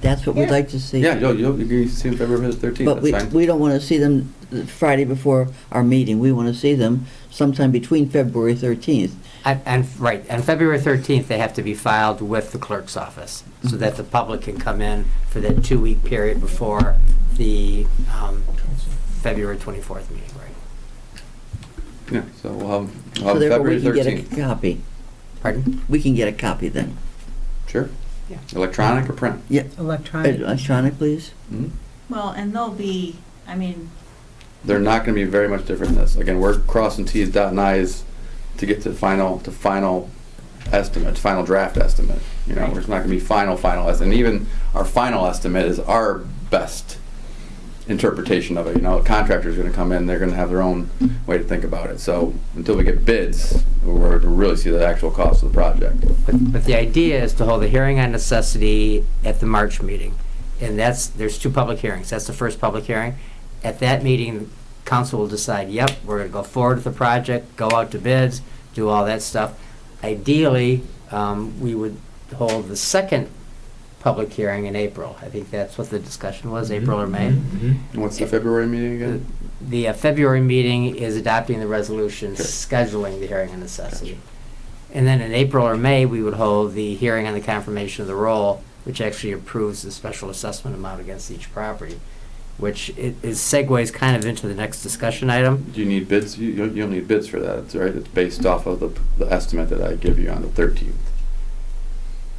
That's what we'd Yeah. like to see. Yeah, you can see them February 13th, But that's fine. we don't want to see them the Friday before our meeting. We want to see them sometime between February 13th. Right, on February 13th, they have to be filed with the clerk's office, so that the public can come in for that 2-week period before the February 24th meeting, right? Yeah, so we'll have So therefore, February we can get 13th. a copy. Pardon? We can get a copy then. Sure. Yeah. Electronic or print? Yeah. Electronic. Electronic, please. Mhm. Well, and they'll be, I mean, They're not gonna be very much different than this. Again, we're crossing Ts, dotting Is to get to final estimate, final draft estimate. You know, it's not gonna be final estimate. And even our final estimate is our best interpretation of it. You know, a contractor's gonna come in, they're gonna have their own way to think about it. So until we get bids, we're to really see the actual cost of the project. But the idea is to hold a hearing on necessity at the March meeting. And there's 2 public hearings. That's the first public hearing. At that meeting, council will decide, yep, we're gonna go forward with the project, go out to bids, do all that stuff. Ideally, we would hold the second public hearing in April. I think that's what the discussion was, April or May. And what's the February meeting again? The February meeting is adopting the resolution, scheduling the hearing on necessity. And then in April or May, we would hold the hearing on the confirmation of the roll, which actually approves the special assessment amount against each property, which segues kind of into the next discussion item. Do you need bids? You don't need bids for that, it's right? It's based off of the estimate that I give you on the 13th.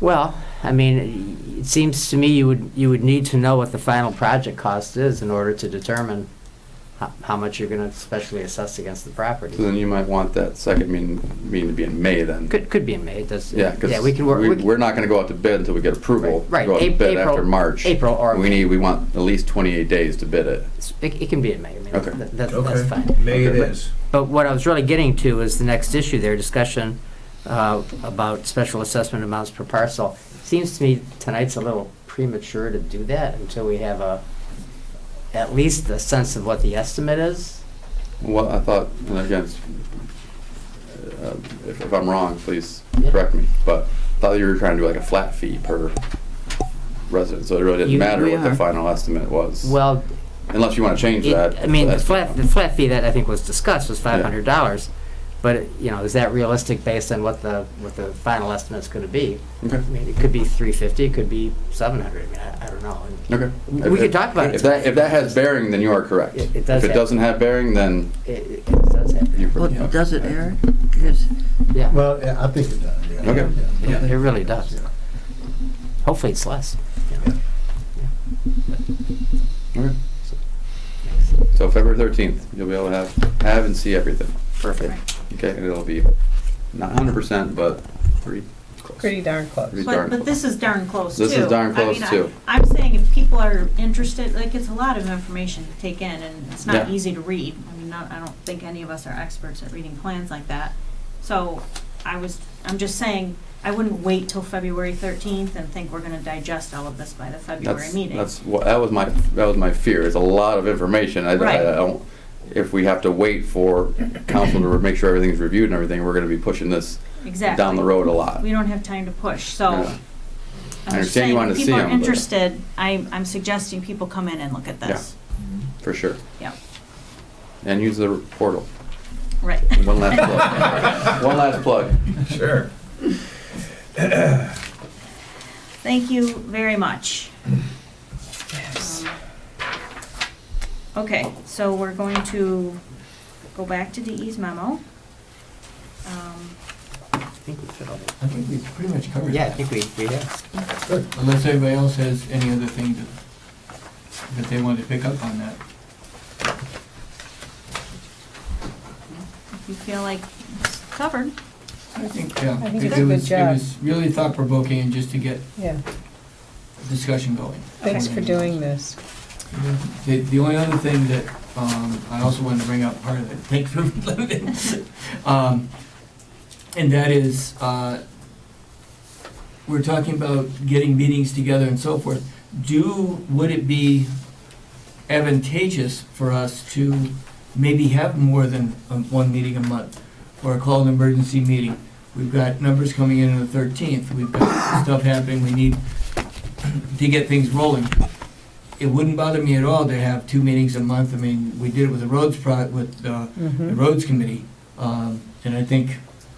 Well, I mean, it seems to me you would need to know what the final project cost is in order to determine how much you're going to specially assess against the property. So then you might want that second meeting to be in May then. Could be in May. It does. Yeah, because we can work. we're not going to go out to bid until we get approval. Right. Go out to bid after March. April or We want at least 28 days to bid it. It can be in May. I mean, Okay. That's fine. May it Okay. is. But what I was really getting to is the next issue there, discussion about special assessment amounts per parcel. Seems to me tonight's a little premature to do that until we have at least a sense of what the estimate is. Well, I thought, and again, if I'm wrong, please correct me, but I thought you were trying to do like a flat fee per resident, so it really didn't matter we what the are. final estimate was. Well, Unless you want to change that. I mean, the that's- flat fee that I think was discussed was $500, but you know, is that realistic based on what the final estimate's going to be? Okay. I mean, it could be $350, it could be $700. I mean, I don't know. Okay. We could talk about it. If that has bearing, then you are correct. It does If it have- doesn't have bearing, then It does have. you. Well, yeah. does it, Eric? Because Yeah. Well, yeah, I think it does, yeah. Okay. Yeah. It really does. Hopefully it's less. you know. Okay. So So February 13th, you'll be able to have and see everything. Perfect. Okay, and it'll be not 100%, but pretty close. Pretty darn close. Pretty darn But close. this is darn close too. This is darn close, I mean, too. I'm saying if people are interested, like, it's a lot of information to take in, and it's not Yeah. easy to read. I mean, I don't think any of us are experts at reading plans like that. So I'm just saying, I wouldn't wait till February 13th and think we're gonna digest all of this by the February meeting. That was my fear. It's a lot of information. I Right. don't, if we have to wait for council to make sure everything's reviewed and everything, we're gonna be pushing this Exactly. down the road a lot. We don't have time to push, so. Yeah. I I'm just understand you saying, wanted if to see people are them, but- interested, I'm suggesting people come in and look at this. For sure. Yeah, And use the portal. right. One last plug. One last plug. Sure. Thank you very much. Yes. Okay, so we're going to go back to DE's memo. I think we fit all that. I think we pretty much covered Yeah, I that. think we have. Good. Unless anybody else has any other thing that they want to pick up on that. If you feel like it's covered. I think, yeah. I think it- it's a it good was- job. It was really thought-provoking and just to get Yeah, discussion going. thanks for doing this. The only other thing that I also wanted to bring up, part of it, thanks for limiting, and that is, we're talking about getting meetings together and so forth. Would it be advantageous for us to maybe have more than one meeting a month, or call an emergency meeting? We've got numbers coming in on the 13th, we've got stuff happening, we need to get things rolling. It wouldn't bother me at all to have 2 meetings a month. I mean, we did it with the the roads committee, and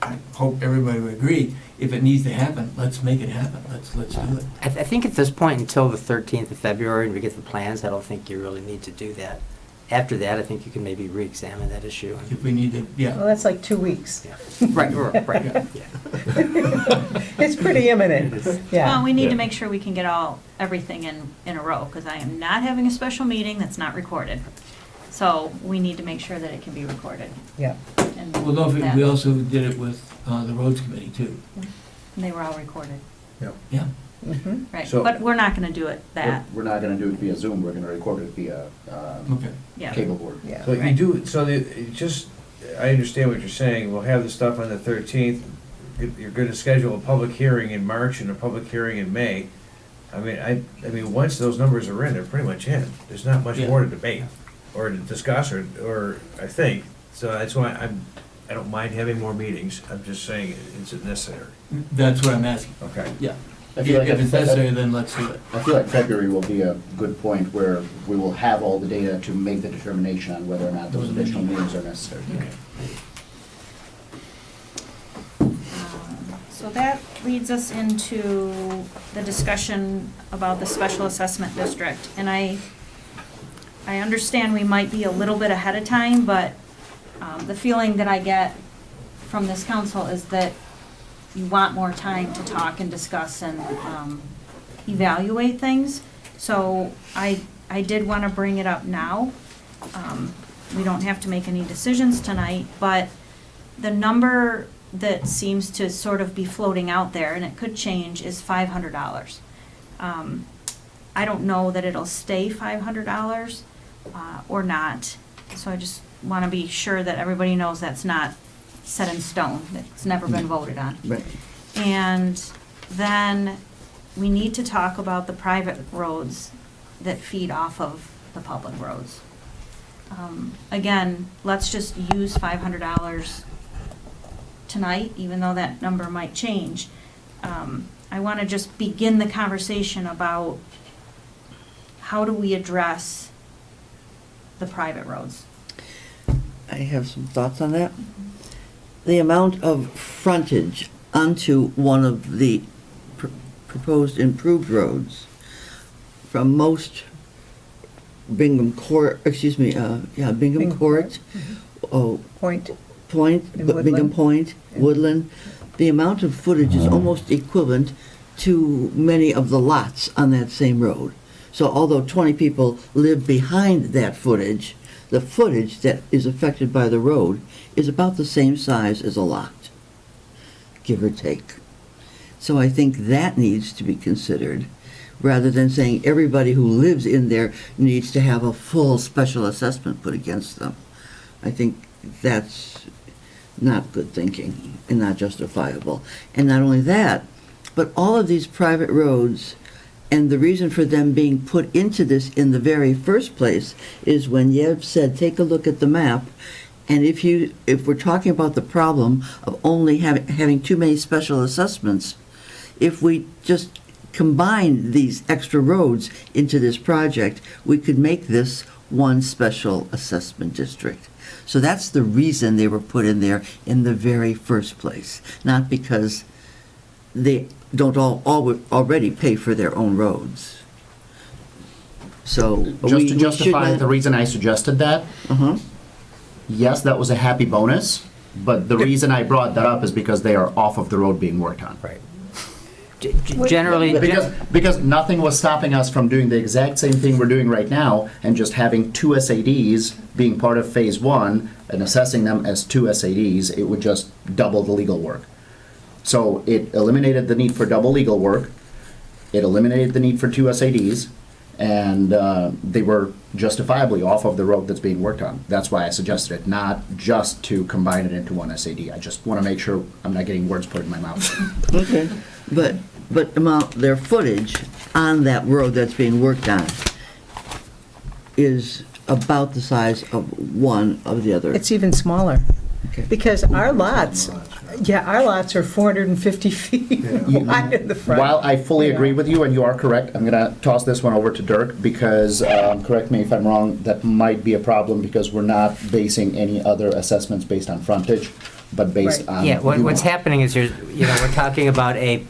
I hope everybody would agree. If it needs to happen, let's make it happen. Let's do it. I think at this point, until the 13th of February, and we get the plans, I don't think you really need to do that. After that, I think you can maybe re-examine that issue. If we need to, yeah. Well, that's like 2 weeks. Right, right, Yeah. yeah. It's pretty imminent, yeah. Well, we need to make sure we can get everything in a row, because I am not having a special meeting that's not recorded. So we need to make sure that it can be recorded. Yeah. And Well, don't forget, that- we also did it with the roads committee too. and they were all recorded, Yeah. Mhm. right? So- But we're not gonna do it that, We're not gonna do it via Zoom, we're gonna record it via Okay. yeah. cable board. Yeah. So you Right. do, so it just, I understand what you're saying, we'll have the stuff on the 13th, you're gonna schedule a public hearing in March and a public hearing in May. I mean, once those numbers are in, they're pretty much in, there's not much Yeah. more to debate, or to discuss, or, I think, so that's why I don't mind having more meetings, I'm just saying, is it necessary? That's what I'm asking. Okay. Yeah. I feel like If it's necessary, then let's do it. I feel like February will be a good point where we will have all the data to make the determination on whether or not those additional meetings are necessary. So that leads us into the discussion about the special assessment district. And I understand we might be a little bit ahead of time, but the feeling that I get from this council is that you want more time to talk and discuss and evaluate things. So I did want to bring it up now. We don't have to make any decisions tonight, but the number that seems to sort of be floating out there, and it could change, is $500. I don't know that it'll stay $500 or not, so I just want to be sure that everybody knows that's not set in stone, it's never been voted on. Right. And then we need to talk about the private roads that feed off of the public roads. Again, let's just use $500 tonight, even though that number might change. I want to just begin the conversation about how do we address the private roads? I have some thoughts on that. The amount of frontage onto one of the proposed improved roads from most Bingham Court, Bingham Court, oh, Point. And Bingham Woodland. Point, Woodland, the amount of footage is almost equivalent to many of the lots on that same road. So although 20 people live behind that footage, the footage that is affected by the road is about the same size as a lot, give or take. So I think that needs to be considered, rather than saying everybody who lives in there needs to have a full special assessment put against them. I think that's not good thinking and not justifiable. And not only that, but all of these private roads, and the reason for them being put into this in the very first place is when Yev said, take a look at the map, and if we're talking about the problem of only having too many special assessments, if we just combine these extra roads into this project, we could make this one special assessment district. So that's the reason they were put in there in the very first place, not because they don't already pay for their own roads. So Just to justify the reason I suggested that, yes, that was a happy bonus, but the reason I brought that up is because they are off of the road being worked on. Right. Generally, Because nothing was stopping us from doing the exact same thing we're doing right now and just having 2 SADs being part of phase 1 and assessing them as 2 SADs. It would just double the legal work. So it eliminated the need for double legal work. It eliminated the need for 2 SADs, and they were justifiably off of the road that's being worked on. That's why I suggested it, not just to combine it into 1 SAD. I just want to make sure I'm not getting words put in my mouth. Okay, but their footage on that road that's being worked on is about the size of one of the other. It's even smaller, Okay. because our lots are 450 feet wide in the front. While I fully agree with you, and you are correct, I'm going to toss this one over to Dirk, because, correct me if I'm wrong, that might be a problem because we're not basing any other assessments based on frontage, but based on... yeah, what's happening is we're talking about a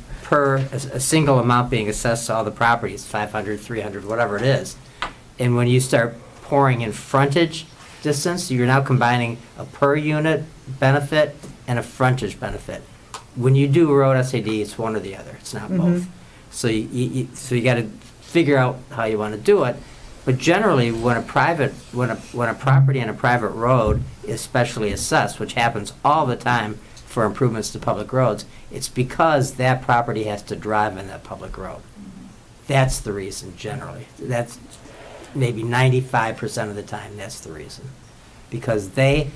single amount being assessed to all the properties, 500, 300, whatever it is. And when you start pouring in frontage distance, you're now combining a per unit benefit and a frontage benefit. When you do a road SAD, it's one or the other. It's not both. So you got to figure out how you want to do it. But generally, when a property and a private road is specially assessed, which happens all the time for improvements to public roads, it's because that property has to drive on that public road. That's the reason generally. That's maybe 95% of the time, that's the reason. Because they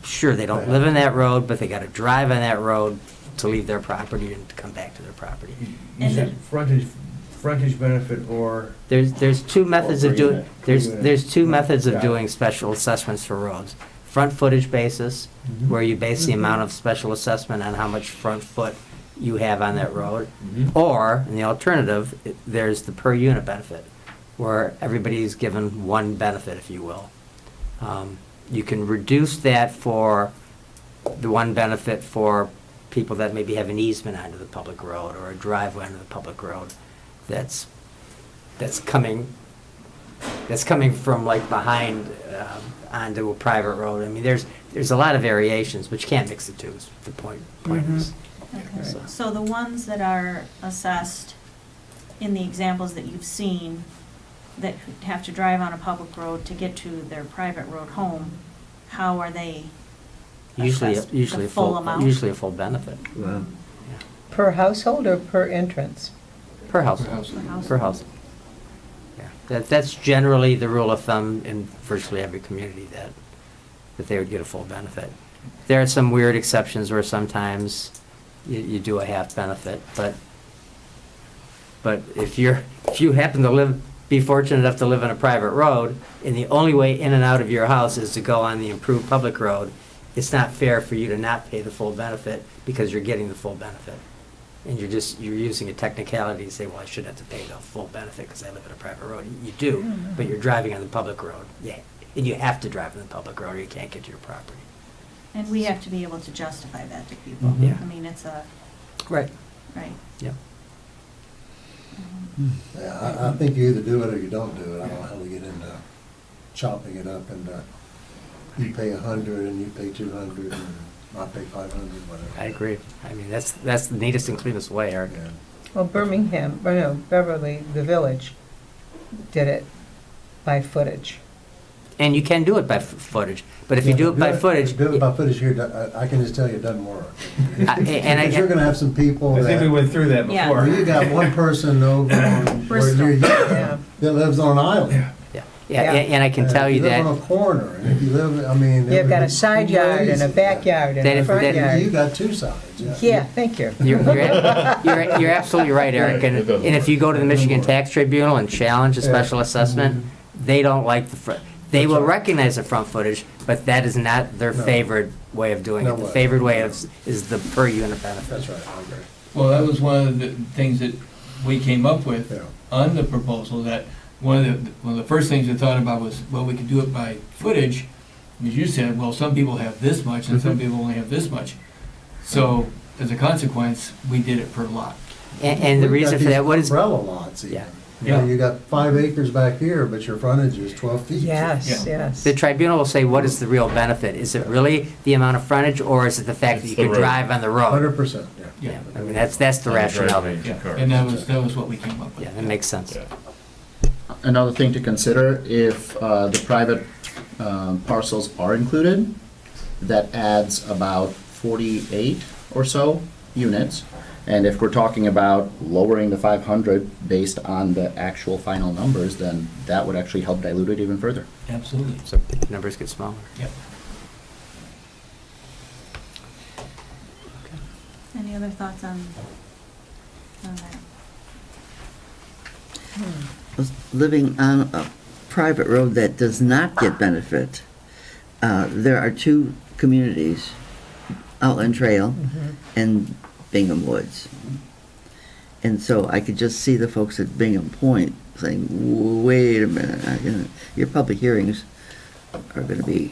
don't live in that road, but they got to drive on that road to leave their property and to come back to their property. You said frontage benefit or... There's two methods of doing, per unit. there's two methods of Got it. doing special assessments for roads. Front footage basis, where you base the amount of special assessment on how much front foot you have on that road. Or, in the alternative, there's the per unit benefit, where everybody's given one benefit, if you will. You can reduce that for the one benefit for people that maybe have an easement onto the public road or a driveway onto the public road that's coming from like behind onto a private road. I mean, there's a lot of variations, but you can't mix the two. Is the point is. Okay. So the ones that are assessed in the examples that you've seen that have to drive on a public road to get to their private road home, how are they assessed? Usually The full amount? Usually a full benefit. Wow. Per household or per entrance? Per house. Per house. Yeah, that's generally the rule of thumb in virtually every community, that they would get a full benefit. There are some weird exceptions where sometimes you do a half benefit, but if you happen to be fortunate enough to live on a private road, and the only way in and out of your house is to go on the improved public road, it's not fair for you to not pay the full benefit because you're getting the full benefit. And you're using a technicality to say, well, I should have to pay the full benefit because I live on a private road. You do, but you're driving on the public road. Yeah, and you have to drive on the public road or you can't get to your property. And we have to be able to justify that to people. Yeah. I mean, it's a, Right. right. Yep. Yeah, I think you either do it or you don't do it. I don't know how we get into chopping it up and you pay 100 and you pay 200 and I pay 500, whatever. I agree. I mean, that's the neatest and cleanest way, Art. Yeah. Well, Beverly, the village, did it by footage. And you can do it by footage, but if you do it by footage, Do it by footage here, I can just tell you it doesn't work. Because you're gonna have some people I think we that, went through that Yeah. before. well, you got one person over on, where Bristol. near you, Yeah. that lives on an island. yeah, and I can tell you If you live that. on a corner, and if you live, I mean. You've got a side yard and a backyard and That a if- front that- yard. You got two sides, yeah. Yeah, thank you. You're absolutely right, Eric. And if you go to the Michigan Tax Tribunal and challenge a special assessment, they don't like the front. They will recognize the front footage, but that is not their No. favored way of doing No it. The way. favored way is the per unit benefit. That's right, I agree. Well, that was one of the things that we came up with Yeah. on the proposal, that one of the first things we thought about was, well, we could do it by footage. As you said, well, some people have this much and some people only have this much. So, as a consequence, we did it per lot. And the We've reason got for these that, what is, umbrella lots even. Yeah. You know, you got 5 acres back here, but your frontage is 12 feet. Yes, yes. the tribunal will say, what is the real benefit? Is it really the amount of frontage, or is it the fact that you It's the can road. drive on the road? 100%, yeah. Yeah, I mean, that's the rationale. Yeah, and that was what we came up with. Yeah, that makes sense. Yeah. Another thing to consider, if the private parcels are included, that adds about 48 or so units. And if we're talking about lowering the 500 based on the actual final numbers, then that would actually help dilute it even further. Absolutely. So numbers get smaller. Yep. Any other thoughts on that? Living on a private road that does not get benefit, there are two communities, Outland Trail and Bingham Woods. And so I could just see the folks at Bingham Point saying, wait a minute, your public hearings are gonna be,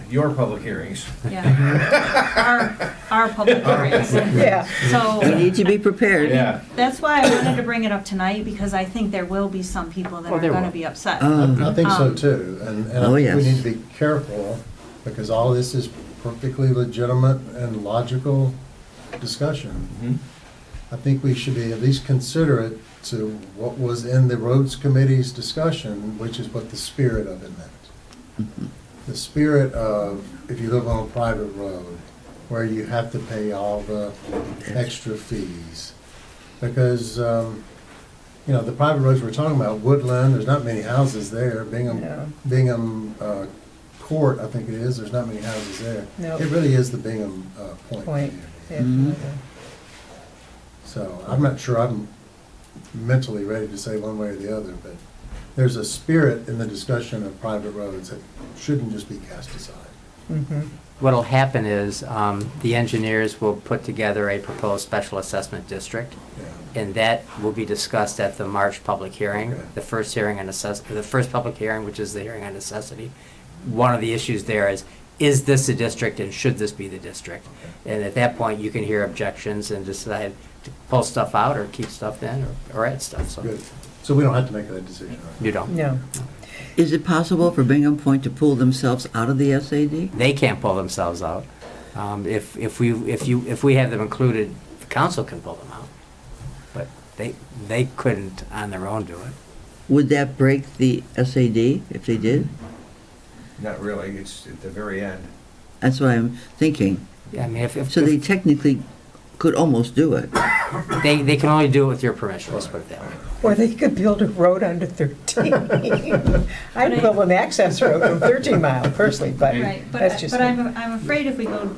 Your public hearings. Yeah. Our public hearings. Yeah. we So need to be prepared. Yeah. that's why I wanted to bring it up tonight, because I think there will be some people that Oh, are there gonna will. be upset. I think so Um, too, and Oh, I think we yes. need to be careful, because all this is perfectly legitimate and logical discussion. Mhm. I think we should be at least considerate to what was in the roads committee's discussion, which is what the spirit of it meant. The spirit of, if you live on a private road, where you have to pay all the extra fees. Because, you know, the private roads we're talking about, Woodland, there's not many houses there. No. Bingham Court, I think it is, there's not many houses there. No. It really is the Bingham Point Point. community. Yeah. So I'm not sure I'm mentally ready to say one way or the other, but there's a spirit in the discussion of private roads that shouldn't just be cast aside. Mhm. What'll happen is, the engineers will put together a proposed special assessment district, Yeah. and that will be discussed at the March public hearing, Okay. the first hearing on the first public hearing, which is the hearing on necessity. One of the issues there is this a district and should this be the district? And at that point, you can hear objections and decide to pull stuff out or keep stuff in or add stuff, so Good. So we don't have to make that decision, right? you don't. No. Is it possible for Bingham Point to pull themselves out of the SAD? They can't pull themselves out. If we have them included, the council can pull them out. But they couldn't on their own do it. Would that break the SAD if they did? Not really, it's at the very end. That's what I'm thinking. Yeah, I mean, if So they technically could almost do it. they can only do it with your permission, let's put it that way. Or they could build a road under 13. I'd build an access road from 13 Mile personally, but Right, that's just. but I'm afraid if we go,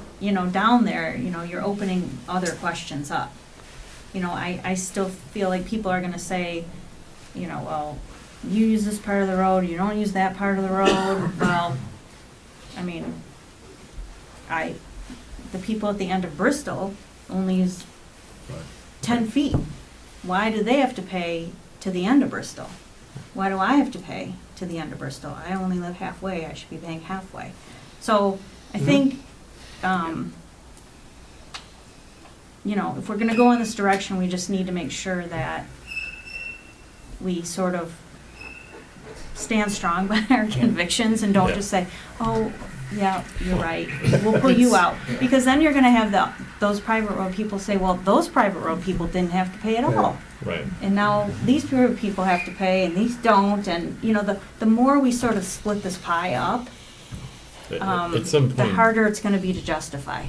down there, you're opening other questions up. I still feel like people are gonna say, well, you use this part of the road, you don't use that part of the road. Well, I mean, the people at the end of Bristol only use 10 feet. Why do they have to pay to the end of Bristol? Why do I have to pay to the end of Bristol? I only live halfway, I should be paying halfway. So I think, if we're gonna go in this direction, we just need to make sure that we sort of stand strong by our convictions and don't Yeah. just say, oh, Yeah, you're right. We'll pull you out, because then you're gonna have those private road people say, well, those private road people didn't have to pay at all. Right. And now these private people have to pay and these don't, and, you know, the more we sort of split this pie up, At some the point, harder it's gonna be to justify.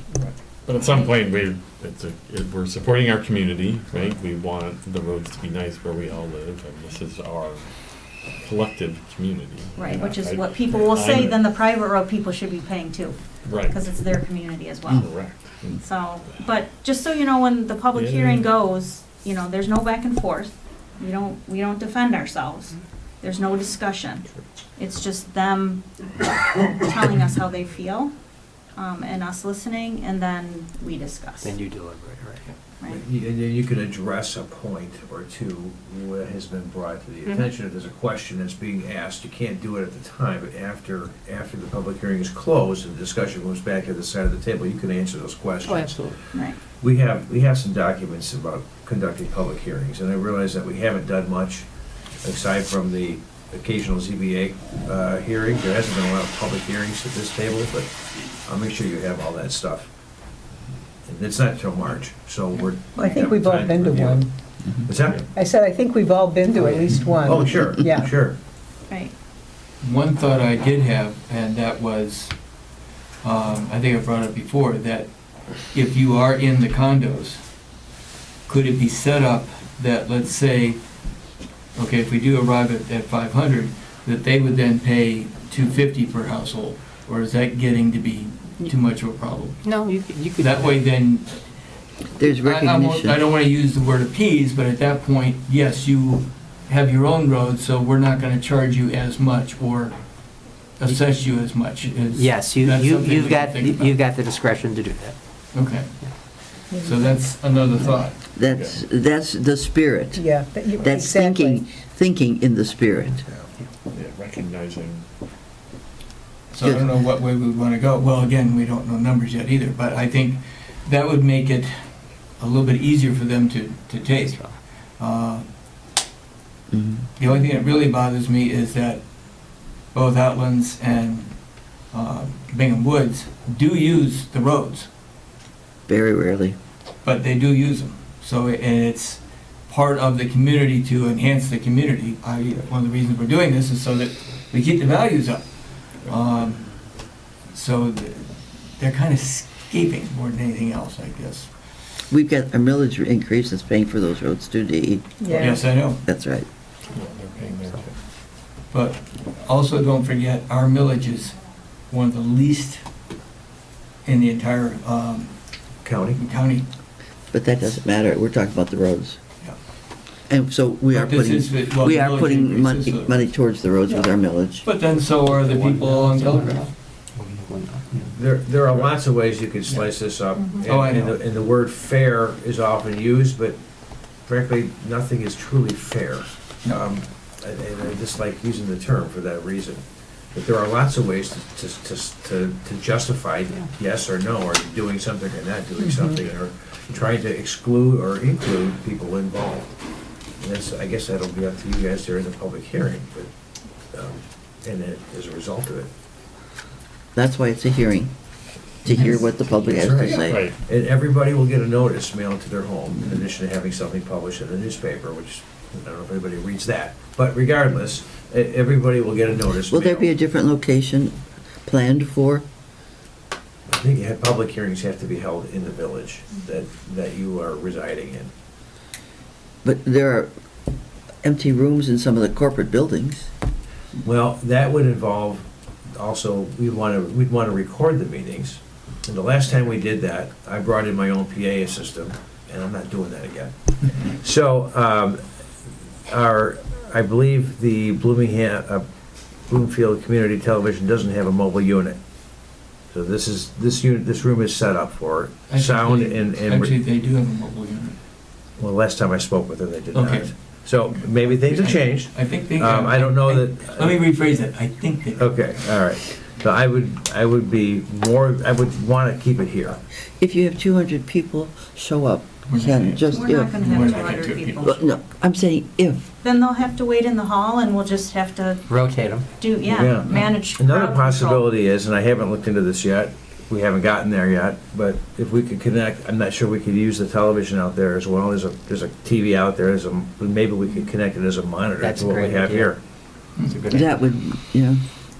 but at some point, we're supporting our community, right? We want the roads to be nice where we all live, and this is our collective community. Right, which is I- what people will say, I'm- then the private road people should be paying too, Right. because it's their community as well. Correct. So, but just so you know, when the public Yeah. hearing goes, you know, there's no back and forth. We don't defend ourselves. There's no discussion. It's just them telling us how they feel, and us listening, and then we discuss. Then you deliberate, right? Right. And then you can address a point or two that has been brought to the Mhm. attention. If there's a question that's being asked, you can't do it at the time, but after the public hearing is closed and the discussion moves back to the side of the table, you can answer those questions. Oh, absolutely. Right. We have some documents about conducting public hearings, and I realize that we haven't done much, aside from the occasional ZBA hearing. There hasn't been a lot of public hearings at this table, but I'll make sure you have all that stuff. And it's not until March, so we're. I think we've all been to one. What's that? I said, I think we've all been to at least one. Oh, sure, Yeah. sure. Right. One thought I did have, and that was, I think I brought it before, that if you are in the condos, could it be set up that, let's say, okay, if we do arrive at 500, that they would then pay $250 per household? Or is that getting to be too much of a problem? No, you could. That way then, There's I recognition. don't want to use the word appease, but at that point, yes, you have your own road, so we're not going to charge you as much or assess you as much. Yes, That's something we you've can got, think about. you've got the discretion to do that. Okay. So that's another thought. That's the spirit. Yeah. That's exactly. thinking in the spirit. Yeah, recognizing. So I don't know what way we would want to go. Well, again, we don't know numbers yet either, but I think that would make it a little bit easier for them to take. The only thing that really bothers me is that both Outlands and Bingham Woods do use the roads, Very rarely. but they do use them. So, and it's part of the community to enhance the community. One of the reasons we're doing this is so that we keep the values up. So they're kind of escaping more than anything else, I guess. We've got a millage increase that's paying for those roads too, Dee. Yeah. Yes, I know. That's right. Yeah, they're paying their. But also don't forget, our millage is one of the least in the entire county. But that doesn't matter. We're talking about the roads. Yeah. And so we are But this putting, is- well, we the are millage putting increase is money towards the roads with Yeah. our millage. But then so are the people on Telegraph. There are lots of ways you could slice this up. Oh, I and know. And the word fair is often used, but frankly, nothing is truly fair. And I just like using the term for that reason. But there are lots of ways to justify yes or no, or doing something or not doing something, or trying to exclude or include people involved. And that's, I guess that'll be up to you guys during the public hearing, but, and then as a result of it. That's why it's a hearing, to hear what the public has That's to right. say. Right. And everybody will get a notice mailed to their home, in addition to having something published in the newspaper, which, I don't know if anybody reads that. But regardless, everybody will get a notice Will there be a mailed. different location planned for? I think public hearings have to be held in the village that you are residing in. But there are empty rooms in some of the corporate buildings. Well, that would involve also, we'd want to record the meetings. And the last time we did that, I brought in my own PA system, and I'm not doing that again. So, I believe the Bloomfield Community Television doesn't have a mobile unit. So this room is set up for sound and. Actually, they do have a mobile unit. Well, last time I spoke with them, they did not. Okay. So maybe things have changed. I think they. I don't know that. Let me rephrase it. I think they. Okay, all right. So I would want to keep it here. If you have 200 people show up, Ken, just We're not if. gonna We're have not gonna 200 have people. Well, no, I'm saying if. then they'll have to wait in the hall and we'll just have to Rotate them. Yeah. manage. Another crowd control. possibility is, and I haven't looked into this yet, we haven't gotten there yet, but if we could connect, I'm not sure we could use the television out there as well. There's a TV out there, maybe we could connect it as a monitor That's to a what we great have idea. here. It's a good idea. That would, yeah.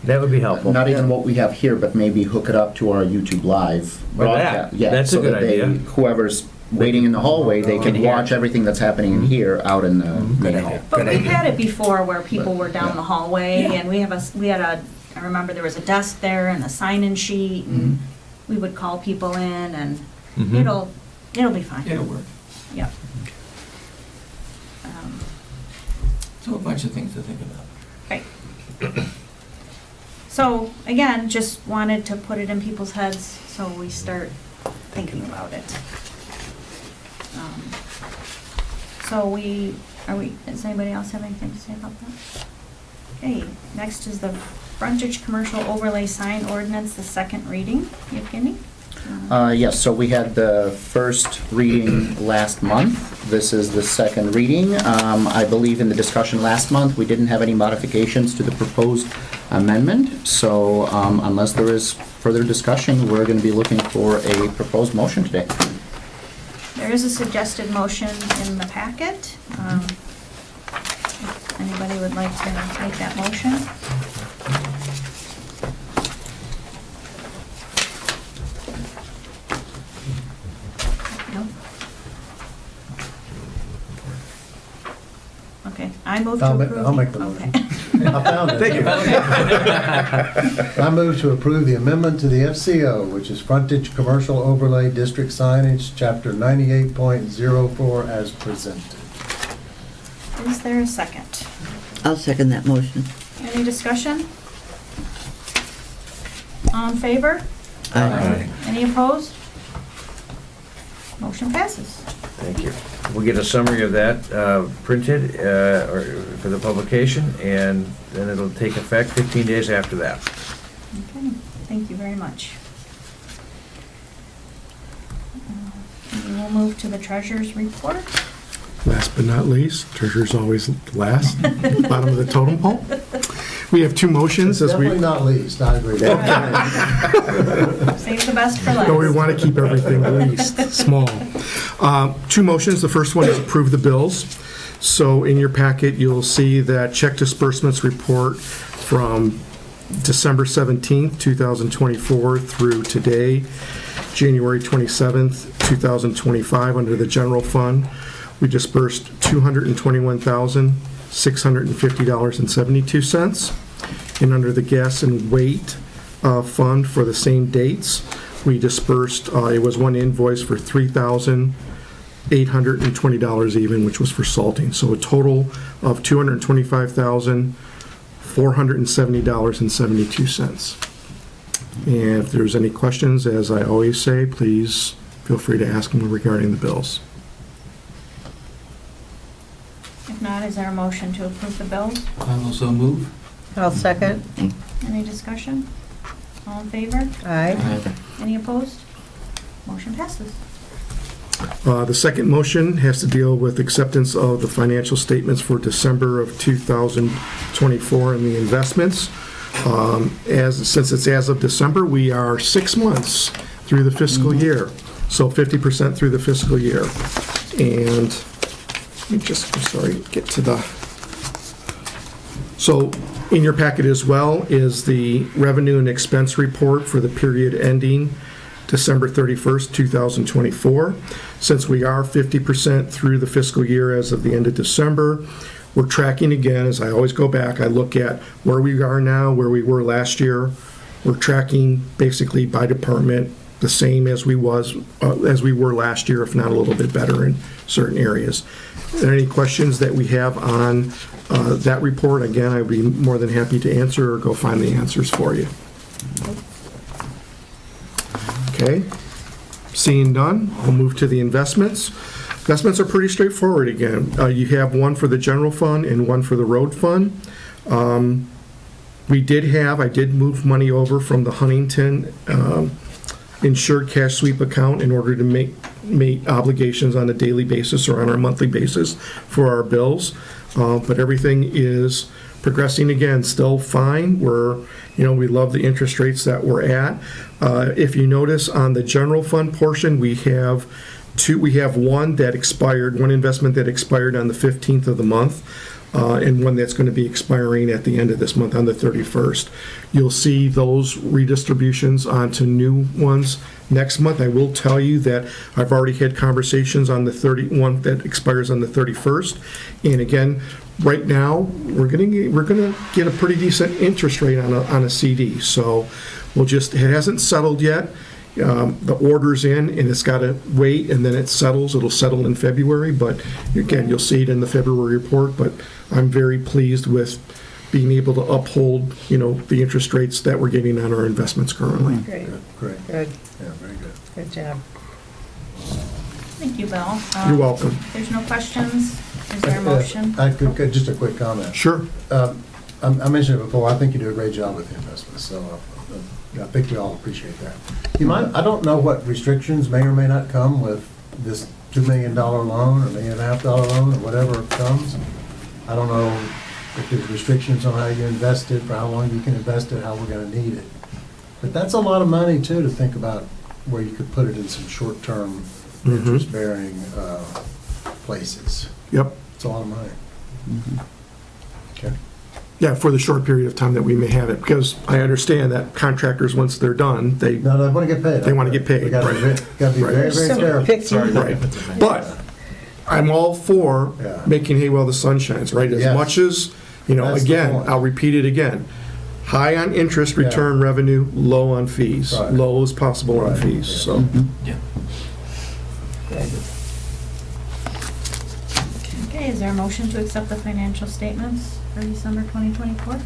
That would be helpful. Not even what we have here, but maybe hook it up to our YouTube Live Or that. broadcast. Yeah, That's a so good that they- idea. Whoever's waiting in the hallway, they can watch everything that's happening in here out in the main hall. But we've had it before where people were down the hallway and we had a, I remember there was a desk there and a sign-in sheet and we would call people in and it'll be fine. It'll work. Yep. So a bunch of things to think about. Right. So, again, just wanted to put it in people's heads so we start thinking about it. Does anybody else have anything to say about that? Okay, next is the frontage commercial overlay sign ordinance, the second reading. Evgeny? Yes, so we had the first reading last month. This is the second reading. I believe in the discussion last month, we didn't have any modifications to the proposed amendment. So unless there is further discussion, we're going to be looking for a proposed motion today. There is a suggested motion in the packet. If anybody would like to make that motion? No? Okay, I move to approve. I'll make the motion. Okay. I found it. Thank you. I move to approve the amendment to the FCO, which is Frontage Commercial Overlay District Signage, Chapter 98.04 as presented. Is there a second? I'll second that motion. Any discussion? All in favor? Aye. Any opposed? Motion passes. Thank you. We'll get a summary of that printed or for the publication, and then it'll take effect 15 days after that. Okay, thank you very much. We will move to the treasurer's report. Last but not least, treasurer's always last, bottom of the totem pole. We have two motions as we. Definitely not least, I agree. Save the best for last. No, we want to keep everything least, small. Two motions. The first one is approve the bills. So in your packet, you'll see that check disbursements report from December 17th, 2024 through today, January 27th, 2025, under the general fund. We disbursed $221,650.72. And under the gas and weight fund for the same dates, we disbursed, it was one invoice for $3,820 even, which was for salting. So a total of $225,470.72. And if there's any questions, as I always say, please feel free to ask them regarding the bills. If not, is there a motion to approve the bills? I will so move. I'll second. Any discussion? All in favor? Aye. Any opposed? Motion passes. The second motion has to deal with acceptance of the financial statements for December of 2024 and the investments. Since it's as of December, we are 6 months through the fiscal year, so 50% through the fiscal year. And let me just, get to the... So in your packet as well is the revenue and expense report for the period ending December 31st, 2024. Since we are 50% through the fiscal year as of the end of December, we're tracking again. As I always go back, I look at where we are now, where we were last year. We're tracking basically by department the same as we were last year, if not a little bit better in certain areas. Are there any questions that we have on that report? Again, I'd be more than happy to answer or go find the answers for you. Okay, seeing none, we'll move to the investments. Investments are pretty straightforward again. You have one for the general fund and one for the road fund. I did move money over from the Huntington insured cash sweep account in order to make obligations on a daily basis or on a monthly basis for our bills. but everything is progressing again, still fine. We love the interest rates that we're at. If you notice on the general fund portion, we have one that expired, one investment that expired on the 15th of the month, and one that's going to be expiring at the end of this month on the 31st. You'll see those redistributions onto new ones next month. I will tell you that I've already had conversations on the 31 that expires on the 31st. And again, right now, we're gonna get a pretty decent interest rate on a CD. So it hasn't settled yet. The order's in, and it's got to wait, and then it settles. It'll settle in February, but again, you'll see it in the February report. But I'm very pleased with being able to uphold, the interest rates that we're getting on our investments currently. Great, Great. good, Yeah, very good. good job. Thank you, Bill. You're welcome. There's no questions. Is there a motion? Just a quick comment. Sure. I mentioned it before, I think you do a great job with the investments, so I think we all appreciate that. You mind, I don't know what restrictions may or may not come with this $2 million loan or $1.5 million loan or whatever comes. I don't know if there's restrictions on how you invest it, for how long you can invest it, how we're gonna need it. But that's a lot of money too, to think about where you could put it in some short-term interest-bearing places. Yep. It's a lot of money. Okay. Yeah, for the short period of time that we may have it, because I understand that contractors, once they're done, No, they want to get paid. They want to get paid. We gotta be Right. very, very careful. Sorry. Right. But I'm all for Yeah. making hay while the sun shines, right? As Yes. much as, That's the again, point. I'll repeat it again. High on interest return revenue, low on fees. Right. Low as possible on Right. fees, so. Okay, is there a motion to accept the financial statements for December 2024?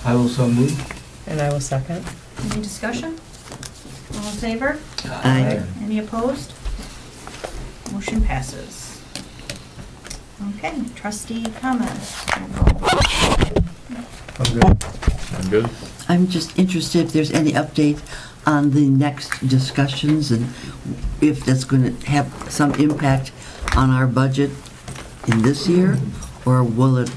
I will so move. And I will second. Any discussion? All in favor? Aye. Any opposed? Motion passes. Okay, trustee comments. I'm good. I'm good. I'm just interested if there's any update on the next discussions and if that's going to have some impact on our budget in this year, or will it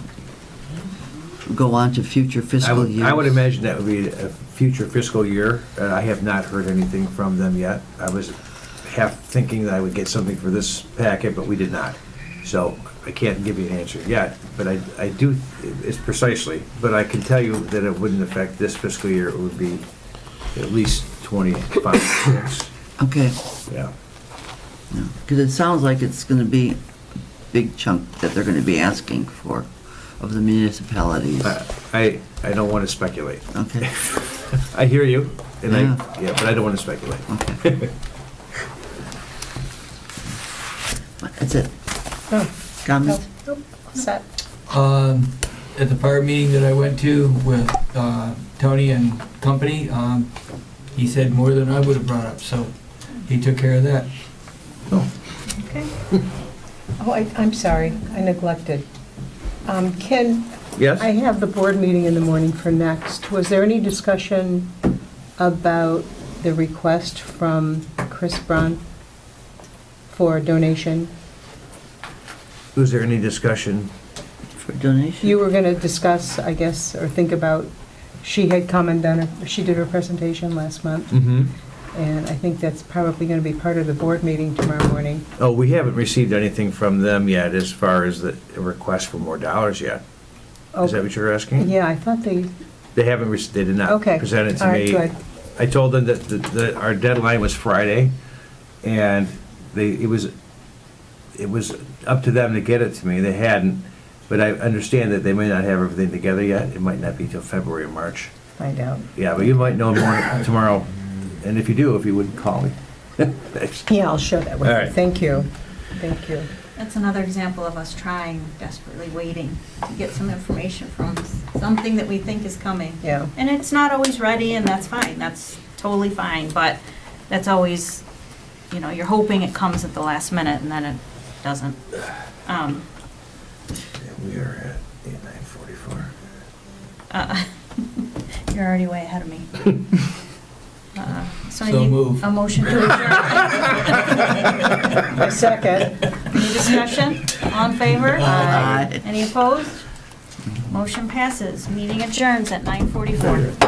go on to future fiscal years? I would imagine that would be a future fiscal year. I have not heard anything from them yet. I was half thinking that I would get something for this packet, but we did not. So I can't give you an answer yet, but I do, it's precisely, but I can tell you that it wouldn't affect this fiscal year. It would be at least 25, 6. Okay, Yeah. because it sounds like it's going to be a big chunk that they're going to be asking for of the municipalities. I don't want to speculate. Okay, I hear you, and Yeah. but I don't want to speculate. okay. That's it. Oh, Comments? nope, set. At the fire meeting that I went to with Tony and company, he said more than I would have brought up, so he took care of that. Okay. Oh, I'm sorry, I neglected. Ken, Yes? I have the board meeting in the morning for next. Was there any discussion about the request from Chris Braun for a donation? Was there any discussion? For donation? You were going to discuss, I guess, or think about, she had come and done, she did her presentation last month, Mm-hmm. and I think that's probably going to be part of the board meeting tomorrow morning. Oh, we haven't received anything from them yet as far as the request for more dollars yet. Is that what you're asking? Yeah, I thought they, They haven't, they did not Okay. present it to All right, me. good. I told them that our deadline was Friday, and it was up to them to get it to me. They hadn't, but I understand that they may not have everything together yet. It might not be till February or March. find out. Yeah, but you might know more tomorrow, and if you would call me. Thanks. Yeah, I'll share that with All you. right. Thank you. Thank you. That's another example of us trying, desperately waiting to get some information from something that we think is coming. Yeah. And it's not always ready, and that's fine, that's totally fine, but that's always, you're hoping it comes at the last minute, and then it doesn't. We are at 9:44. You're already way ahead of me. So I So need move. a motion to adjourn. A second. Any discussion? All in favor? Aye. Any opposed? Motion passes. Meeting adjourns at 9:44.